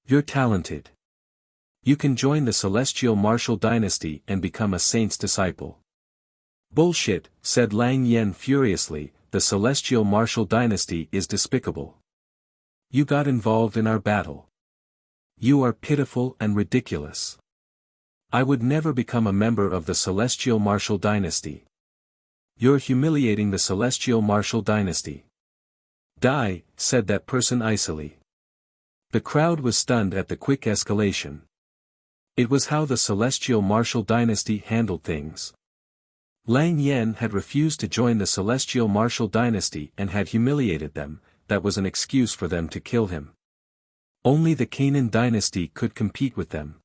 You're talented. You can join the celestial martial dynasty and become a saint's disciple. Bullshit, said Lang Yen furiously, the celestial martial dynasty is despicable. You got involved in our battle. You are pitiful and ridiculous. I would never become a member of the celestial martial dynasty. You're humiliating the celestial martial dynasty. Die, said that person icily. The crowd was stunned at the quick escalation. It was how the celestial martial dynasty handled things. Lang Yen had refused to join the celestial martial dynasty and had humiliated them. That was an excuse for them to kill him. Only the Canaan dynasty could compete with them.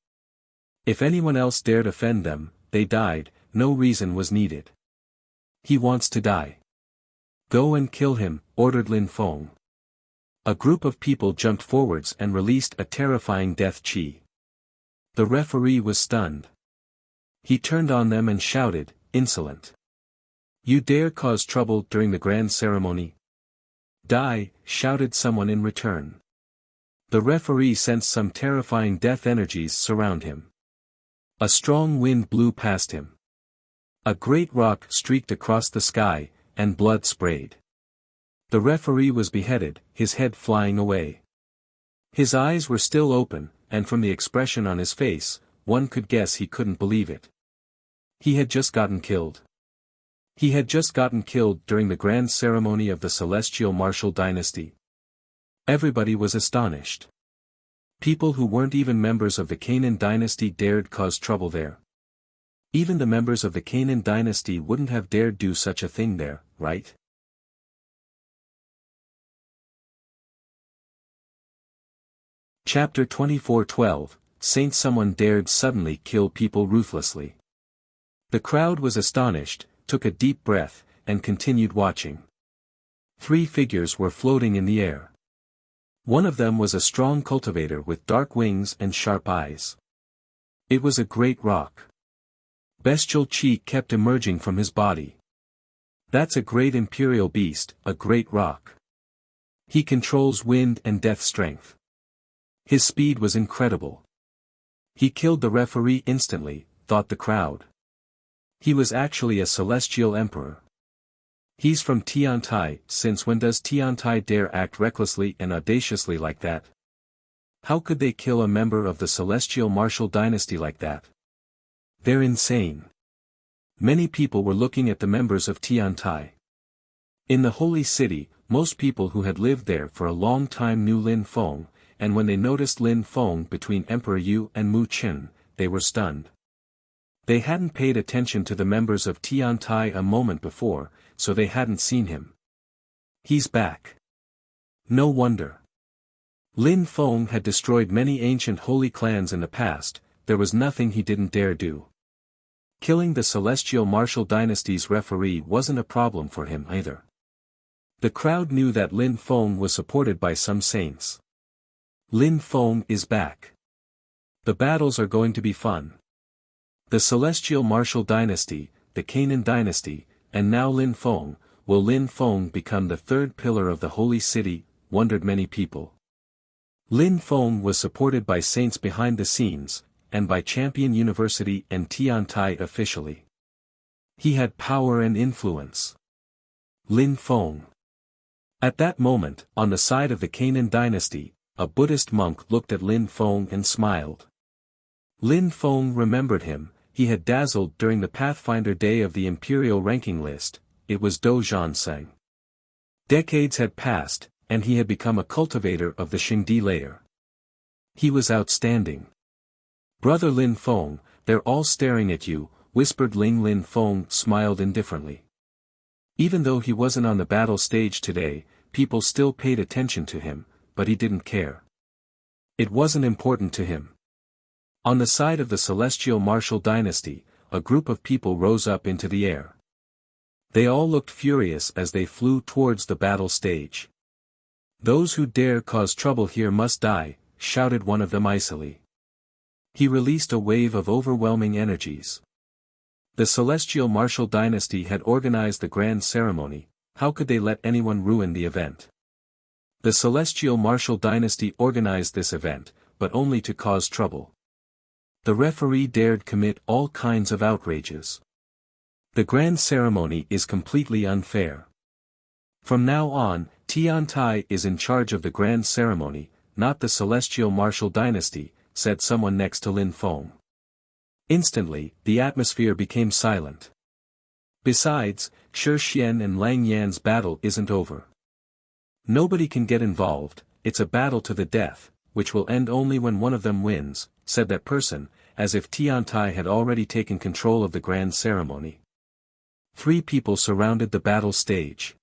If anyone else dared offend them, they died, no reason was needed. He wants to die. Go and kill him, ordered Lin Feng. A group of people jumped forwards and released a terrifying death chi. The referee was stunned. He turned on them and shouted, insolent. You dare cause trouble during the grand ceremony? Die, shouted someone in return. The referee sensed some terrifying death energies surround him. A strong wind blew past him. A great rock streaked across the sky, and blood sprayed. The referee was beheaded, his head flying away. His eyes were still open, and from the expression on his face, one could guess he couldn't believe it. He had just gotten killed. He had just gotten killed during the grand ceremony of the celestial martial dynasty. Everybody was astonished. People who weren't even members of the Canaan dynasty dared cause trouble there. Even the members of the Canaan dynasty wouldn't have dared do such a thing there, right? Chapter 24:12, Saint Someone dared suddenly kill people ruthlessly. The crowd was astonished, took a deep breath, and continued watching. 3 figures were floating in the air. One of them was a strong cultivator with dark wings and sharp eyes. It was a great rock. Bestial chi kept emerging from his body. That's a great imperial beast, a great rock. He controls wind and death strength. His speed was incredible. He killed the referee instantly, thought the crowd. He was actually a celestial emperor. He's from Tiantai. Since when does Tiantai dare act recklessly and audaciously like that? How could they kill a member of the celestial martial dynasty like that? They're insane. Many people were looking at the members of Tiantai. In the holy city, most people who had lived there for a long time knew Lin Feng, and when they noticed Lin Feng between Emperor Yu and Mu Qin, they were stunned. They hadn't paid attention to the members of Tiantai a moment before, so they hadn't seen him. He's back. No wonder. Lin Feng had destroyed many ancient holy clans in the past, there was nothing he didn't dare do. Killing the celestial martial dynasty's referee wasn't a problem for him either. The crowd knew that Lin Feng was supported by some saints. Lin Feng is back. The battles are going to be fun. The celestial martial dynasty, the Canaan dynasty, and now Lin Feng, will Lin Feng become the 3rd pillar of the holy city, wondered many people. Lin Feng was supported by saints behind the scenes, and by Champion University and Tiantai officially. He had power and influence. Lin Feng. At that moment, on the side of the Canaan dynasty, a Buddhist monk looked at Lin Feng and smiled. Lin Feng remembered him. He had dazzled during the Pathfinder Day of the Imperial ranking list, it was Do Zhanseng. Decades had passed, and he had become a cultivator of the Xingdi layer. He was outstanding. Brother Lin Feng, they're all staring at you, whispered Lin Feng smiled indifferently. Even though he wasn't on the battle stage today, people still paid attention to him, but he didn't care. It wasn't important to him. On the side of the celestial martial dynasty, a group of people rose up into the air. They all looked furious as they flew towards the battle stage. Those who dare cause trouble here must die, shouted one of them icily. He released a wave of overwhelming energies. The celestial martial dynasty had organized the grand ceremony, how could they let anyone ruin the event? The celestial martial dynasty organized this event, but only to cause trouble. The referee dared commit all kinds of outrages. The grand ceremony is completely unfair. From now on, Tiantai is in charge of the grand ceremony, not the celestial martial dynasty, said someone next to Lin Feng. Instantly, the atmosphere became silent. Besides, Shi Xian and Lang Yan's battle isn't over. Nobody can get involved, it's a battle to the death, which will end only when one of them wins, said that person, as if Tiantai had already taken control of the grand ceremony. 3 people surrounded the battle stage.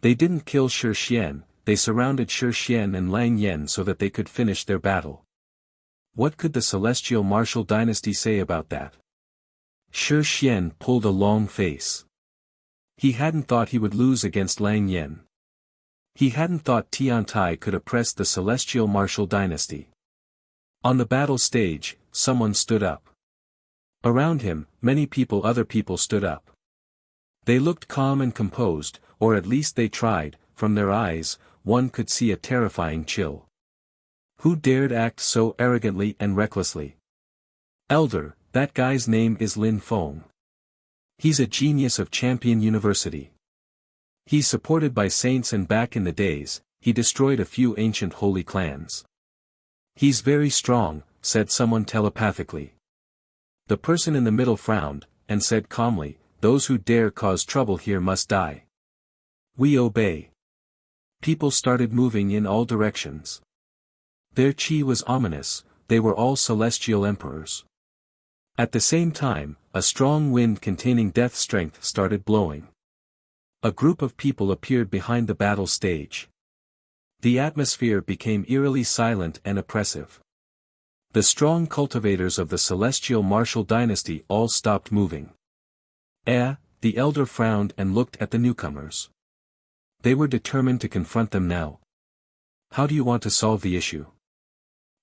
They didn't kill Shi Xian, they surrounded Shi Xian and Lang Yan so that they could finish their battle. What could the celestial martial dynasty say about that? Shi Xian pulled a long face. He hadn't thought he would lose against Lang Yan. He hadn't thought Tiantai could oppress the celestial martial dynasty. On the battle stage, someone stood up. Around him, other people stood up. They looked calm and composed, or at least they tried. From their eyes, one could see a terrifying chill. Who dared act so arrogantly and recklessly? Elder, that guy's name is Lin Feng. He's a genius of Champion University. He's supported by saints, and back in the days, he destroyed a few ancient holy clans. He's very strong, said someone telepathically. The person in the middle frowned, and said calmly, those who dare cause trouble here must die. We obey. People started moving in all directions. Their chi was ominous, they were all celestial emperors. At the same time, a strong wind containing death strength started blowing. A group of people appeared behind the battle stage. The atmosphere became eerily silent and oppressive. The strong cultivators of the celestial martial dynasty all stopped moving. The elder frowned and looked at the newcomers. They were determined to confront them now. How do you want to solve the issue?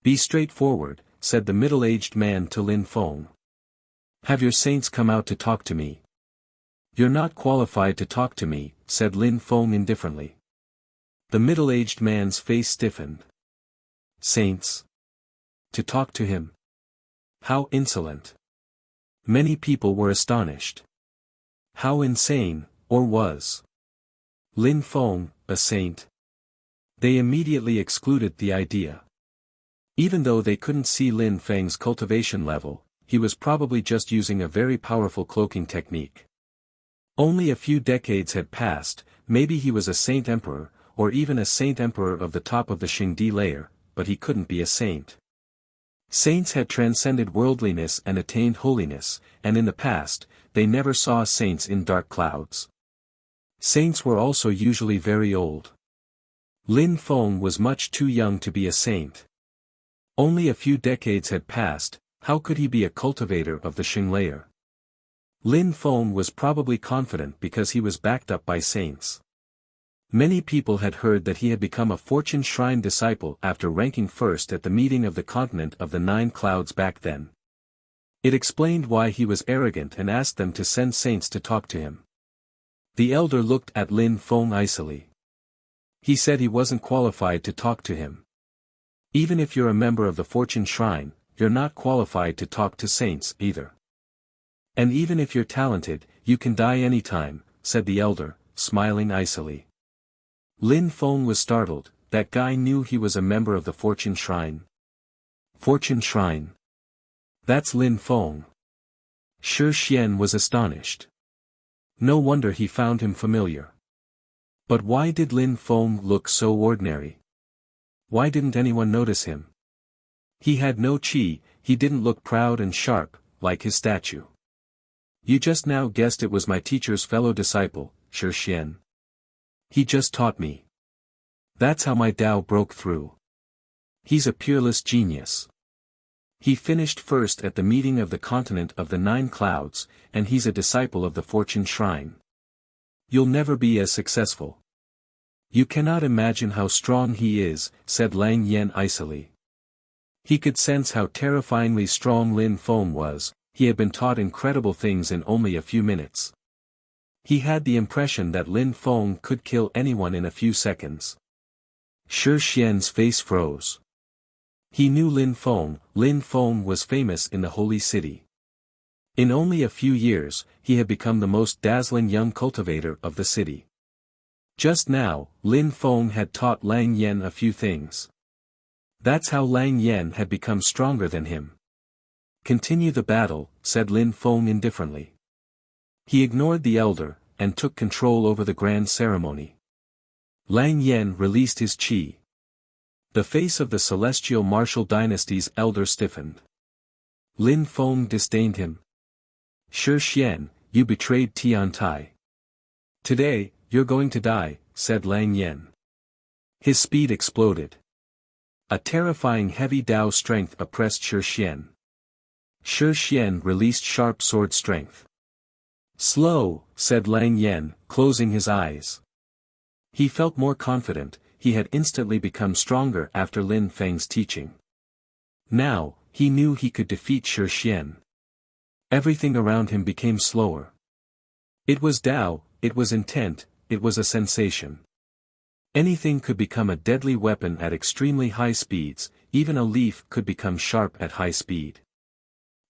Be straightforward, said the middle-aged man to Lin Feng. Have your saints come out to talk to me. You're not qualified to talk to me, said Lin Feng indifferently. The middle-aged man's face stiffened. Saints? To talk to him? How insolent. Many people were astonished. How insane, or was Lin Feng a saint? They immediately excluded the idea. Even though they couldn't see Lin Feng's cultivation level, he was probably just using a very powerful cloaking technique. Only a few decades had passed, maybe he was a saint emperor, or even a saint emperor of the top of the Xingdi layer, but he couldn't be a saint. Saints had transcended worldliness and attained holiness, and in the past, they never saw saints in dark clouds. Saints were also usually very old. Lin Feng was much too young to be a saint. Only a few decades had passed, how could he be a cultivator of the Xing layer? Lin Feng was probably confident because he was backed up by saints. Many people had heard that he had become a Fortune Shrine disciple after ranking first at the meeting of the continent of the 9 clouds back then. It explained why he was arrogant and asked them to send saints to talk to him. The elder looked at Lin Feng icily. He said he wasn't qualified to talk to him. Even if you're a member of the Fortune Shrine, you're not qualified to talk to saints either. And even if you're talented, you can die anytime, said the elder, smiling icily. Lin Feng was startled, that guy knew he was a member of the Fortune Shrine. Fortune Shrine. That's Lin Feng. Shi Xian was astonished. No wonder he found him familiar. But why did Lin Feng look so ordinary? Why didn't anyone notice him? He had no chi, he didn't look proud and sharp, like his statue. You just now guessed it was my teacher's fellow disciple, Shi Xian. He just taught me. That's how my Tao broke through. He's a peerless genius. He finished first at the meeting of the continent of the 9 clouds, and he's a disciple of the Fortune Shrine. You'll never be as successful. You cannot imagine how strong he is, said Lang Yan icily. He could sense how terrifyingly strong Lin Feng was. He had been taught incredible things in only a few minutes. He had the impression that Lin Feng could kill anyone in a few seconds. Shi Xian's face froze. He knew Lin Feng was famous in the holy city. In only a few years, he had become the most dazzling young cultivator of the city. Just now, Lin Feng had taught Lang Yen a few things. That's how Lang Yen had become stronger than him. Continue the battle, said Lin Feng indifferently. He ignored the elder, and took control over the grand ceremony. Lang Yen released his qi. The face of the celestial martial dynasty's elder stiffened. Lin Feng disdained him. Shi Xian, you betrayed Tiantai. Today, you're going to die, said Lang Yen. His speed exploded. A terrifying heavy Dao strength oppressed Shi Xian. Shi Xian released sharp sword strength. Slow, said Lang Yen, closing his eyes. He felt more confident, he had instantly become stronger after Lin Feng's teaching. Now, he knew he could defeat Shi Xian. Everything around him became slower. It was Dao, it was intent, it was a sensation. Anything could become a deadly weapon at extremely high speeds, even a leaf could become sharp at high speed.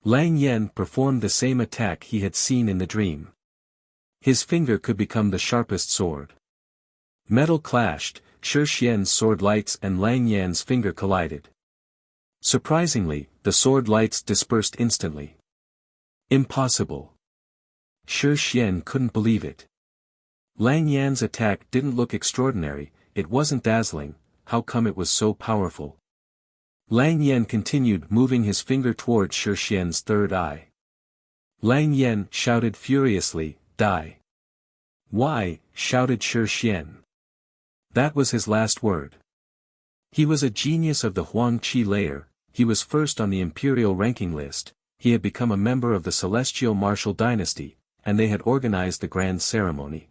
Lang Yen performed the same attack he had seen in the dream. His finger could become the sharpest sword. Metal clashed, Shi Xian's sword lights and Lang Yan's finger collided. Surprisingly, the sword lights dispersed instantly. Impossible. Shi Xian couldn't believe it. Lang Yan's attack didn't look extraordinary, it wasn't dazzling, how come it was so powerful? Lang Yan continued moving his finger toward Shi Xian's third eye. Lang Yan shouted furiously, die. Why? Shouted Shi Xian. That was his last word. He was a genius of the Huang Qi layer, he was first on the imperial ranking list, he had become a member of the celestial martial dynasty, and they had organized the grand ceremony.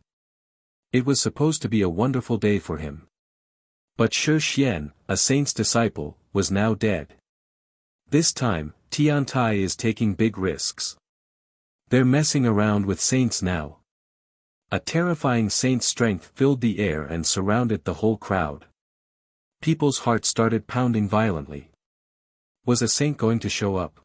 It was supposed to be a wonderful day for him. But Shi Xian, a saint's disciple, was now dead. This time, Tiantai is taking big risks. They're messing around with saints now. A terrifying saint's strength filled the air and surrounded the whole crowd. People's hearts started pounding violently. Was a saint going to show up?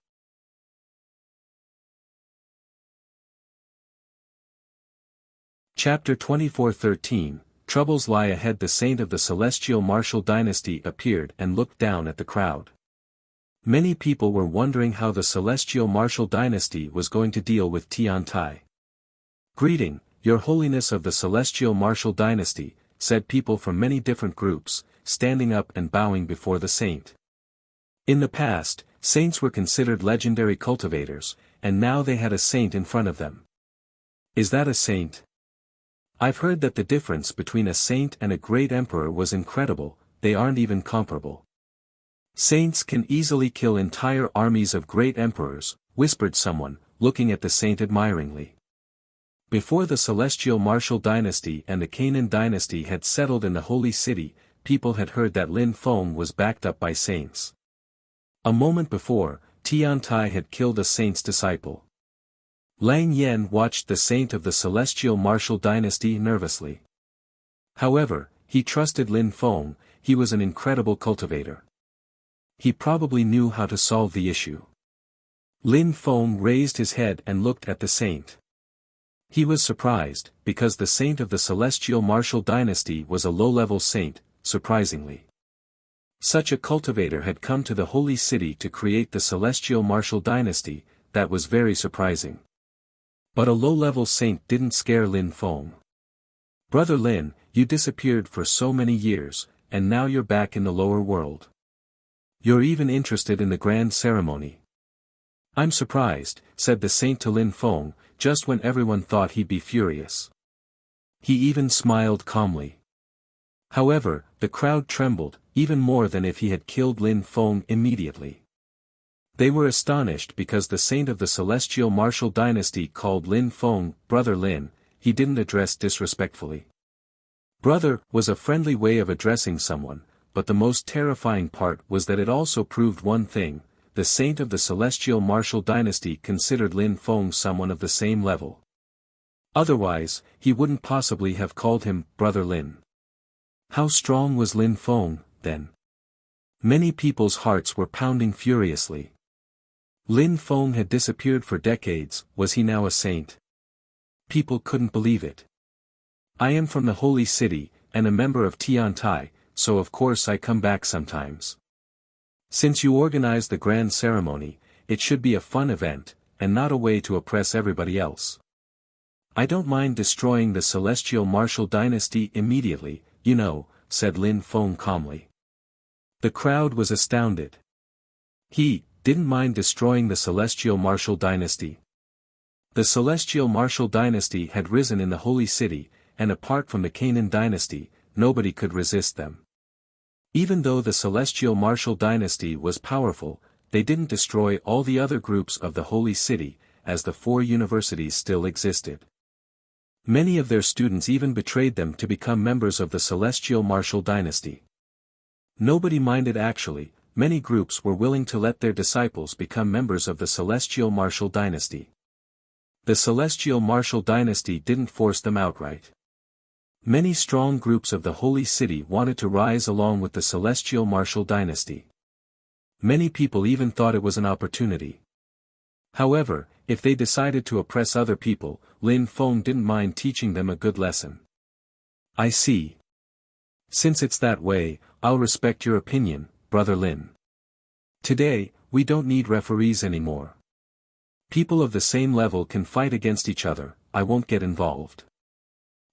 Chapter 24:13, Troubles Lie Ahead. The saint of the celestial martial dynasty appeared and looked down at the crowd. Many people were wondering how the celestial martial dynasty was going to deal with Tiantai. Greeting, Your Holiness of the celestial martial dynasty, said people from many different groups, standing up and bowing before the saint. In the past, saints were considered legendary cultivators, and now they had a saint in front of them. Is that a saint? I've heard that the difference between a saint and a great emperor was incredible, they aren't even comparable. Saints can easily kill entire armies of great emperors, whispered someone, looking at the saint admiringly. Before the celestial martial dynasty and the Canaan dynasty had settled in the holy city, people had heard that Lin Feng was backed up by saints. A moment before, Tiantai had killed a saint's disciple. Lang Yen watched the saint of the celestial martial dynasty nervously. However, he trusted Lin Feng, he was an incredible cultivator. He probably knew how to solve the issue. Lin Feng raised his head and looked at the saint. He was surprised, because the saint of the celestial martial dynasty was a low-level saint, surprisingly. Such a cultivator had come to the holy city to create the celestial martial dynasty, that was very surprising. But a low-level saint didn't scare Lin Feng. Brother Lin, you disappeared for so many years, and now you're back in the lower world. You're even interested in the grand ceremony. I'm surprised, said the saint to Lin Feng, just when everyone thought he'd be furious. He even smiled calmly. However, the crowd trembled, even more than if he had killed Lin Feng immediately. They were astonished because the saint of the celestial martial dynasty called Lin Feng, Brother Lin, he didn't address disrespectfully. Brother was a friendly way of addressing someone, but the most terrifying part was that it also proved one thing, the saint of the celestial martial dynasty considered Lin Feng someone of the same level. Otherwise, he wouldn't possibly have called him Brother Lin. How strong was Lin Feng, then? Many people's hearts were pounding furiously. Lin Feng had disappeared for decades. Was he now a saint? People couldn't believe it. I am from the holy city, and a member of Tiantai, so of course I come back sometimes. Since you organize the grand ceremony, it should be a fun event, and not a way to oppress everybody else. I don't mind destroying the celestial martial dynasty immediately, you know, said Lin Feng calmly. The crowd was astounded. He didn't mind destroying the celestial martial dynasty. The celestial martial dynasty had risen in the holy city, and apart from the Canaan dynasty, nobody could resist them. Even though the celestial martial dynasty was powerful, they didn't destroy all the other groups of the holy city, as the 4 universities still existed. Many of their students even betrayed them to become members of the celestial martial dynasty. Nobody minded actually, many groups were willing to let their disciples become members of the celestial martial dynasty. The celestial martial dynasty didn't force them outright. Many strong groups of the holy city wanted to rise along with the celestial martial dynasty. Many people even thought it was an opportunity. However, if they decided to oppress other people, Lin Feng didn't mind teaching them a good lesson. I see. Since it's that way, I'll respect your opinion, Brother Lin. Today, we don't need referees anymore. People of the same level can fight against each other. I won't get involved.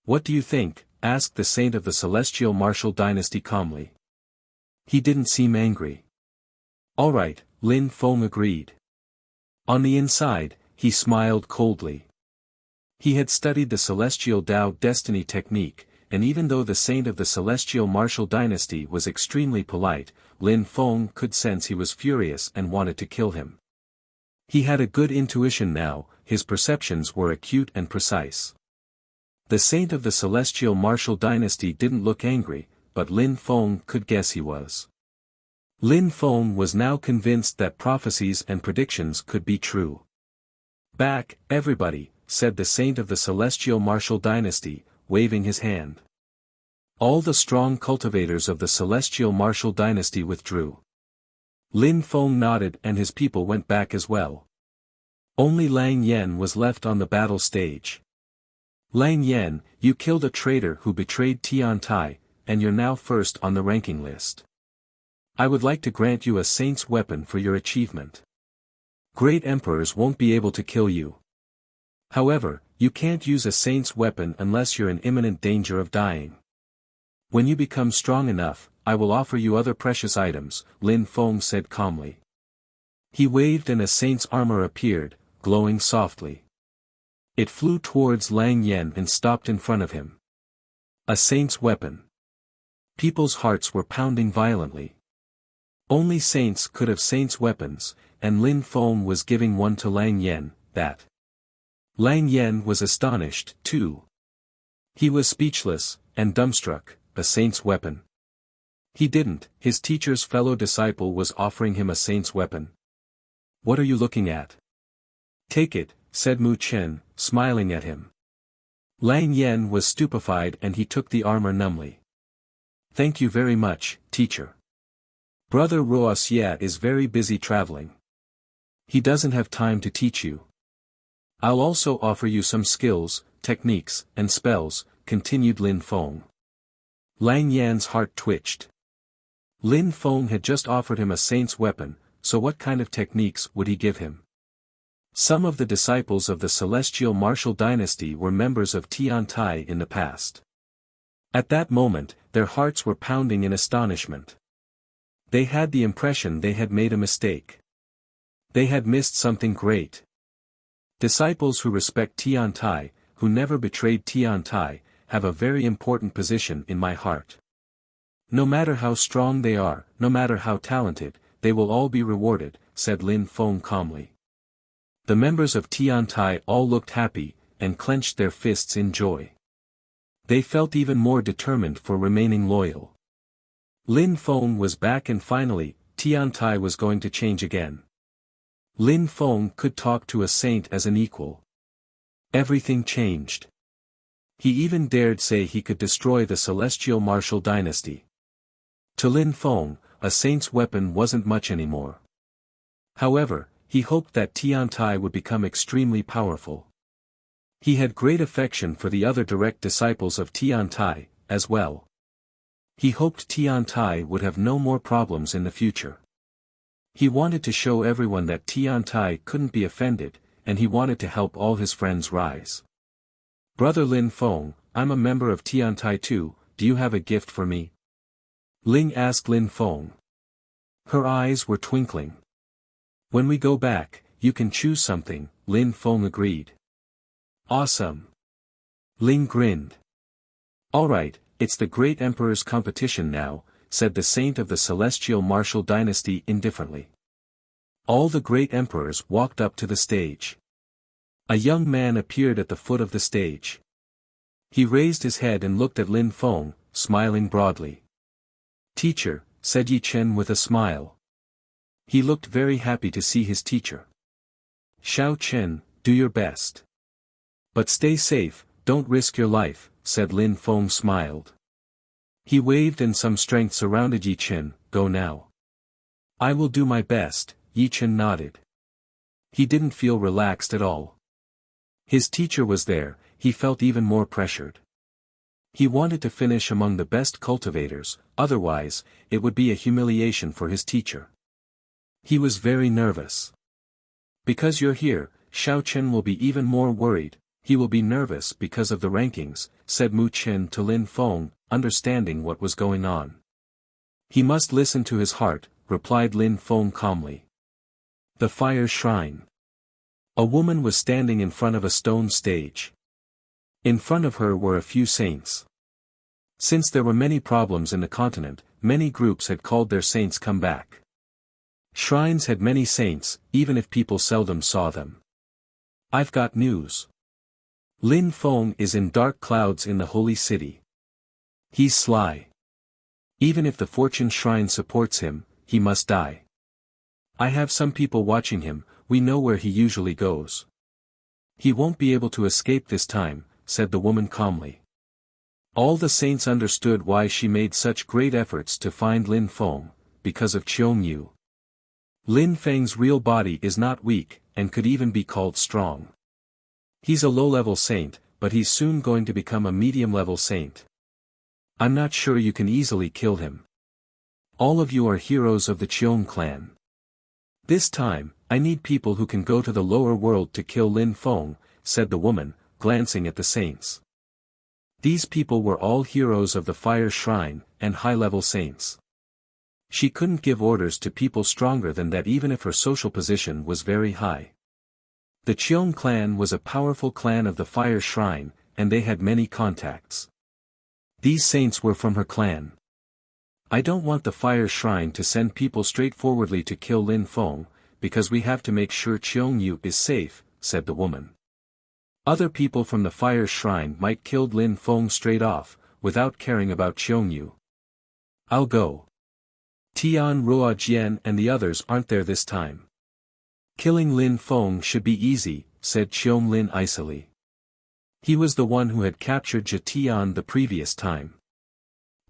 What do you think? Asked the saint of the celestial martial dynasty calmly. He didn't seem angry. All right, Lin Feng agreed. On the inside, he smiled coldly. He had studied the celestial Tao destiny technique, and even though the saint of the celestial martial dynasty was extremely polite, Lin Feng could sense he was furious and wanted to kill him. He had a good intuition now, his perceptions were acute and precise. The saint of the celestial martial dynasty didn't look angry, but Lin Feng could guess he was. Lin Feng was now convinced that prophecies and predictions could be true. Back, everybody, said the saint of the celestial martial dynasty, waving his hand. All the strong cultivators of the celestial martial dynasty withdrew. Lin Feng nodded and his people went back as well. Only Lang Yen was left on the battle stage. Lang Yen, you killed a traitor who betrayed Tiantai, and you're now first on the ranking list. I would like to grant you a saint's weapon for your achievement. Great emperors won't be able to kill you. However, you can't use a saint's weapon unless you're in imminent danger of dying. When you become strong enough, I will offer you other precious items, Lin Feng said calmly. He waved and a saint's armor appeared, glowing softly. It flew towards Lang Yen and stopped in front of him. A saint's weapon. People's hearts were pounding violently. Only saints could have saints' weapons, and Lin Feng was giving one to Lang Yen, that. Lang Yen was astonished, too. He was speechless, and dumbstruck, a saint's weapon. He didn't, his teacher's fellow disciple was offering him a saint's weapon. What are you looking at? Take it, said Mu Chen, smiling at him. Lang Yen was stupefied and he took the armor numbly. Thank you very much, teacher. Brother Wuxia is very busy traveling. He doesn't have time to teach you. I'll also offer you some skills, techniques, and spells, continued Lin Feng. Lang Yan's heart twitched. Lin Feng had just offered him a saint's weapon, so what kind of techniques would he give him? Some of the disciples of the celestial martial dynasty were members of Tiantai in the past. At that moment, their hearts were pounding in astonishment. They had the impression they had made a mistake. They had missed something great. Disciples who respect Tiantai, who never betrayed Tiantai, have a very important position in my heart. No matter how strong they are, no matter how talented, they will all be rewarded, said Lin Feng calmly. The members of Tiantai all looked happy, and clenched their fists in joy. They felt even more determined for remaining loyal. Lin Feng was back and finally, Tiantai was going to change again. Lin Feng could talk to a saint as an equal. Everything changed. He even dared say he could destroy the celestial martial dynasty. To Lin Feng, a saint's weapon wasn't much anymore. However, he hoped that Tiantai would become extremely powerful. He had great affection for the other direct disciples of Tiantai, as well. He hoped Tiantai would have no more problems in the future. He wanted to show everyone that Tiantai couldn't be offended, and he wanted to help all his friends rise. Brother Lin Feng, I'm a member of Tiantai too, do you have a gift for me? Ling asked Lin Feng. Her eyes were twinkling. When we go back, you can choose something, Lin Feng agreed. Awesome. Ling grinned. Alright, it's the great emperor's competition now, said the saint of the celestial martial dynasty indifferently. All the great emperors walked up to the stage. A young man appeared at the foot of the stage. He raised his head and looked at Lin Feng, smiling broadly. Teacher, said Yi Chen with a smile. He looked very happy to see his teacher. Xiao Chen, do your best. But stay safe, don't risk your life, said Lin Feng smiled. He waved and some strength surrounded Yi Chen, go now. I will do my best, Yi Chen nodded. He didn't feel relaxed at all. His teacher was there, he felt even more pressured. He wanted to finish among the best cultivators, otherwise, it would be a humiliation for his teacher. He was very nervous. Because you're here, Xiao Chen will be even more worried, he will be nervous because of the rankings, said Mu Chen to Lin Feng, understanding what was going on. He must listen to his heart, replied Lin Feng calmly. The Fire Shrine. A woman was standing in front of a stone stage. In front of her were a few saints. Since there were many problems in the continent, many groups had called their saints come back. Shrines had many saints, even if people seldom saw them. I've got news. Lin Feng is in dark clouds in the holy city. He's sly. Even if the fortune shrine supports him, he must die. I have some people watching him, we know where he usually goes. He won't be able to escape this time, said the woman calmly. All the saints understood why she made such great efforts to find Lin Feng, because of Qiong Yu. Lin Feng's real body is not weak, and could even be called strong. He's a low-level saint, but he's soon going to become a medium-level saint. I'm not sure you can easily kill him. All of you are heroes of the Qiong clan. This time, I need people who can go to the lower world to kill Lin Feng, said the woman, glancing at the saints. These people were all heroes of the Fire Shrine, and high-level saints. She couldn't give orders to people stronger than that even if her social position was very high. The Qiong clan was a powerful clan of the Fire Shrine, and they had many contacts. These saints were from her clan. I don't want the Fire Shrine to send people straightforwardly to kill Lin Feng, because we have to make sure Qiong Yu is safe, said the woman. Other people from the Fire Shrine might kill Lin Feng straight off, without caring about Qiong Yu. I'll go. Tian Ruojian and the others aren't there this time. Killing Lin Feng should be easy, said Qiong Lin icily. He was the one who had captured Jitian the previous time.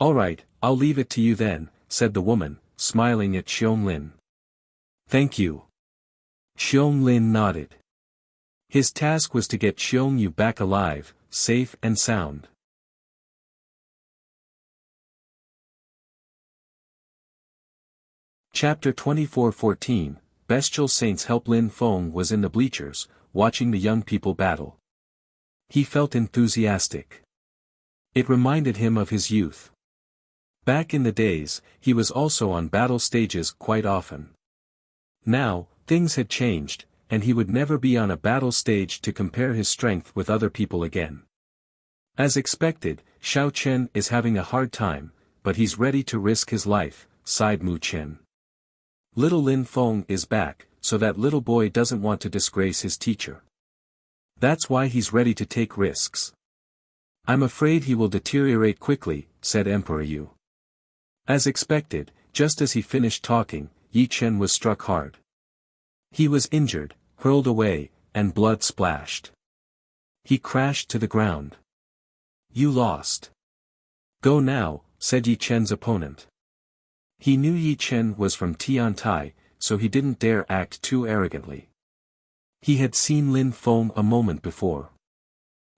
Alright, I'll leave it to you then, said the woman, smiling at Qiong Lin. Thank you. Qiong Lin nodded. His task was to get Qiong Yu back alive, safe and sound. Chapter 24:14, Bestial Saints help. Lin Feng was in the bleachers, watching the young people battle. He felt enthusiastic. It reminded him of his youth. Back in the days, he was also on battle stages quite often. Now, things had changed, and he would never be on a battle stage to compare his strength with other people again. As expected, Xiao Chen is having a hard time, but he's ready to risk his life, sighed Mu Chen. Little Lin Feng is back, so that little boy doesn't want to disgrace his teacher. That's why he's ready to take risks. I'm afraid he will deteriorate quickly, said Emperor Yu. As expected, just as he finished talking, Yi Chen was struck hard. He was injured, hurled away, and blood splashed. He crashed to the ground. You lost. Go now, said Yi Chen's opponent. He knew Yi Chen was from Tiantai, so he didn't dare act too arrogantly. He had seen Lin Feng a moment before.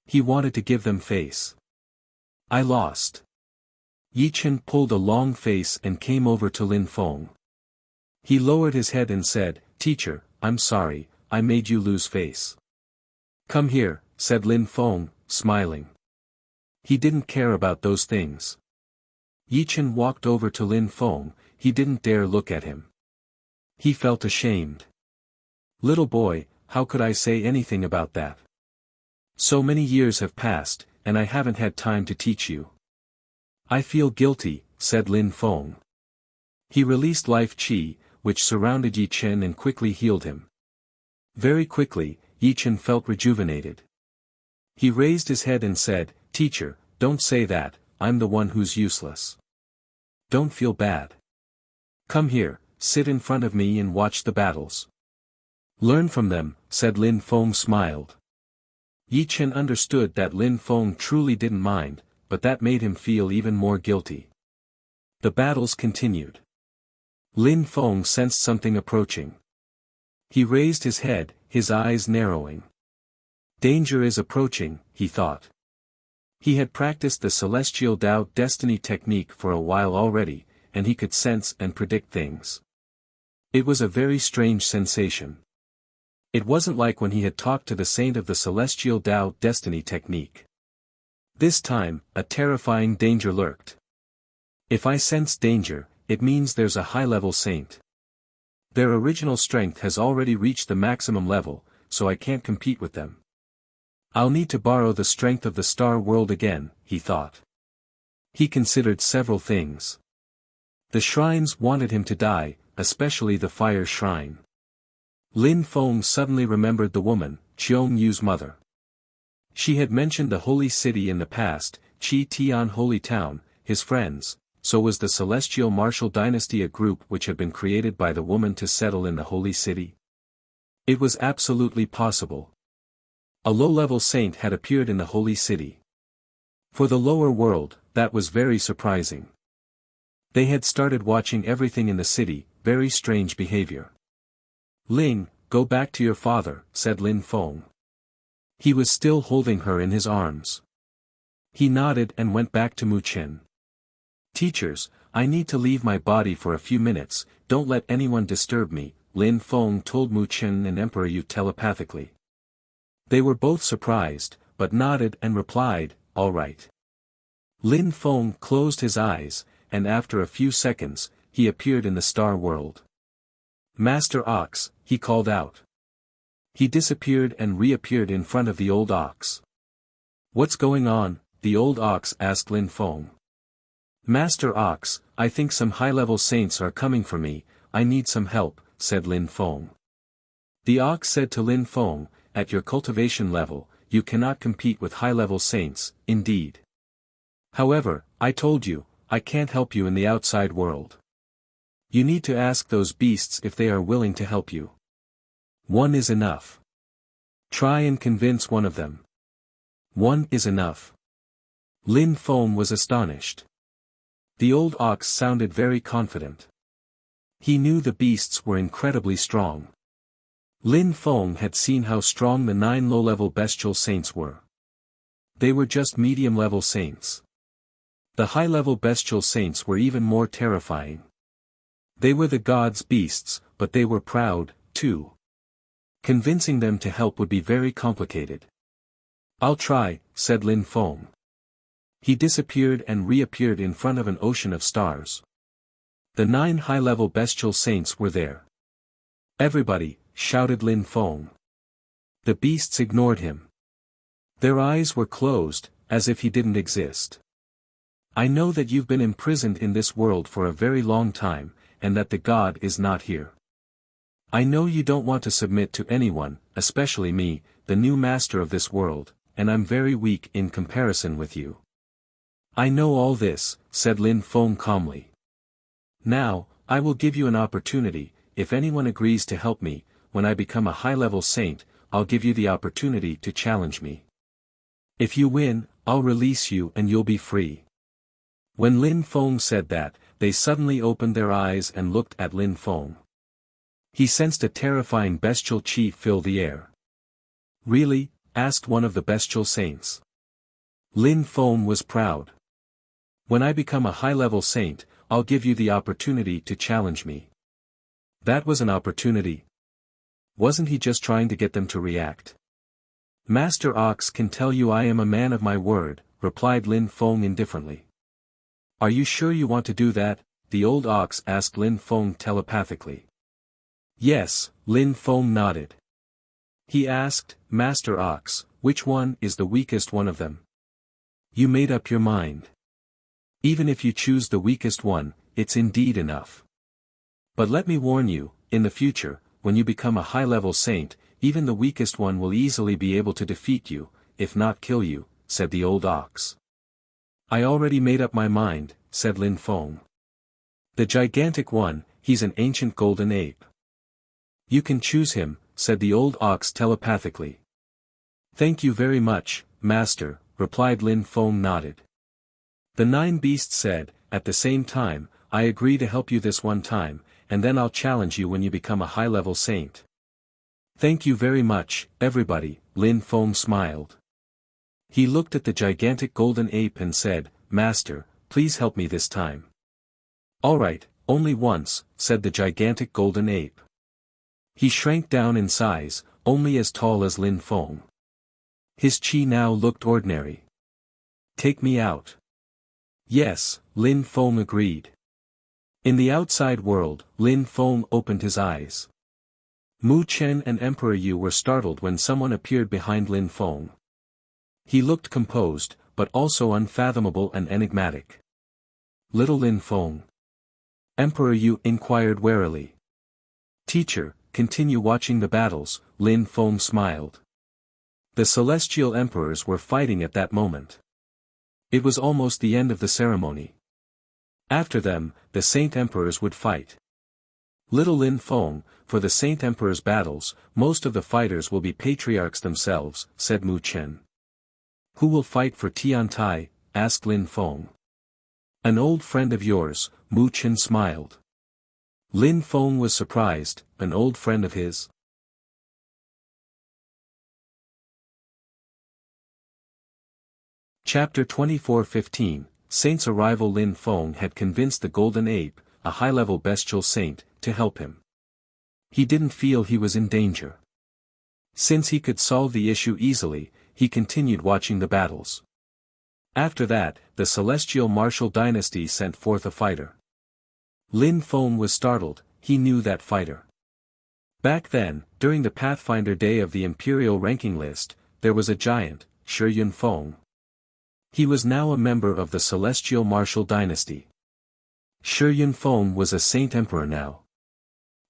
He wanted to give them face. I lost. Yi Chen pulled a long face and came over to Lin Feng. He lowered his head and said, "Teacher, I'm sorry, I made you lose face." "Come here," said Lin Feng, smiling. He didn't care about those things. Yi Chen walked over to Lin Feng, he didn't dare look at him. He felt ashamed. "Little boy, how could I say anything about that? So many years have passed, and I haven't had time to teach you." "I feel guilty," said Lin Feng. He released life qi, which surrounded Yi Chen and quickly healed him. Very quickly, Yi Chen felt rejuvenated. He raised his head and said, "Teacher, don't say that, I'm the one who's useless. Don't feel bad. Come here, sit in front of me and watch the battles. Learn from them," said Lin Feng smiled. Yi Chen understood that Lin Feng truly didn't mind, but that made him feel even more guilty. The battles continued. Lin Feng sensed something approaching. He raised his head, his eyes narrowing. Danger is approaching, he thought. He had practiced the Celestial Tao Destiny technique for a while already, and he could sense and predict things. It was a very strange sensation. It wasn't like when he had talked to the saint of the Celestial Tao Destiny technique. This time, a terrifying danger lurked. If I sense danger, it means there's a high-level saint. Their original strength has already reached the maximum level, so I can't compete with them. I'll need to borrow the strength of the star world again, he thought. He considered several things. The shrines wanted him to die, especially the fire shrine. Lin Feng suddenly remembered the woman, Qiong Yu's mother. She had mentioned the holy city in the past, Qi Tian Holy Town, his friends, so was the Celestial Martial Dynasty a group which had been created by the woman to settle in the holy city? It was absolutely possible. A low-level saint had appeared in the holy city. For the lower world, that was very surprising. They had started watching everything in the city, very strange behavior. "Ling, go back to your father," said Lin Feng. He was still holding her in his arms. He nodded and went back to Mu Chen. "Teachers, I need to leave my body for a few minutes, don't let anyone disturb me," Lin Feng told Mu Chen and Emperor Yu telepathically. They were both surprised, but nodded and replied, "All right." Lin Feng closed his eyes, and after a few seconds, he appeared in the star world. "Master Ox," he called out. He disappeared and reappeared in front of the old ox. "What's going on?" the old ox asked Lin Feng. "Master Ox, I think some high-level saints are coming for me, I need some help," said Lin Feng. The ox said to Lin Feng, "At your cultivation level, you cannot compete with high-level saints, indeed. However, I told you, I can't help you in the outside world. You need to ask those beasts if they are willing to help you. One is enough. Try and convince one of them. One is enough." Lin Feng was astonished. The old ox sounded very confident. He knew the beasts were incredibly strong. Lin Feng had seen how strong the 9 low-level bestial saints were. They were just medium-level saints. The high-level bestial saints were even more terrifying. They were the gods' beasts, but they were proud, too. Convincing them to help would be very complicated. "I'll try," said Lin Feng. He disappeared and reappeared in front of an ocean of stars. The 9 high-level bestial saints were there. "Everybody," shouted Lin Feng. The beasts ignored him. Their eyes were closed, as if he didn't exist. "I know that you've been imprisoned in this world for a very long time, and that the god is not here. I know you don't want to submit to anyone, especially me, the new master of this world, and I'm very weak in comparison with you. I know all this," said Lin Feng calmly. "Now, I will give you an opportunity, if anyone agrees to help me, when I become a high-level saint, I'll give you the opportunity to challenge me. If you win, I'll release you and you'll be free." When Lin Feng said that, they suddenly opened their eyes and looked at Lin Feng. He sensed a terrifying bestial chi fill the air. Really? Asked one of the bestial saints. Lin Feng was proud. When I become a high-level saint, I'll give you the opportunity to challenge me. That was an opportunity. Wasn't he just trying to get them to react? Master Ox can tell you I am a man of my word, replied Lin Feng indifferently. Are you sure you want to do that? The old ox asked Lin Feng telepathically. Yes, Lin Feng nodded. He asked, Master Ox, which one is the weakest one of them? You made up your mind. Even if you choose the weakest one, it's indeed enough. But let me warn you, in the future, when you become a high-level saint, even the weakest one will easily be able to defeat you, if not kill you, said the old ox. I already made up my mind, said Lin Feng. The gigantic one, he's an ancient golden ape. You can choose him, said the old ox telepathically. Thank you very much, master, replied Lin Feng nodded. The nine beasts said, at the same time, I agree to help you this one time, and then I'll challenge you when you become a high-level saint. Thank you very much, everybody, Lin Feng smiled. He looked at the gigantic golden ape and said, Master, please help me this time. All right, only once, said the gigantic golden ape. He shrank down in size, only as tall as Lin Feng. His chi now looked ordinary. Take me out. Yes, Lin Feng agreed. In the outside world, Lin Feng opened his eyes. Mu Chen and Emperor Yu were startled when someone appeared behind Lin Feng. He looked composed, but also unfathomable and enigmatic. Little Lin Feng. Emperor Yu inquired warily. Teacher, continue watching the battles, Lin Feng smiled. The celestial emperors were fighting at that moment. It was almost the end of the ceremony. After them, the Saint Emperors would fight. Little Lin Feng, for the Saint Emperor's battles, most of the fighters will be patriarchs themselves, said Mu Chen. Who will fight for Tiantai? Asked Lin Feng. An old friend of yours, Mu Chen smiled. Lin Feng was surprised, an old friend of his? Chapter 24:15, Saint's arrival. Lin Feng had convinced the Golden Ape, a high-level bestial saint, to help him. He didn't feel he was in danger. Since he could solve the issue easily, he continued watching the battles. After that, the celestial martial dynasty sent forth a fighter. Lin Feng was startled, he knew that fighter. Back then, during the Pathfinder Day of the Imperial Ranking List, there was a giant, Shi Yunfeng. He was now a member of the Celestial Martial Dynasty. Shi Yunfeng was a Saint Emperor now.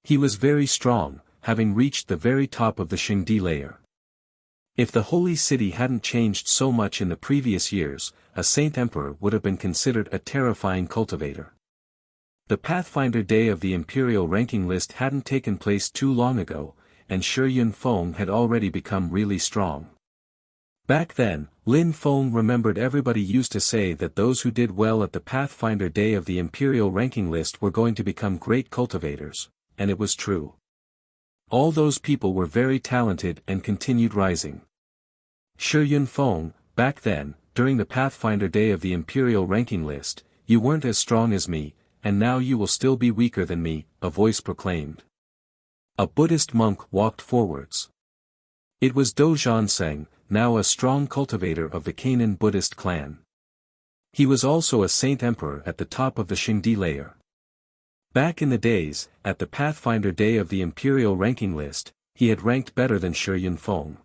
He was very strong, having reached the very top of the Xingdi layer. If the Holy City hadn't changed so much in the previous years, a Saint Emperor would have been considered a terrifying cultivator. The Pathfinder Day of the Imperial Ranking List hadn't taken place too long ago, and Shi Yunfeng had already become really strong. Back then, Lin Feng remembered everybody used to say that those who did well at the Pathfinder Day of the Imperial Ranking List were going to become great cultivators, and it was true. All those people were very talented and continued rising. Shi Yunfeng, back then, during the Pathfinder Day of the Imperial Ranking List, you weren't as strong as me, and now you will still be weaker than me, a voice proclaimed. A Buddhist monk walked forwards. It was Dozhanseng, now a strong cultivator of the Canaan Buddhist clan. He was also a Saint Emperor at the top of the Xingdi layer. Back in the days, at the Pathfinder Day of the Imperial Ranking List, he had ranked better than Shi Yunfeng.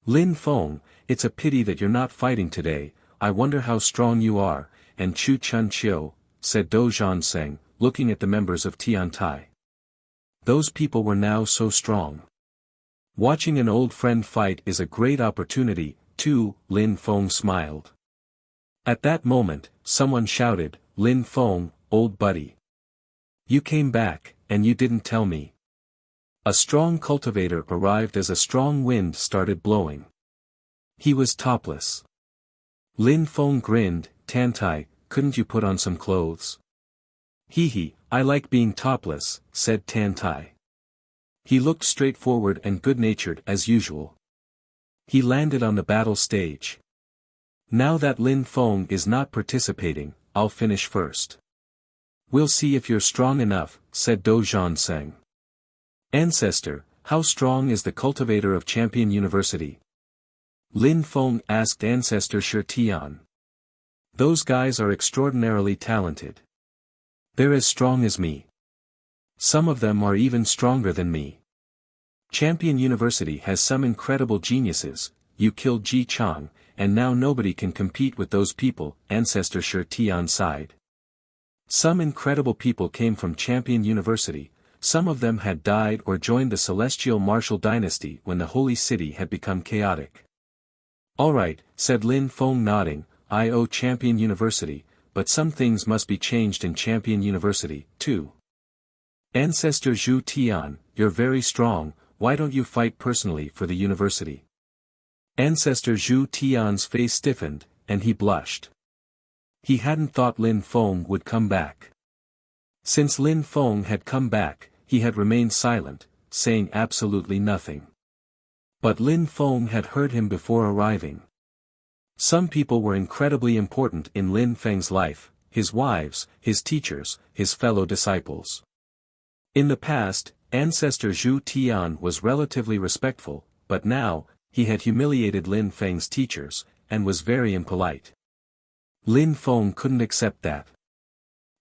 Lin Feng, it's a pity that you're not fighting today, I wonder how strong you are, and Chu Chun Chiu, said Dozhanseng, looking at the members of Tiantai. Those people were now so strong. Watching an old friend fight is a great opportunity, too, Lin Feng smiled. At that moment, someone shouted, Lin Feng, old buddy. You came back, and you didn't tell me. A strong cultivator arrived as a strong wind started blowing. He was topless. Lin Feng grinned, Tantai, couldn't you put on some clothes? Hee hee, I like being topless, said Tantai. He looked straightforward and good-natured as usual. He landed on the battle stage. Now that Lin Feng is not participating, I'll finish first. We'll see if you're strong enough, said Do Zhanseng. Ancestor, how strong is the cultivator of Champion University? Lin Feng asked Ancestor Shi Tian. Those guys are extraordinarily talented. They're as strong as me. Some of them are even stronger than me. Champion University has some incredible geniuses. You killed Ji Chang, and now nobody can compete with those people, Ancestor Shi Tian sighed. Some incredible people came from Champion University. Some of them had died or joined the Celestial Martial Dynasty when the Holy City had become chaotic. All right, said Lin Feng nodding, I owe Champion University, but some things must be changed in Champion University, too. Ancestor Zhu Tian, you're very strong, why don't you fight personally for the university? Ancestor Zhu Tian's face stiffened, and he blushed. He hadn't thought Lin Feng would come back. Since Lin Feng had come back, he had remained silent, saying absolutely nothing. But Lin Feng had heard him before arriving. Some people were incredibly important in Lin Feng's life, his wives, his teachers, his fellow disciples. In the past, Ancestor Zhu Tian was relatively respectful, but now, he had humiliated Lin Feng's teachers, and was very impolite. Lin Feng couldn't accept that.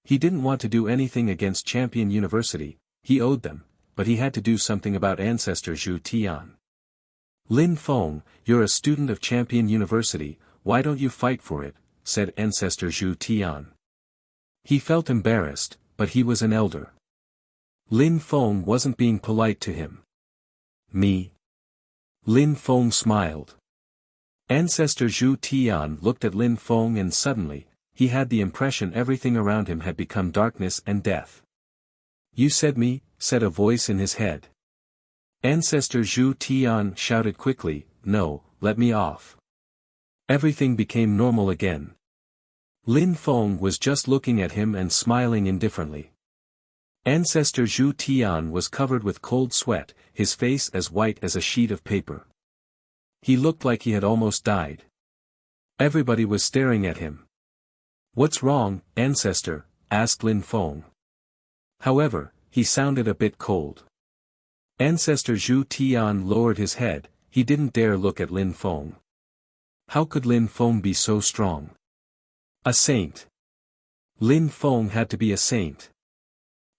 He didn't want to do anything against Champion University, he owed them, but he had to do something about Ancestor Zhu Tian. Lin Feng, you're a student of Champion University, why don't you fight for it, said Ancestor Zhu Tian. He felt embarrassed, but he was an elder. Lin Feng wasn't being polite to him. Me? Lin Feng smiled. Ancestor Zhu Tian looked at Lin Feng and suddenly, he had the impression everything around him had become darkness and death. You said me, said a voice in his head. Ancestor Zhu Tian shouted quickly, no, let me off. Everything became normal again. Lin Feng was just looking at him and smiling indifferently. Ancestor Zhu Tian was covered with cold sweat, his face as white as a sheet of paper. He looked like he had almost died. Everybody was staring at him. What's wrong, Ancestor? Asked Lin Feng. However, he sounded a bit cold. Ancestor Zhu Tian lowered his head, he didn't dare look at Lin Feng. How could Lin Feng be so strong? A saint. Lin Feng had to be a saint.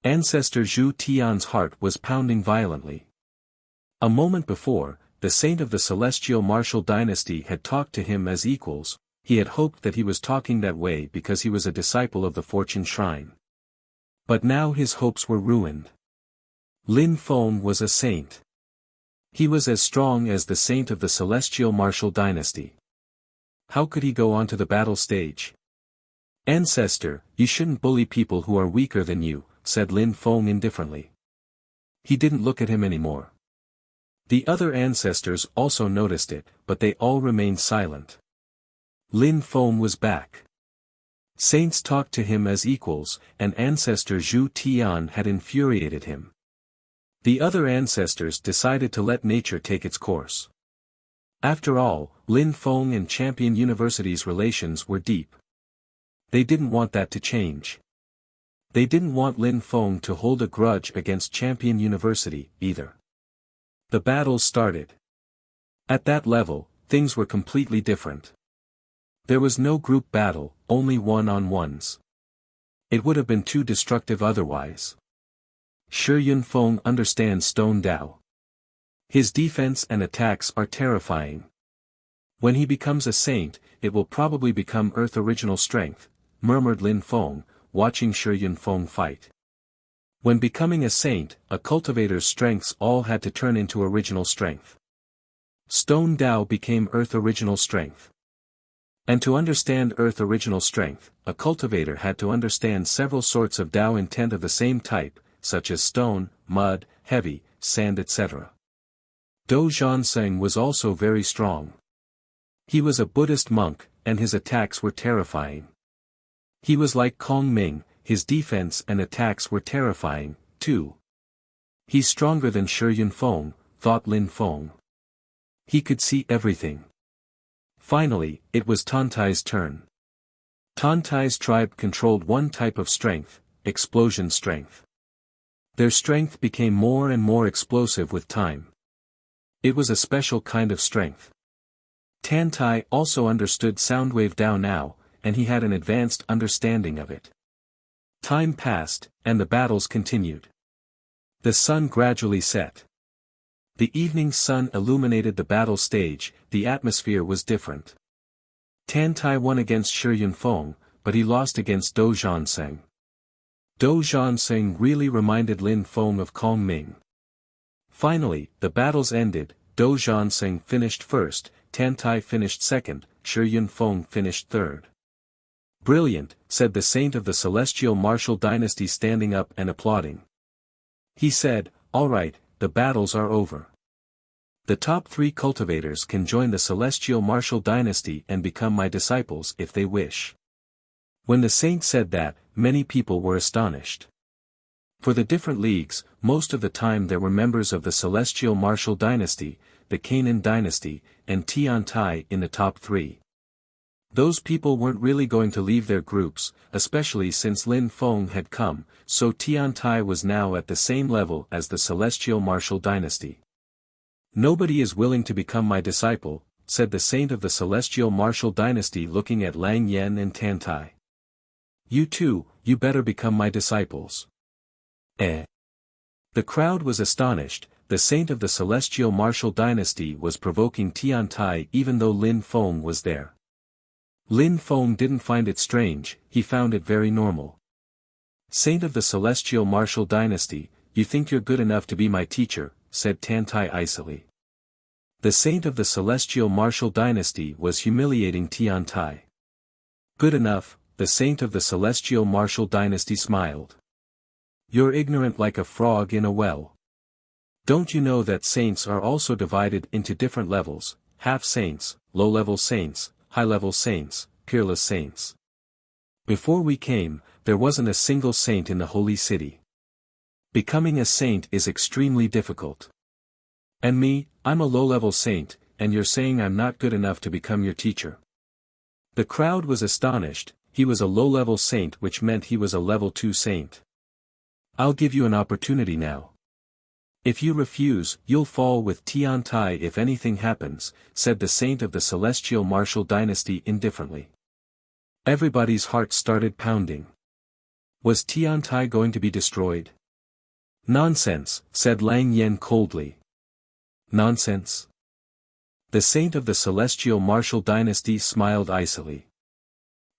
Ancestor Zhu Tian's heart was pounding violently. A moment before, the saint of the Celestial Martial Dynasty had talked to him as equals, he had hoped that he was talking that way because he was a disciple of the Fortune Shrine. But now his hopes were ruined. Lin Feng was a saint. He was as strong as the saint of the Celestial Martial Dynasty. How could he go onto the battle stage? Ancestor, you shouldn't bully people who are weaker than you, said Lin Feng indifferently. He didn't look at him anymore. The other ancestors also noticed it, but they all remained silent. Lin Feng was back. Saints talked to him as equals, and Ancestor Zhu Tian had infuriated him. The other ancestors decided to let nature take its course. After all, Lin Feng and Champion University's relations were deep. They didn't want that to change. They didn't want Lin Feng to hold a grudge against Champion University, either. The battle started. At that level, things were completely different. There was no group battle, only one-on-ones. It would have been too destructive otherwise. Shi Yunfeng understands Stone Dao. His defense and attacks are terrifying. When he becomes a saint, it will probably become Earth Original Strength, murmured Lin Feng, watching Shi Yunfeng fight. When becoming a saint, a cultivator's strengths all had to turn into original strength. Stone Dao became Earth Original Strength. And to understand Earth Original Strength, a cultivator had to understand several sorts of Dao intent of the same type, such as stone, mud, heavy, sand etc. Do Zhanseng was also very strong. He was a Buddhist monk, and his attacks were terrifying. He was like Kong Ming, his defense and attacks were terrifying, too. He's stronger than Shi Yunfeng, thought Lin Feng. He could see everything. Finally, it was Tantai's turn. Tantai's tribe controlled one type of strength, explosion strength. Their strength became more and more explosive with time. It was a special kind of strength. Tantai also understood Soundwave Dao now, and he had an advanced understanding of it. Time passed, and the battles continued. The sun gradually set. The evening sun illuminated the battle stage. The atmosphere was different. Tantai won against Shi Yunfeng, but he lost against Dou Zhanseng. Dou Zhanseng really reminded Lin Feng of Kong Ming. Finally, the battles ended. Dou Zhanseng finished first, Tantai finished second, Shi Yunfeng finished third. Brilliant, said the saint of the celestial martial dynasty, standing up and applauding. He said, all right, the battles are over. The top 3 cultivators can join the celestial martial dynasty and become my disciples if they wish. When the saint said that, many people were astonished. For the different leagues, most of the time there were members of the celestial martial dynasty, the Canaan dynasty, and Tiantai in the top 3. Those people weren't really going to leave their groups, especially since Lin Feng had come, so Tiantai was now at the same level as the celestial martial dynasty. Nobody is willing to become my disciple, said the saint of the celestial martial dynasty, looking at Lang Yen and Tantai. You too, you better become my disciples. The crowd was astonished. The saint of the celestial martial dynasty was provoking Tiantai even though Lin Feng was there. Lin Feng didn't find it strange, he found it very normal. Saint of the celestial martial dynasty, you think you're good enough to be my teacher, said Tantai icily. The saint of the celestial martial dynasty was humiliating Tiantai. Good enough, the saint of the celestial martial dynasty smiled. You're ignorant like a frog in a well. Don't you know that saints are also divided into different levels, half saints, low-level saints, high-level saints, peerless saints. Before we came, there wasn't a single saint in the holy city. Becoming a saint is extremely difficult. And me, I'm a low-level saint, and you're saying I'm not good enough to become your teacher. The crowd was astonished. He was a low-level saint, which meant he was a level 2 saint. I'll give you an opportunity now. If you refuse, you'll fall with Tiantai if anything happens, said the saint of the celestial martial dynasty indifferently. Everybody's heart started pounding. Was Tiantai going to be destroyed? Nonsense, said Lang Yen coldly. Nonsense? The saint of the celestial martial dynasty smiled icily.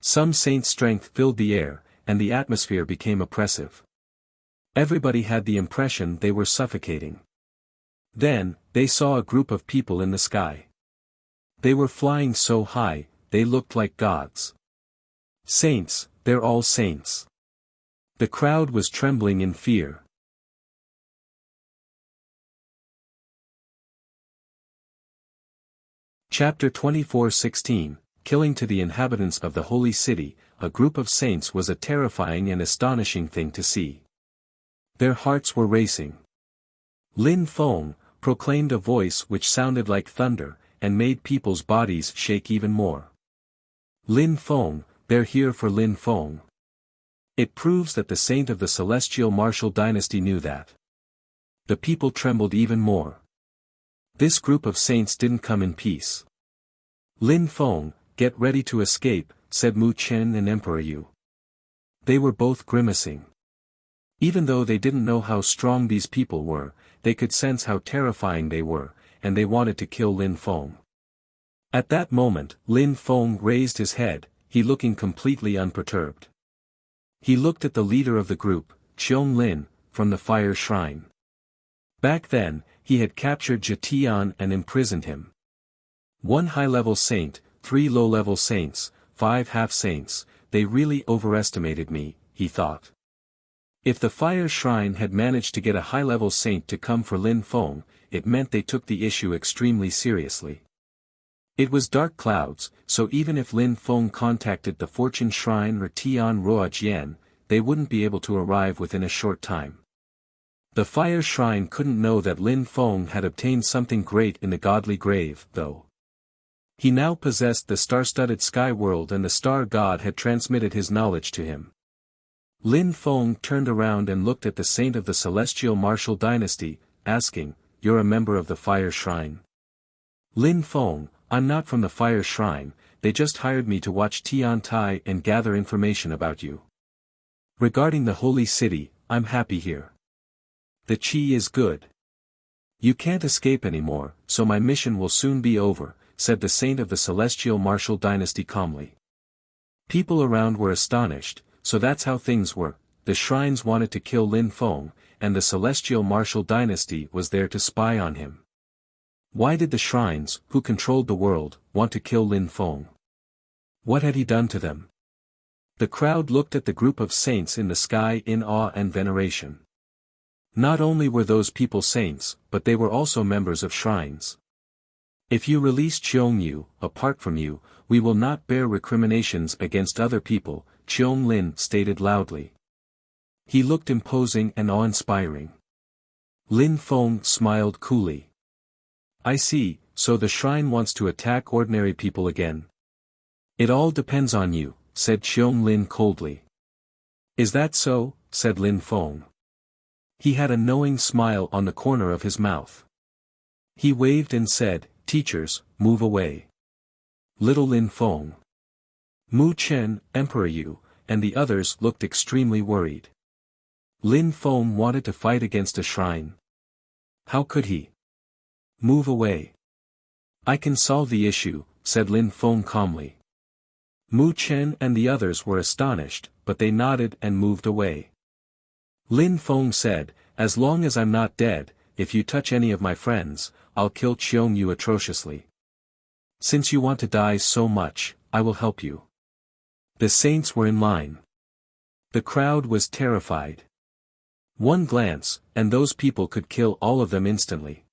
Some saint's strength filled the air, and the atmosphere became oppressive. Everybody had the impression they were suffocating. Then, they saw a group of people in the sky. They were flying so high, they looked like gods. Saints, they're all saints. The crowd was trembling in fear. Chapter 24:16, Killing to the inhabitants of the holy city, a group of saints was a terrifying and astonishing thing to see. Their hearts were racing. Lin Feng proclaimed a voice which sounded like thunder, and made people's bodies shake even more. Lin Feng, they're here for Lin Feng. It proves that the saint of the celestial martial dynasty knew that. The people trembled even more. This group of saints didn't come in peace. Lin Feng, get ready to escape, said Mu Chen and Emperor Yu. They were both grimacing. Even though they didn't know how strong these people were, they could sense how terrifying they were, and they wanted to kill Lin Feng. At that moment, Lin Feng raised his head, he looking completely unperturbed. He looked at the leader of the group, Qiong Lin, from the fire shrine. Back then, he had captured Jitian and imprisoned him. 1 high-level saint, 3 low-level saints, 5 half-saints, they really overestimated me, he thought. If the fire shrine had managed to get a high-level saint to come for Lin Feng, it meant they took the issue extremely seriously. It was dark clouds, so even if Lin Feng contacted the Fortune Shrine or Tian Ruojian, they wouldn't be able to arrive within a short time. The fire shrine couldn't know that Lin Feng had obtained something great in the godly grave, though. He now possessed the star-studded sky world and the star god had transmitted his knowledge to him. Lin Feng turned around and looked at the saint of the celestial martial dynasty, asking, "You're a member of the fire shrine?" "Lin Feng, I'm not from the fire shrine, they just hired me to watch Tian Tai and gather information about you. Regarding the holy city, I'm happy here. The qi is good. You can't escape anymore, so my mission will soon be over," said the saint of the celestial martial dynasty calmly. People around were astonished, so that's how things were. The shrines wanted to kill Lin Feng, and the celestial martial dynasty was there to spy on him. Why did the shrines, who controlled the world, want to kill Lin Feng? What had he done to them? The crowd looked at the group of saints in the sky in awe and veneration. Not only were those people saints, but they were also members of shrines. "If you release Cheong Yu, apart from you, we will not bear recriminations against other people," Cheong Lin stated loudly. He looked imposing and awe-inspiring. Lin Feng smiled coolly. "I see, so the shrine wants to attack ordinary people again." "It all depends on you," said Cheong Lin coldly. "Is that so?" said Lin Feng. He had a knowing smile on the corner of his mouth. He waved and said, "Teachers, move away." Little Lin Feng, Mu Chen, Emperor Yu, and the others looked extremely worried. Lin Feng wanted to fight against a shrine. How could he? "Move away. I can solve the issue," said Lin Feng calmly. Mu Chen and the others were astonished, but they nodded and moved away. Lin Feng said, "As long as I'm not dead, if you touch any of my friends, I'll kill Cheong Yu atrociously. Since you want to die so much, I will help you." The saints were in line. The crowd was terrified. One glance, and those people could kill all of them instantly.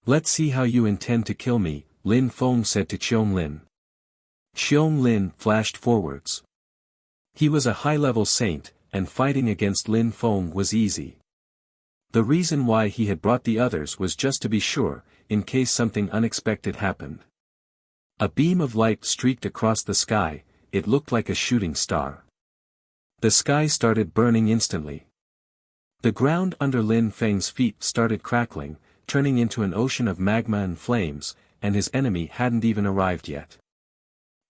"Let's see how you intend to kill me," Lin Feng said to Cheong Lin. Cheong Lin flashed forwards. He was a high-level saint, and fighting against Lin Feng was easy. The reason why he had brought the others was just to be sure, in case something unexpected happened. A beam of light streaked across the sky, it looked like a shooting star. The sky started burning instantly. The ground under Lin Feng's feet started crackling, turning into an ocean of magma and flames, and his enemy hadn't even arrived yet.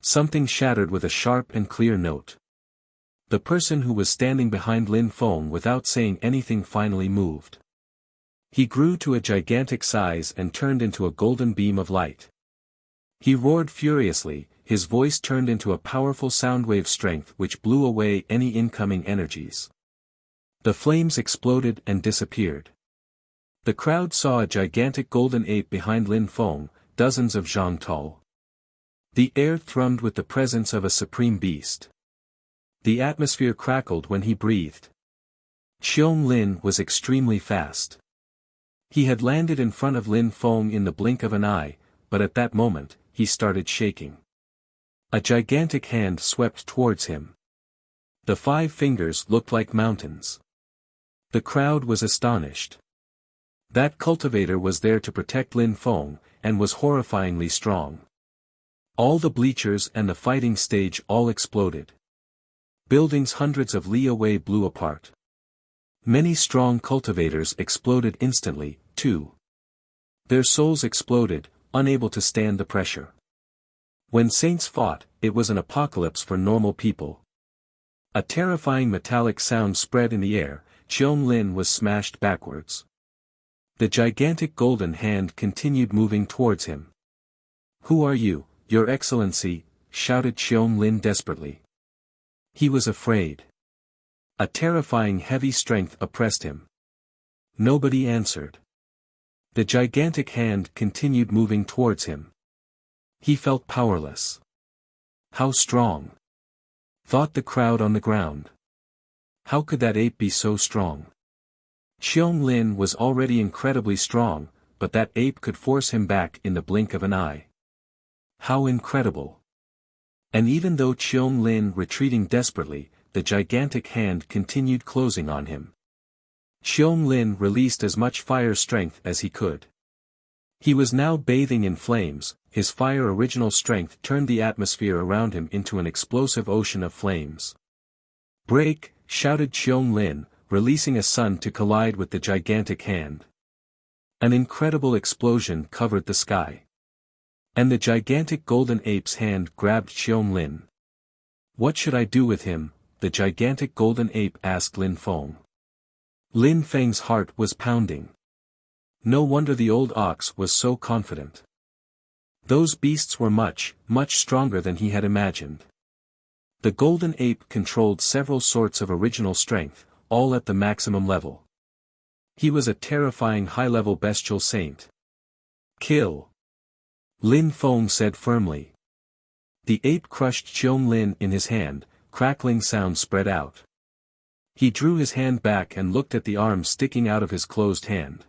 Something shattered with a sharp and clear note. The person who was standing behind Lin Feng without saying anything finally moved. He grew to a gigantic size and turned into a golden beam of light. He roared furiously, his voice turned into a powerful soundwave strength which blew away any incoming energies. The flames exploded and disappeared. The crowd saw a gigantic golden ape behind Lin Feng, dozens of zhang tall. The air thrummed with the presence of a supreme beast. The atmosphere crackled when he breathed. Cheong Lin was extremely fast. He had landed in front of Lin Feng in the blink of an eye, but at that moment, he started shaking. A gigantic hand swept towards him. The 5 fingers looked like mountains. The crowd was astonished. That cultivator was there to protect Lin Feng, and was horrifyingly strong. All the bleachers and the fighting stage all exploded. Buildings hundreds of li away blew apart. Many strong cultivators exploded instantly, too. Their souls exploded, unable to stand the pressure. When saints fought, it was an apocalypse for normal people. A terrifying metallic sound spread in the air, Cheong Lin was smashed backwards. The gigantic golden hand continued moving towards him. "Who are you, Your Excellency?" shouted Cheong Lin desperately. He was afraid. A terrifying heavy strength oppressed him. Nobody answered. The gigantic hand continued moving towards him. He felt powerless. How strong? Thought the crowd on the ground. How could that ape be so strong? Cheong Lin was already incredibly strong, but that ape could force him back in the blink of an eye. How incredible! And even though Cheong Lin retreating desperately, the gigantic hand continued closing on him. Xiong Lin released as much fire strength as he could. He was now bathing in flames, his fire original strength turned the atmosphere around him into an explosive ocean of flames. "Break!" shouted Xiong Lin, releasing a sun to collide with the gigantic hand. An incredible explosion covered the sky. And the gigantic golden ape's hand grabbed Xiong Lin. "What should I do with him?" the gigantic golden ape asked Lin Feng. Lin Feng's heart was pounding. No wonder the old ox was so confident. Those beasts were much, much stronger than he had imagined. The golden ape controlled several sorts of original strength, all at the maximum level. He was a terrifying high-level bestial saint. "Kill!" Lin Feng said firmly. The ape crushed Xiong Lin in his hand, crackling sound spread out. He drew his hand back and looked at the arm sticking out of his closed hand.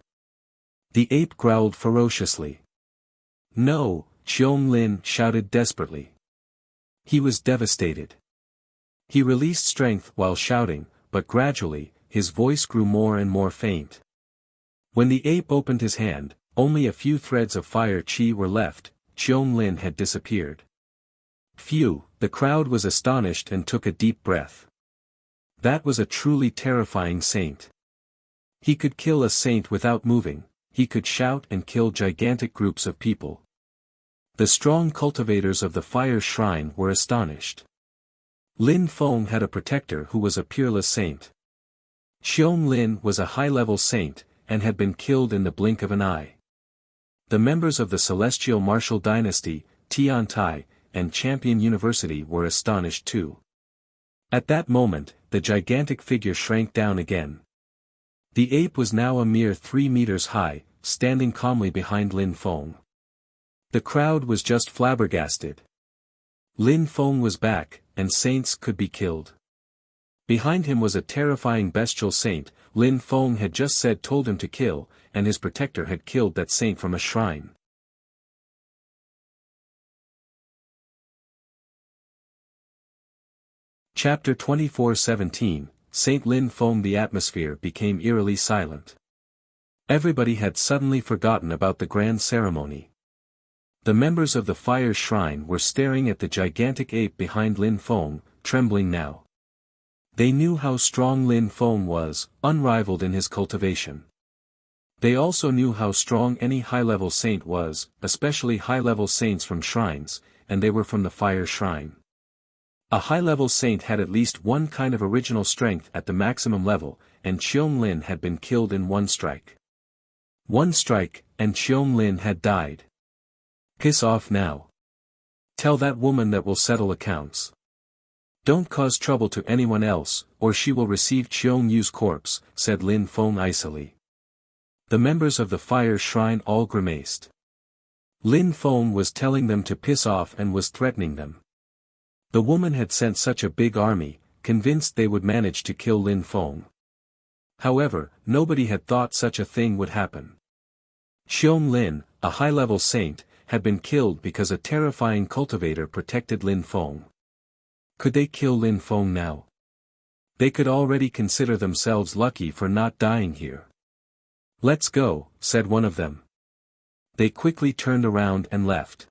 The ape growled ferociously. "No!" Xiong Lin shouted desperately. He was devastated. He released strength while shouting, but gradually, his voice grew more and more faint. When the ape opened his hand, only a few threads of fire chi were left. Xiong Lin had disappeared. Phew, the crowd was astonished and took a deep breath. That was a truly terrifying saint. He could kill a saint without moving. He could shout and kill gigantic groups of people. The strong cultivators of the fire shrine were astonished. Lin Feng had a protector who was a peerless saint. Xiong Lin was a high-level saint, and had been killed in the blink of an eye. The members of the Celestial Martial Dynasty, Tian Tai, and Champion University were astonished too. At that moment, the gigantic figure shrank down again. The ape was now a mere 3 meters high, standing calmly behind Lin Feng. The crowd was just flabbergasted. Lin Feng was back, and saints could be killed. Behind him was a terrifying bestial saint. Lin Feng had just said told him to kill, and his protector had killed that saint from a shrine. Chapter 24:17, Saint Lin Feng. The atmosphere became eerily silent. Everybody had suddenly forgotten about the grand ceremony. The members of the fire shrine were staring at the gigantic ape behind Lin Feng, trembling now. They knew how strong Lin Feng was, unrivaled in his cultivation. They also knew how strong any high-level saint was, especially high-level saints from shrines, and they were from the fire shrine. A high-level saint had at least one kind of original strength at the maximum level, and Xiong Lin had been killed in one strike. One strike, and Xiong Lin had died. Piss off now. Tell that woman that we'll settle accounts. Don't cause trouble to anyone else, or she will receive Xiong Yu's corpse, said Lin Feng icily. The members of the fire shrine all grimaced. Lin Feng was telling them to piss off and was threatening them. The woman had sent such a big army, convinced they would manage to kill Lin Feng. However, nobody had thought such a thing would happen. Xiong Lin, a high-level saint, had been killed because a terrifying cultivator protected Lin Feng. Could they kill Lin Feng now? They could already consider themselves lucky for not dying here. "Let's go," said one of them. They quickly turned around and left.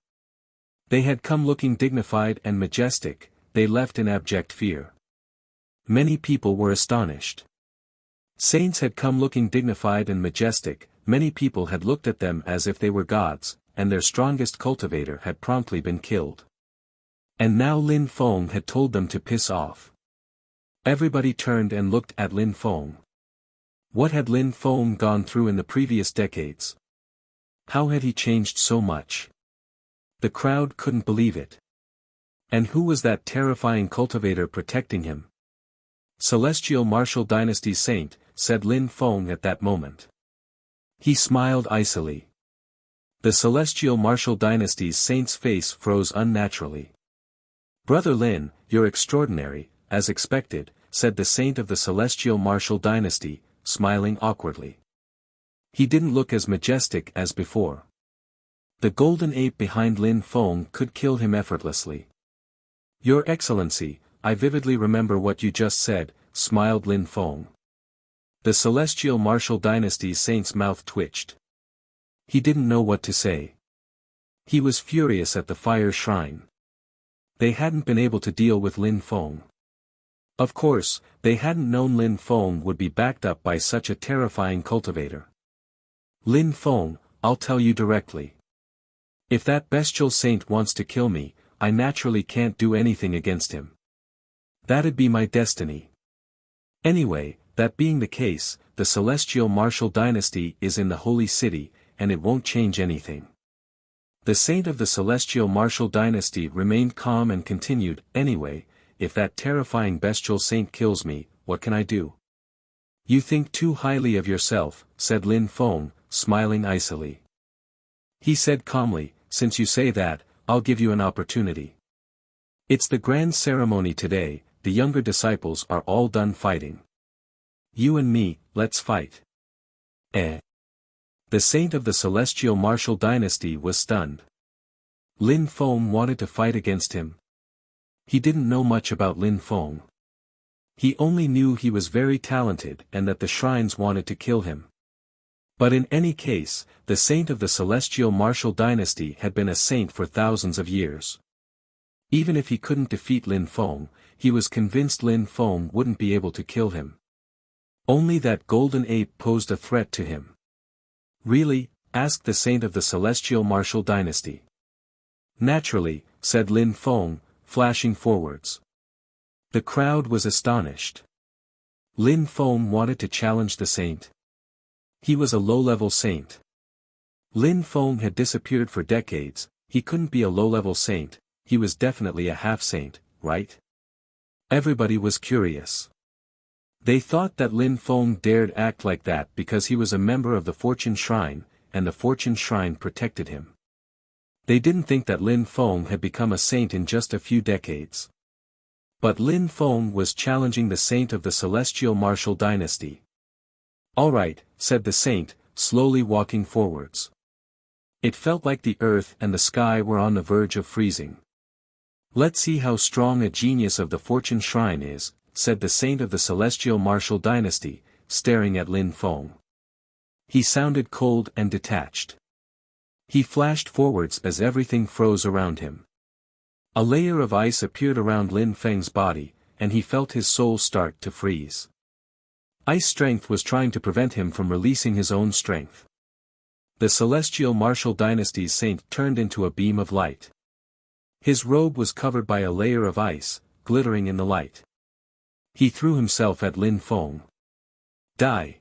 They had come looking dignified and majestic, they left in abject fear. Many people were astonished. Saints had come looking dignified and majestic, many people had looked at them as if they were gods, and their strongest cultivator had promptly been killed. And now Lin Feng had told them to piss off. Everybody turned and looked at Lin Feng. What had Lin Feng gone through in the previous decades? How had he changed so much? The crowd couldn't believe it. And who was that terrifying cultivator protecting him? Celestial Martial Dynasty Saint, said Lin Feng at that moment. He smiled icily. The Celestial Martial Dynasty's saint's face froze unnaturally. "Brother Lin, you're extraordinary, as expected," said the saint of the Celestial Martial Dynasty, smiling awkwardly. He didn't look as majestic as before. The golden ape behind Lin Feng could kill him effortlessly. "Your Excellency, I vividly remember what you just said," smiled Lin Feng. The celestial martial dynasty's saint's mouth twitched. He didn't know what to say. He was furious at the fire shrine. They hadn't been able to deal with Lin Feng. Of course, they hadn't known Lin Feng would be backed up by such a terrifying cultivator. Lin Feng, I'll tell you directly. If that bestial saint wants to kill me, I naturally can't do anything against him. That'd be my destiny. Anyway, that being the case, the celestial martial dynasty is in the holy city, and it won't change anything. The saint of the celestial martial dynasty remained calm and continued, anyway, if that terrifying bestial saint kills me, what can I do? You think too highly of yourself, said Lin Feng, smiling icily. He said calmly, since you say that, I'll give you an opportunity. It's the grand ceremony today, the younger disciples are all done fighting. You and me, let's fight. The saint of the celestial martial dynasty was stunned. Lin Feng wanted to fight against him. He didn't know much about Lin Feng. He only knew he was very talented and that the shrines wanted to kill him. But in any case, the saint of the celestial martial dynasty had been a saint for thousands of years. Even if he couldn't defeat Lin Feng, he was convinced Lin Feng wouldn't be able to kill him. Only that golden ape posed a threat to him. Really? Asked the saint of the celestial martial dynasty. Naturally, said Lin Feng, flashing forwards. The crowd was astonished. Lin Feng wanted to challenge the saint. He was a low-level saint. Lin Feng had disappeared for decades, he couldn't be a low-level saint, he was definitely a half-saint, right? Everybody was curious. They thought that Lin Feng dared act like that because he was a member of the Fortune Shrine, and the Fortune Shrine protected him. They didn't think that Lin Feng had become a saint in just a few decades. But Lin Feng was challenging the saint of the celestial martial dynasty. All right, said the saint, slowly walking forwards. It felt like the earth and the sky were on the verge of freezing. Let's see how strong a genius of the Fortune Shrine is, said the saint of the celestial martial dynasty, staring at Lin Feng. He sounded cold and detached. He flashed forwards as everything froze around him. A layer of ice appeared around Lin Feng's body, and he felt his soul start to freeze. Ice strength was trying to prevent him from releasing his own strength. The celestial martial dynasty's saint turned into a beam of light. His robe was covered by a layer of ice, glittering in the light. He threw himself at Lin Feng. Die!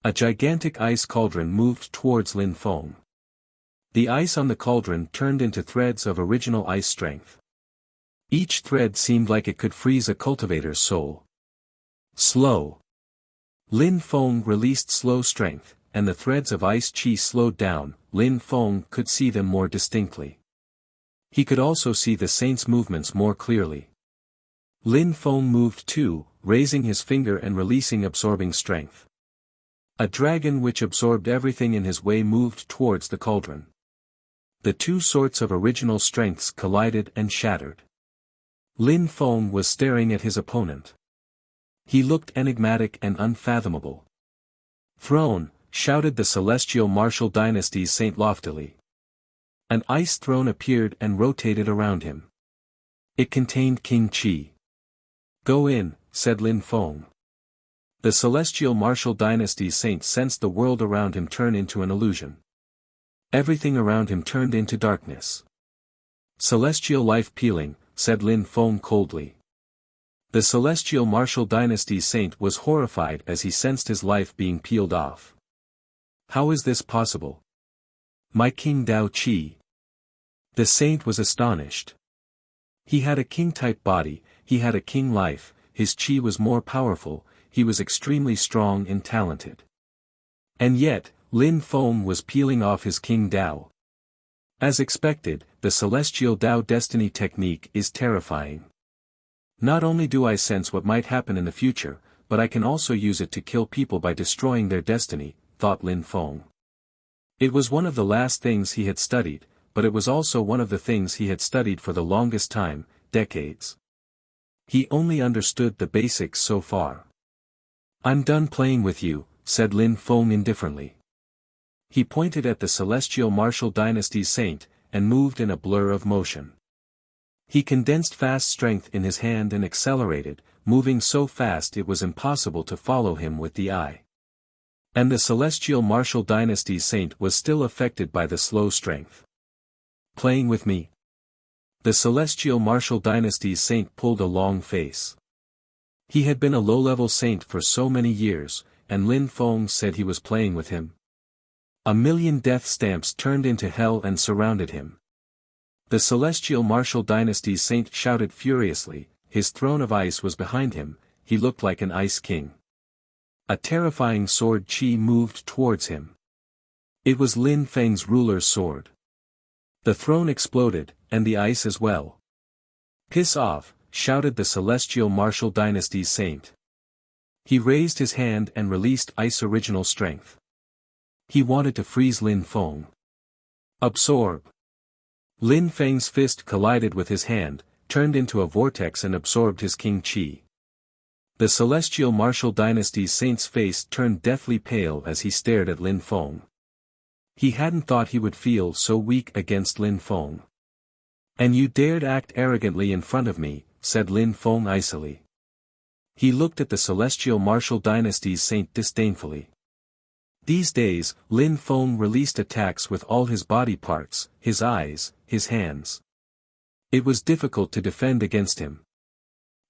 A gigantic ice cauldron moved towards Lin Feng. The ice on the cauldron turned into threads of original ice strength. Each thread seemed like it could freeze a cultivator's soul. Slow. Lin Feng released slow strength, and the threads of ice chi slowed down. Lin Feng could see them more distinctly. He could also see the saint's movements more clearly. Lin Feng moved too, raising his finger and releasing absorbing strength. A dragon which absorbed everything in his way moved towards the cauldron. The two sorts of original strengths collided and shattered. Lin Feng was staring at his opponent. He looked enigmatic and unfathomable. Throne, shouted the celestial martial dynasty's saint loftily. An ice throne appeared and rotated around him. It contained King Qi. Go in, said Lin Feng. The celestial martial dynasty's saint sensed the world around him turn into an illusion. Everything around him turned into darkness. Celestial life peeling, said Lin Feng coldly. The celestial martial dynasty's saint was horrified as he sensed his life being peeled off. How is this possible? My King Dao Qi. The saint was astonished. He had a king-type body, he had a king life, his qi was more powerful, he was extremely strong and talented. And yet, Lin Feng was peeling off his King Dao. As expected, the celestial Dao destiny technique is terrifying. Not only do I sense what might happen in the future, but I can also use it to kill people by destroying their destiny, thought Lin Feng. It was one of the last things he had studied, but it was also one of the things he had studied for the longest time, decades. He only understood the basics so far. I'm done playing with you, said Lin Feng indifferently. He pointed at the celestial martial dynasty's saint, and moved in a blur of motion. He condensed fast strength in his hand and accelerated, moving so fast it was impossible to follow him with the eye. And the celestial martial dynasty's saint was still affected by the slow strength. Playing with me? The celestial martial dynasty's saint pulled a long face. He had been a low-level saint for so many years, and Lin Feng said he was playing with him. 1,000,000 death stamps turned into hell and surrounded him. The celestial martial dynasty's saint shouted furiously, his throne of ice was behind him, he looked like an ice king. A terrifying sword chi moved towards him. It was Lin Feng's ruler's sword. The throne exploded, and the ice as well. Piss off, shouted the celestial martial dynasty's saint. He raised his hand and released ice original strength. He wanted to freeze Lin Feng. Absorb. Lin Feng's fist collided with his hand, turned into a vortex and absorbed his king chi. The celestial martial dynasty's saint's face turned deathly pale as he stared at Lin Feng. He hadn't thought he would feel so weak against Lin Feng. And you dared act arrogantly in front of me, said Lin Feng icily. He looked at the celestial martial dynasty's saint disdainfully. These days, Lin Feng released attacks with all his body parts, his eyes, his hands. It was difficult to defend against him.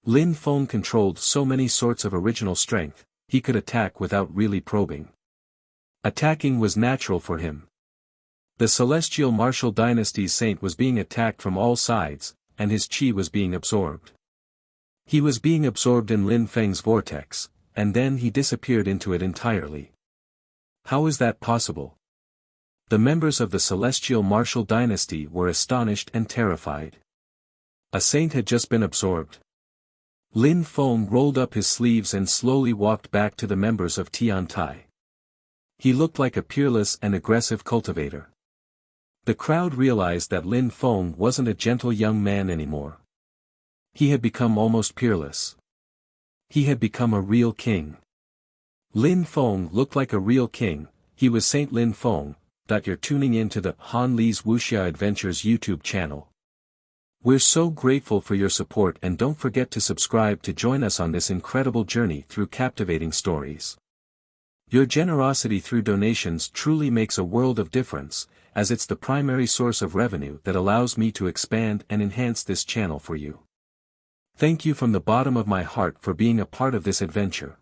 Lin Feng controlled so many sorts of original strength, he could attack without really probing. Attacking was natural for him. The celestial martial dynasty's saint was being attacked from all sides, and his chi was being absorbed. He was being absorbed in Lin Feng's vortex, and then he disappeared into it entirely. How is that possible? The members of the celestial martial dynasty were astonished and terrified. A saint had just been absorbed. Lin Feng rolled up his sleeves and slowly walked back to the members of Tiantai. He looked like a peerless and aggressive cultivator. The crowd realized that Lin Feng wasn't a gentle young man anymore. He had become almost peerless. He had become a real king. Lin Feng looked like a real king, he was Saint Lin Feng. You're tuning in to the Han Li's Wuxia Adventures YouTube channel. We're so grateful for your support, and don't forget to subscribe to join us on this incredible journey through captivating stories. Your generosity through donations truly makes a world of difference, as it's the primary source of revenue that allows me to expand and enhance this channel for you. Thank you from the bottom of my heart for being a part of this adventure.